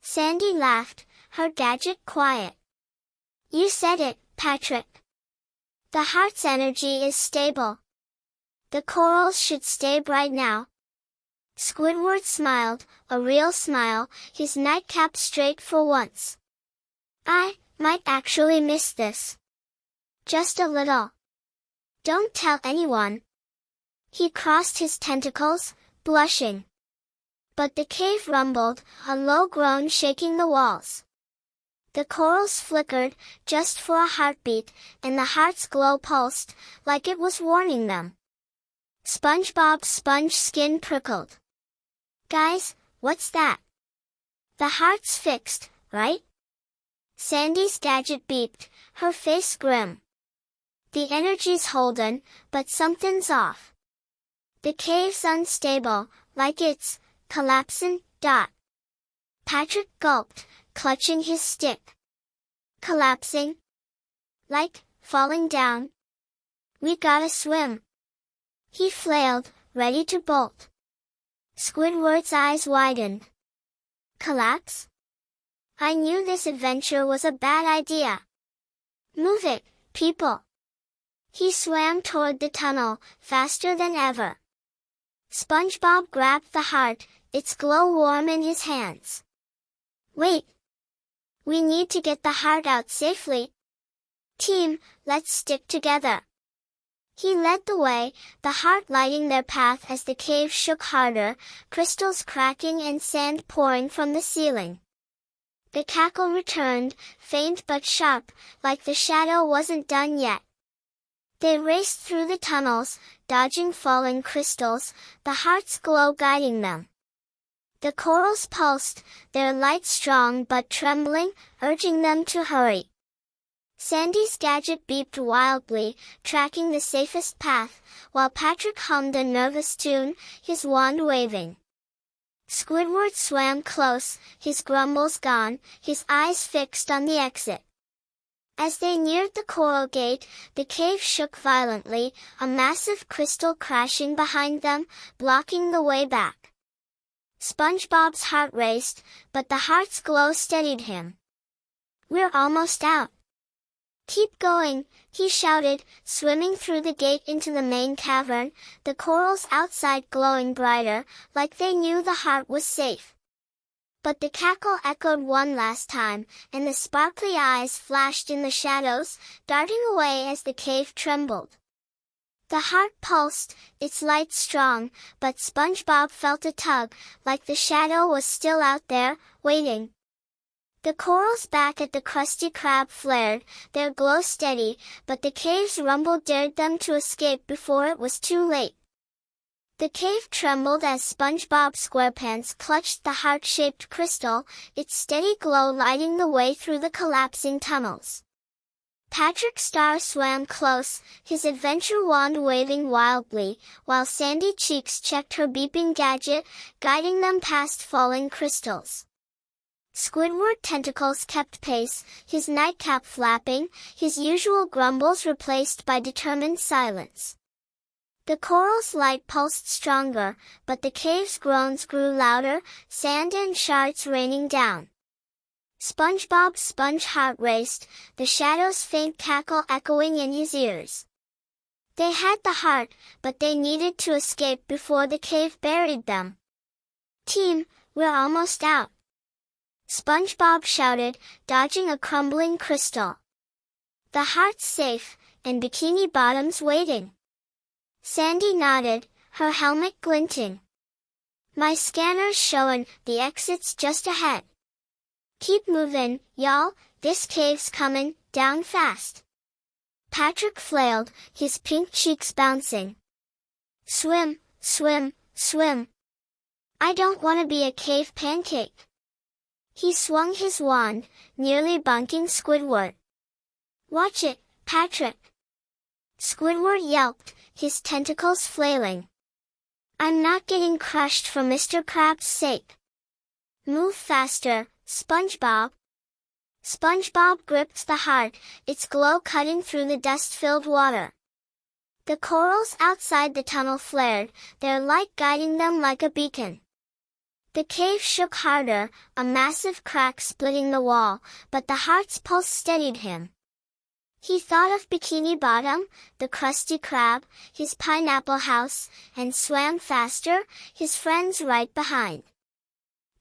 Sandy laughed, her gadget quiet. You said it, Patrick. The heart's energy is stable. The corals should stay bright now. Squidward smiled, a real smile, his nightcap straight for once. I might actually miss this. Just a little. Don't tell anyone. He crossed his tentacles, blushing. But the cave rumbled, a low groan shaking the walls. The corals flickered, just for a heartbeat, and the heart's glow pulsed, like it was warning them. SpongeBob's sponge skin prickled. "Guys, what's that?" "The heart's fixed, right?" Sandy's gadget beeped, her face grim. "The energy's holding, but something's off. The cave's unstable, like it's collapsing." Patrick gulped, clutching his stick. "Collapsing? Like falling down? We gotta swim." He flailed, ready to bolt. Squidward's eyes widened. "Collapse? I knew this adventure was a bad idea. Move it, people." He swam toward the tunnel, faster than ever. SpongeBob grabbed the heart, its glow warm in his hands. "Wait! We need to get the heart out safely. Team, let's stick together." He led the way, the heart lighting their path as the cave shook harder, crystals cracking and sand pouring from the ceiling. The cackle returned, faint but sharp, like the shadow wasn't done yet. They raced through the tunnels, dodging falling crystals, the heart's glow guiding them. The corals pulsed, their light strong but trembling, urging them to hurry. Sandy's gadget beeped wildly, tracking the safest path, while Patrick hummed a nervous tune, his wand waving. Squidward swam close, his grumbles gone, his eyes fixed on the exit. As they neared the coral gate, the cave shook violently, a massive crystal crashing behind them, blocking the way back. SpongeBob's heart raced, but the heart's glow steadied him. "We're almost out." "Keep going," he shouted, swimming through the gate into the main cavern, the corals outside glowing brighter, like they knew the heart was safe. But the cackle echoed one last time, and the sparkly eyes flashed in the shadows, darting away as the cave trembled. The heart pulsed, its light strong, but SpongeBob felt a tug, like the shadow was still out there, waiting. The corals back at the Krusty Krab flared, their glow steady, but the cave's rumble dared them to escape before it was too late. The cave trembled as SpongeBob SquarePants clutched the heart-shaped crystal, its steady glow lighting the way through the collapsing tunnels. Patrick Star swam close, his adventure wand waving wildly, while Sandy Cheeks checked her beeping gadget, guiding them past falling crystals. Squidward tentacles kept pace, his nightcap flapping, his usual grumbles replaced by determined silence. The coral's light pulsed stronger, but the cave's groans grew louder, sand and shards raining down. SpongeBob's sponge heart raced, the shadow's faint cackle echoing in his ears. They had the heart, but they needed to escape before the cave buried them. "Team, we're almost out," SpongeBob shouted, dodging a crumbling crystal. "The heart's safe, and Bikini Bottom's waiting." Sandy nodded, her helmet glinting. "My scanner's showing the exit's just ahead. Keep moving, y'all, this cave's coming down fast." Patrick flailed, his pink cheeks bouncing. "Swim, swim, swim. I don't want to be a cave pancake." He swung his wand, nearly bonking Squidward. "Watch it, Patrick." Squidward yelped, his tentacles flailing. "I'm not getting crushed for Mr. Krab's sake." "Move faster, SpongeBob." SpongeBob gripped the heart, its glow cutting through the dust-filled water. The corals outside the tunnel flared, their light guiding them like a beacon. The cave shook harder, a massive crack splitting the wall, but the heart's pulse steadied him. He thought of Bikini Bottom, the Krusty Krab, his pineapple house, and swam faster, his friends right behind.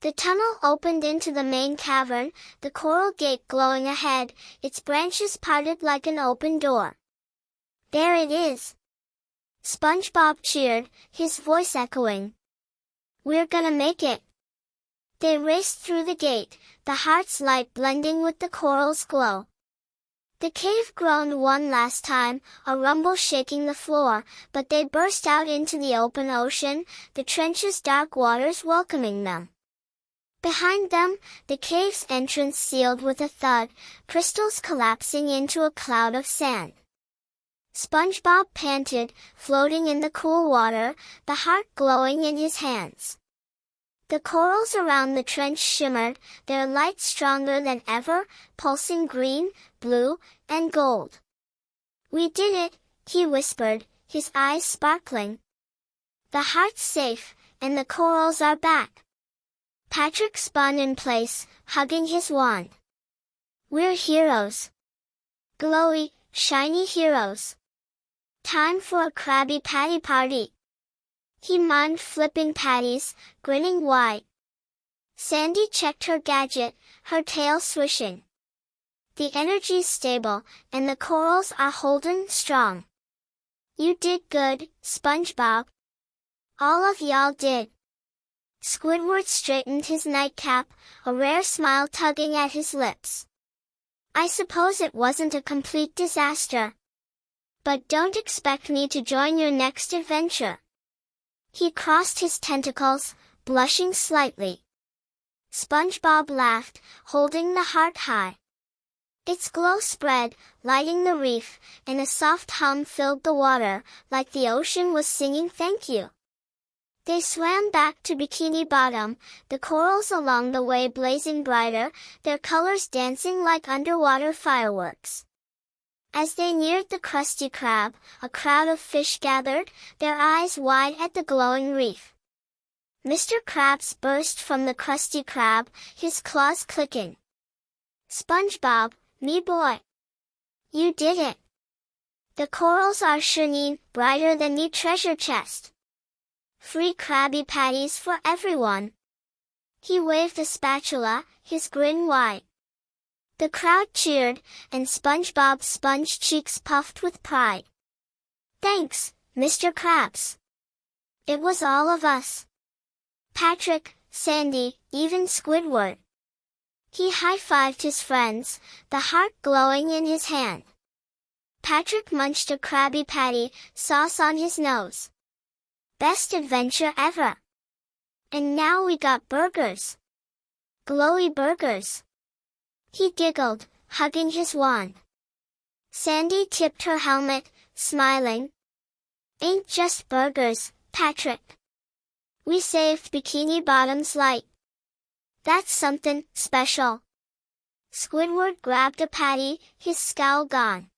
The tunnel opened into the main cavern, the coral gate glowing ahead, its branches parted like an open door. "There it is!" SpongeBob cheered, his voice echoing. We're gonna make it. They raced through the gate, the heart's light blending with the coral's glow. The cave groaned one last time, a rumble shaking the floor, but they burst out into the open ocean, the trench's dark waters welcoming them. Behind them, the cave's entrance sealed with a thud, crystals collapsing into a cloud of sand. SpongeBob panted, floating in the cool water, the heart glowing in his hands. The corals around the trench shimmered, their light stronger than ever, pulsing green, blue, and gold. "We did it," he whispered, his eyes sparkling. "The heart's safe, and the corals are back." Patrick spun in place, hugging his wand. "We're heroes. Glowy, shiny heroes. Time for a Krabby Patty party." He mimed flipping patties, grinning wide. Sandy checked her gadget, her tail swishing. "The energy's stable, and the corals are holding strong." "You did good, SpongeBob. All of y'all did." Squidward straightened his nightcap, a rare smile tugging at his lips. "I suppose it wasn't a complete disaster. But don't expect me to join your next adventure." He crossed his tentacles, blushing slightly. SpongeBob laughed, holding the heart high. Its glow spread, lighting the reef, and a soft hum filled the water, like the ocean was singing thank you. They swam back to Bikini Bottom, the corals along the way blazing brighter, their colors dancing like underwater fireworks. As they neared the Krusty Krab, a crowd of fish gathered, their eyes wide at the glowing reef. Mr. Krabs burst from the Krusty Krab, his claws clicking. "SpongeBob, me boy. You did it. The corals are shining brighter than me treasure chest. Free Krabby Patties for everyone." He waved a spatula, his grin wide. The crowd cheered, and SpongeBob's sponge cheeks puffed with pride. "Thanks, Mr. Krabs. It was all of us. Patrick, Sandy, even Squidward." He high-fived his friends, the heart glowing in his hand. Patrick munched a Krabby Patty, sauce on his nose. "Best adventure ever. And now we got burgers. Glowy burgers." He giggled, hugging his wand. Sandy tipped her helmet, smiling. "Ain't just burgers, Patrick. We saved Bikini Bottom's light. That's something special." Squidward grabbed a patty, his scowl gone.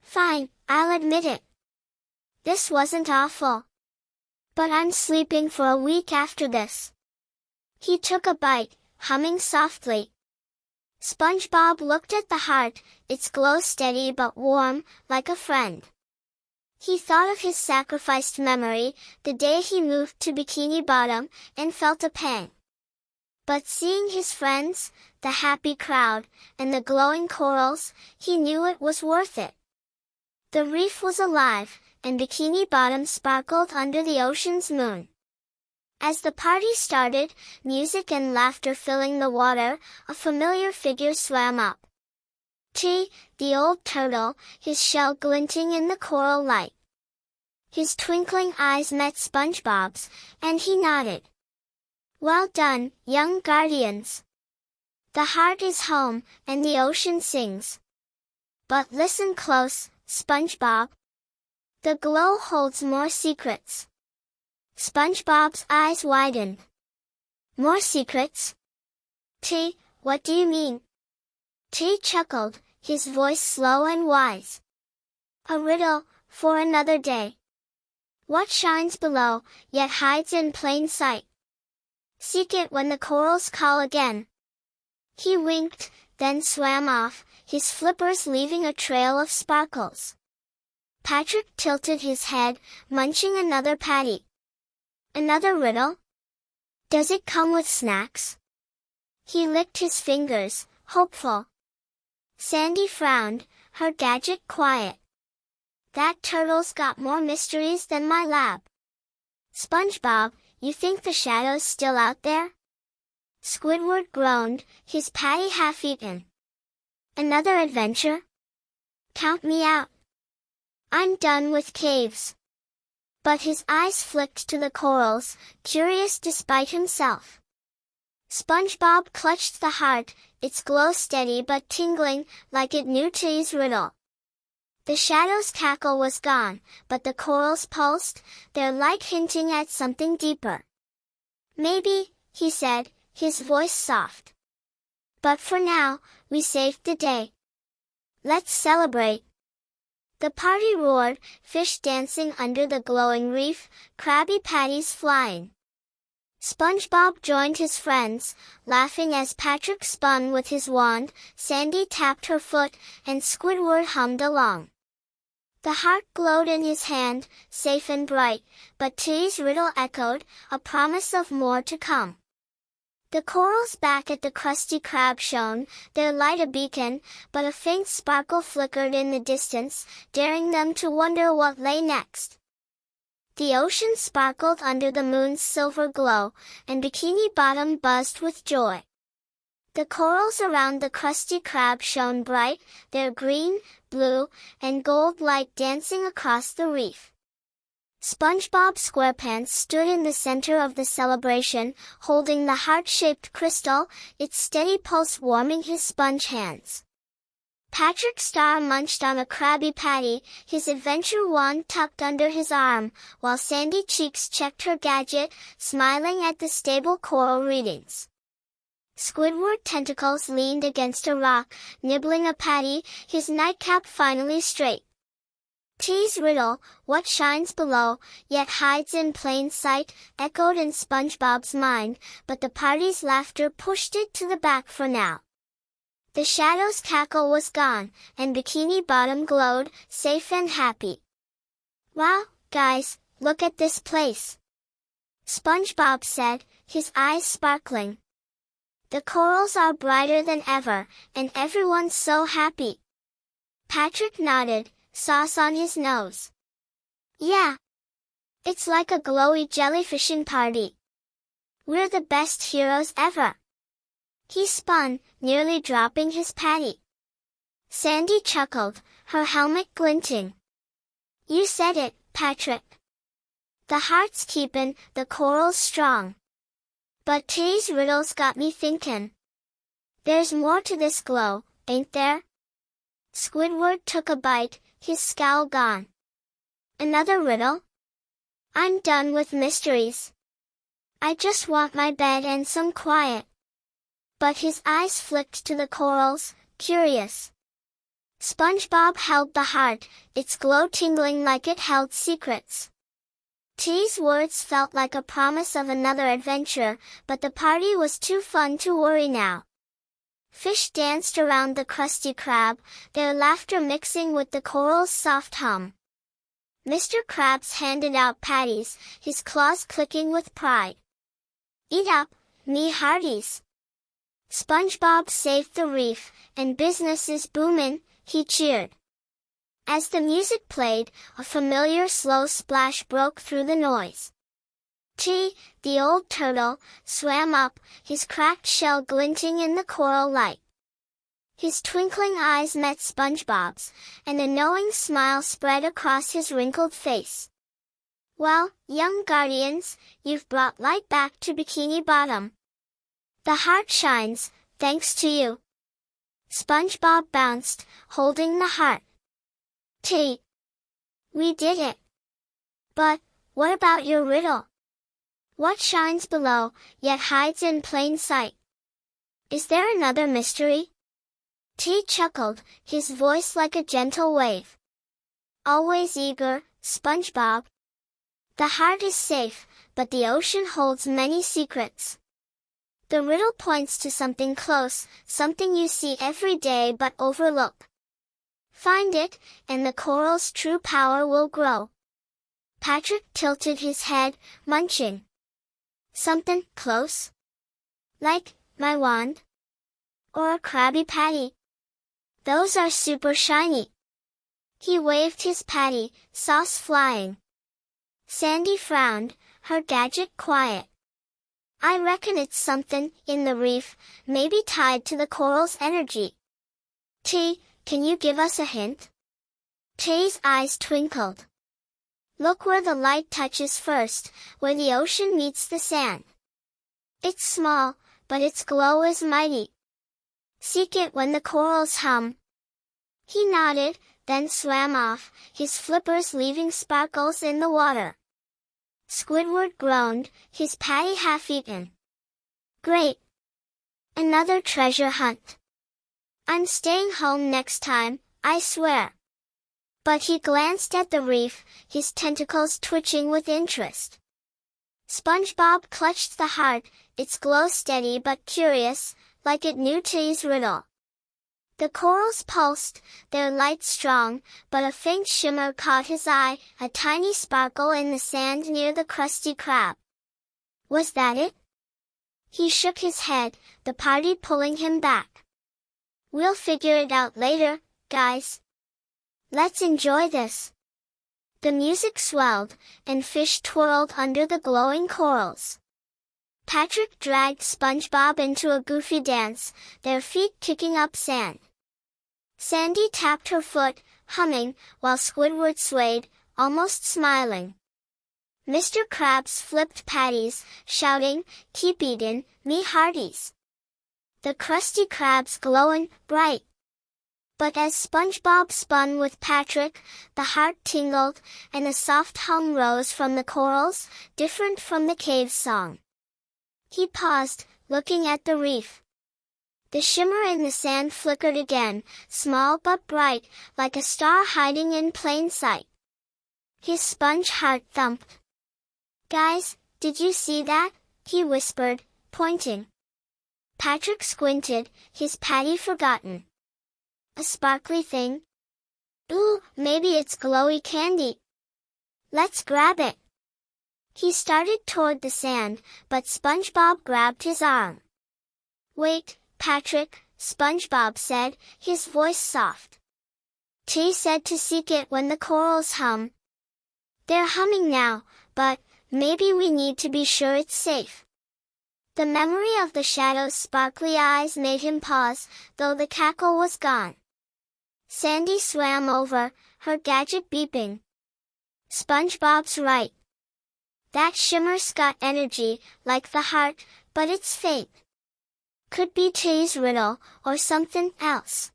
"Fine, I'll admit it. This wasn't awful. But I'm sleeping for a week after this." He took a bite, humming softly. SpongeBob looked at the heart, its glow steady but warm, like a friend. He thought of his sacrificed memory, the day he moved to Bikini Bottom, and felt a pang. But seeing his friends, the happy crowd, and the glowing corals, he knew it was worth it. The reef was alive, and Bikini Bottom sparkled under the ocean's moon. As the party started, music and laughter filling the water, a familiar figure swam up. T, the old turtle, his shell glinting in the coral light. His twinkling eyes met SpongeBob's, and he nodded. "Well done, young guardians. The heart is home, and the ocean sings. But listen close, SpongeBob. The glow holds more secrets." SpongeBob's eyes widened. "More secrets? T, what do you mean?" T chuckled, his voice slow and wise. "A riddle, for another day. What shines below, yet hides in plain sight? Seek it when the corals call again." He winked, then swam off, his flippers leaving a trail of sparkles. Patrick tilted his head, munching another patty. "Another riddle? Does it come with snacks?" He licked his fingers, hopeful. Sandy frowned, her gadget quiet. "That turtle's got more mysteries than my lab." "SpongeBob, you think the shadow's still out there? Squidward groaned, his patty half-eaten. Another adventure? Count me out. I'm done with caves. But his eyes flicked to the corals, curious despite himself. SpongeBob clutched the heart, its glow steady but tingling, like it knew Tea's riddle. The shadow's cackle was gone, but the corals pulsed, their light hinting at something deeper. Maybe, he said, his voice soft. But for now, we saved the day. Let's celebrate. The party roared, fish dancing under the glowing reef, Krabby Patties flying. SpongeBob joined his friends, laughing as Patrick spun with his wand, Sandy tapped her foot, and Squidward hummed along. The heart glowed in his hand, safe and bright, but Tea's riddle echoed, a promise of more to come. The corals back at the Krusty Krab shone, their light a beacon, but a faint sparkle flickered in the distance, daring them to wonder what lay next. The ocean sparkled under the moon's silver glow, and Bikini Bottom buzzed with joy. The corals around the Krusty Krab shone bright, their green, blue, and gold light dancing across the reef. SpongeBob SquarePants stood in the center of the celebration, holding the heart-shaped crystal, its steady pulse warming his sponge hands. Patrick Star munched on a Krabby Patty, his adventure wand tucked under his arm, while Sandy Cheeks checked her gadget, smiling at the stable coral readings. Squidward tentacles leaned against a rock, nibbling a patty, his nightcap finally straight. Tea's riddle, what shines below, yet hides in plain sight, echoed in SpongeBob's mind, but the party's laughter pushed it to the back for now. The shadow's cackle was gone, and Bikini Bottom glowed, safe and happy. Wow, guys, look at this place! SpongeBob said, his eyes sparkling. The corals are brighter than ever, and everyone's so happy. Patrick nodded, sauce on his nose. Yeah. It's like a glowy jellyfishing party. We're the best heroes ever. He spun, nearly dropping his patty. Sandy chuckled, her helmet glinting. You said it, Patrick. The heart's keepin', the corals strong. But Tea's riddles got me thinkin'. There's more to this glow, ain't there? Squidward took a bite, his scowl gone. Another riddle? I'm done with mysteries. I just want my bed and some quiet. But his eyes flicked to the corals, curious. SpongeBob held the heart, its glow tingling like it held secrets. Tea's words felt like a promise of another adventure, but the party was too fun to worry now. Fish danced around the Krusty Krab, their laughter mixing with the coral's soft hum. Mr. Krabs handed out patties, his claws clicking with pride. Eat up, me hearties! SpongeBob saved the reef, and business is boomin', he cheered. As the music played, a familiar slow splash broke through the noise. T, the old turtle, swam up, his cracked shell glinting in the coral light. His twinkling eyes met SpongeBob's, and a knowing smile spread across his wrinkled face. Well, young guardians, you've brought light back to Bikini Bottom. The heart shines, thanks to you. SpongeBob bounced, holding the heart. T. We did it. But, what about your riddle? What shines below, yet hides in plain sight? Is there another mystery? T chuckled, his voice like a gentle wave. Always eager, SpongeBob. The heart is safe, but the ocean holds many secrets. The riddle points to something close, something you see every day but overlook. Find it, and the coral's true power will grow. Patrick tilted his head, munching. Something close? Like my wand? Or a Krabby Patty? Those are super shiny. He waved his patty, sauce flying. Sandy frowned, her gadget quiet. I reckon it's something in the reef, maybe tied to the coral's energy. T, can you give us a hint? T's eyes twinkled. Look where the light touches first, where the ocean meets the sand. It's small, but its glow is mighty. Seek it when the corals hum. He nodded, then swam off, his flippers leaving sparkles in the water. Squidward groaned, his patty half-eaten. Great! Another treasure hunt. I'm staying home next time, I swear. But he glanced at the reef, his tentacles twitching with interest. SpongeBob clutched the heart, its glow steady but curious, like it knew T's riddle. The corals pulsed, their light strong, but a faint shimmer caught his eye, a tiny sparkle in the sand near the Krusty Krab. Was that it? He shook his head, the party pulling him back. We'll figure it out later, guys. Let's enjoy this. The music swelled, and fish twirled under the glowing corals. Patrick dragged SpongeBob into a goofy dance, their feet kicking up sand. Sandy tapped her foot, humming, while Squidward swayed, almost smiling. Mr. Krabs flipped patties, shouting, "Keep eatin', me hearties." The Krusty Krabs glowing, bright. But as SpongeBob spun with Patrick, the heart tingled, and a soft hum rose from the corals, different from the cave's song. He paused, looking at the reef. The shimmer in the sand flickered again, small but bright, like a star hiding in plain sight. His sponge heart thumped. Guys, did you see that? He whispered, pointing. Patrick squinted, his patty forgotten. A sparkly thing? Ooh, maybe it's glowy candy. Let's grab it. He started toward the sand, but SpongeBob grabbed his arm. Wait, Patrick, SpongeBob said, his voice soft. T said to seek it when the corals hum. They're humming now, but maybe we need to be sure it's safe. The memory of the shadow's sparkly eyes made him pause, though the cackle was gone. Sandy swam over, her gadget beeping. SpongeBob's right. That shimmer's got energy, like the heart, but it's faint. Could be T's riddle, or something else.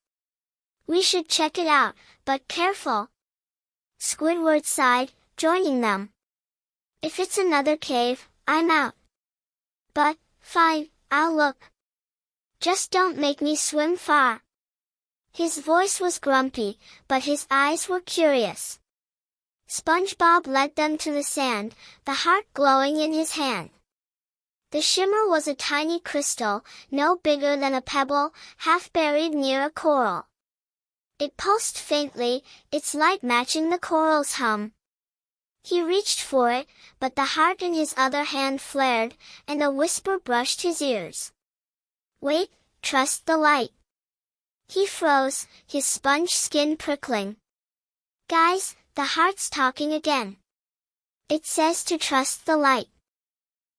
We should check it out, but careful. Squidward sighed, joining them. If it's another cave, I'm out. But, fine, I'll look. Just don't make me swim far. His voice was grumpy, but his eyes were curious. SpongeBob led them to the sand, the heart glowing in his hand. The shimmer was a tiny crystal, no bigger than a pebble, half buried near a coral. It pulsed faintly, its light matching the coral's hum. He reached for it, but the heart in his other hand flared, and a whisper brushed his ears. Wait, trust the light. He froze, his sponge skin prickling. Guys, the heart's talking again. It says to trust the light.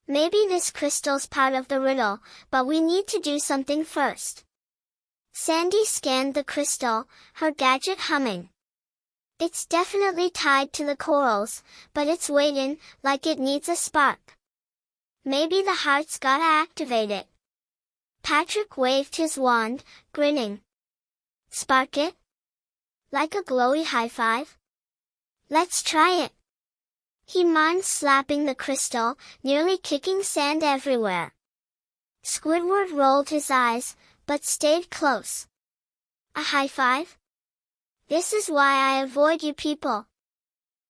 Maybe this crystal's part of the riddle, but we need to do something first. Sandy scanned the crystal, her gadget humming. It's definitely tied to the corals, but it's waiting, like it needs a spark. Maybe the heart's gotta activate it. Patrick waved his wand, grinning. Spark it? Like a glowy high five? Let's try it. He moaned, slapping the crystal, nearly kicking sand everywhere. Squidward rolled his eyes, but stayed close. A high five? This is why I avoid you people.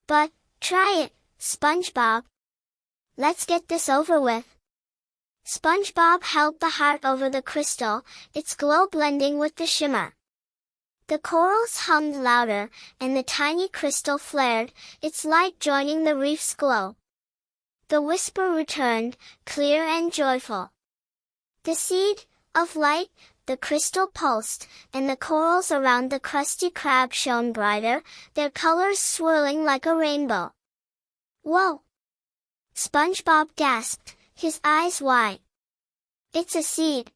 But, try it, SpongeBob. Let's get this over with. SpongeBob held the heart over the crystal, its glow blending with the shimmer. The corals hummed louder, and the tiny crystal flared, its light joining the reef's glow. The whisper returned, clear and joyful. The seed of light, the crystal pulsed, and the corals around the Krusty Krab shone brighter, their colors swirling like a rainbow. Whoa! SpongeBob gasped, his eyes wide. It's a seed.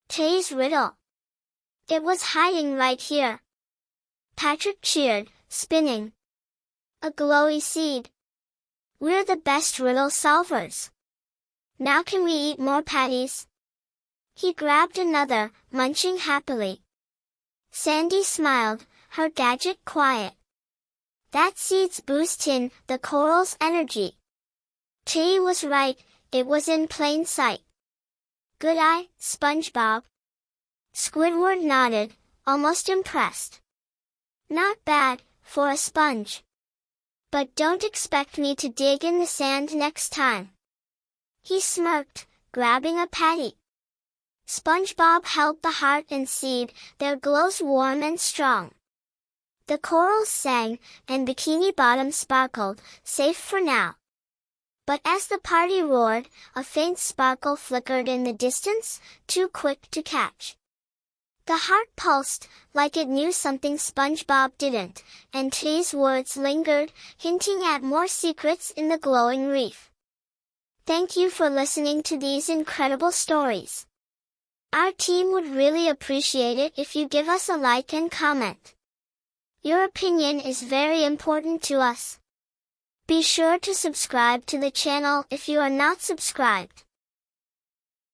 Tay's riddle. It was hiding right here. Patrick cheered, spinning. A glowy seed. We're the best riddle solvers. Now can we eat more patties? He grabbed another, munching happily. Sandy smiled, her gadget quiet. That seed's boosting the coral's energy. Tay was right, it was in plain sight. Good eye, SpongeBob. Squidward nodded, almost impressed. Not bad, for a sponge. But don't expect me to dig in the sand next time. He smirked, grabbing a patty. SpongeBob held the heart and seed, their glows warm and strong. The corals sang, and Bikini Bottom sparkled, safe for now. But as the party roared, a faint sparkle flickered in the distance, too quick to catch. The heart pulsed, like it knew something SpongeBob didn't, and Tay's words lingered, hinting at more secrets in the glowing reef. Thank you for listening to these incredible stories. Our team would really appreciate it if you give us a like and comment. Your opinion is very important to us. Be sure to subscribe to the channel if you are not subscribed.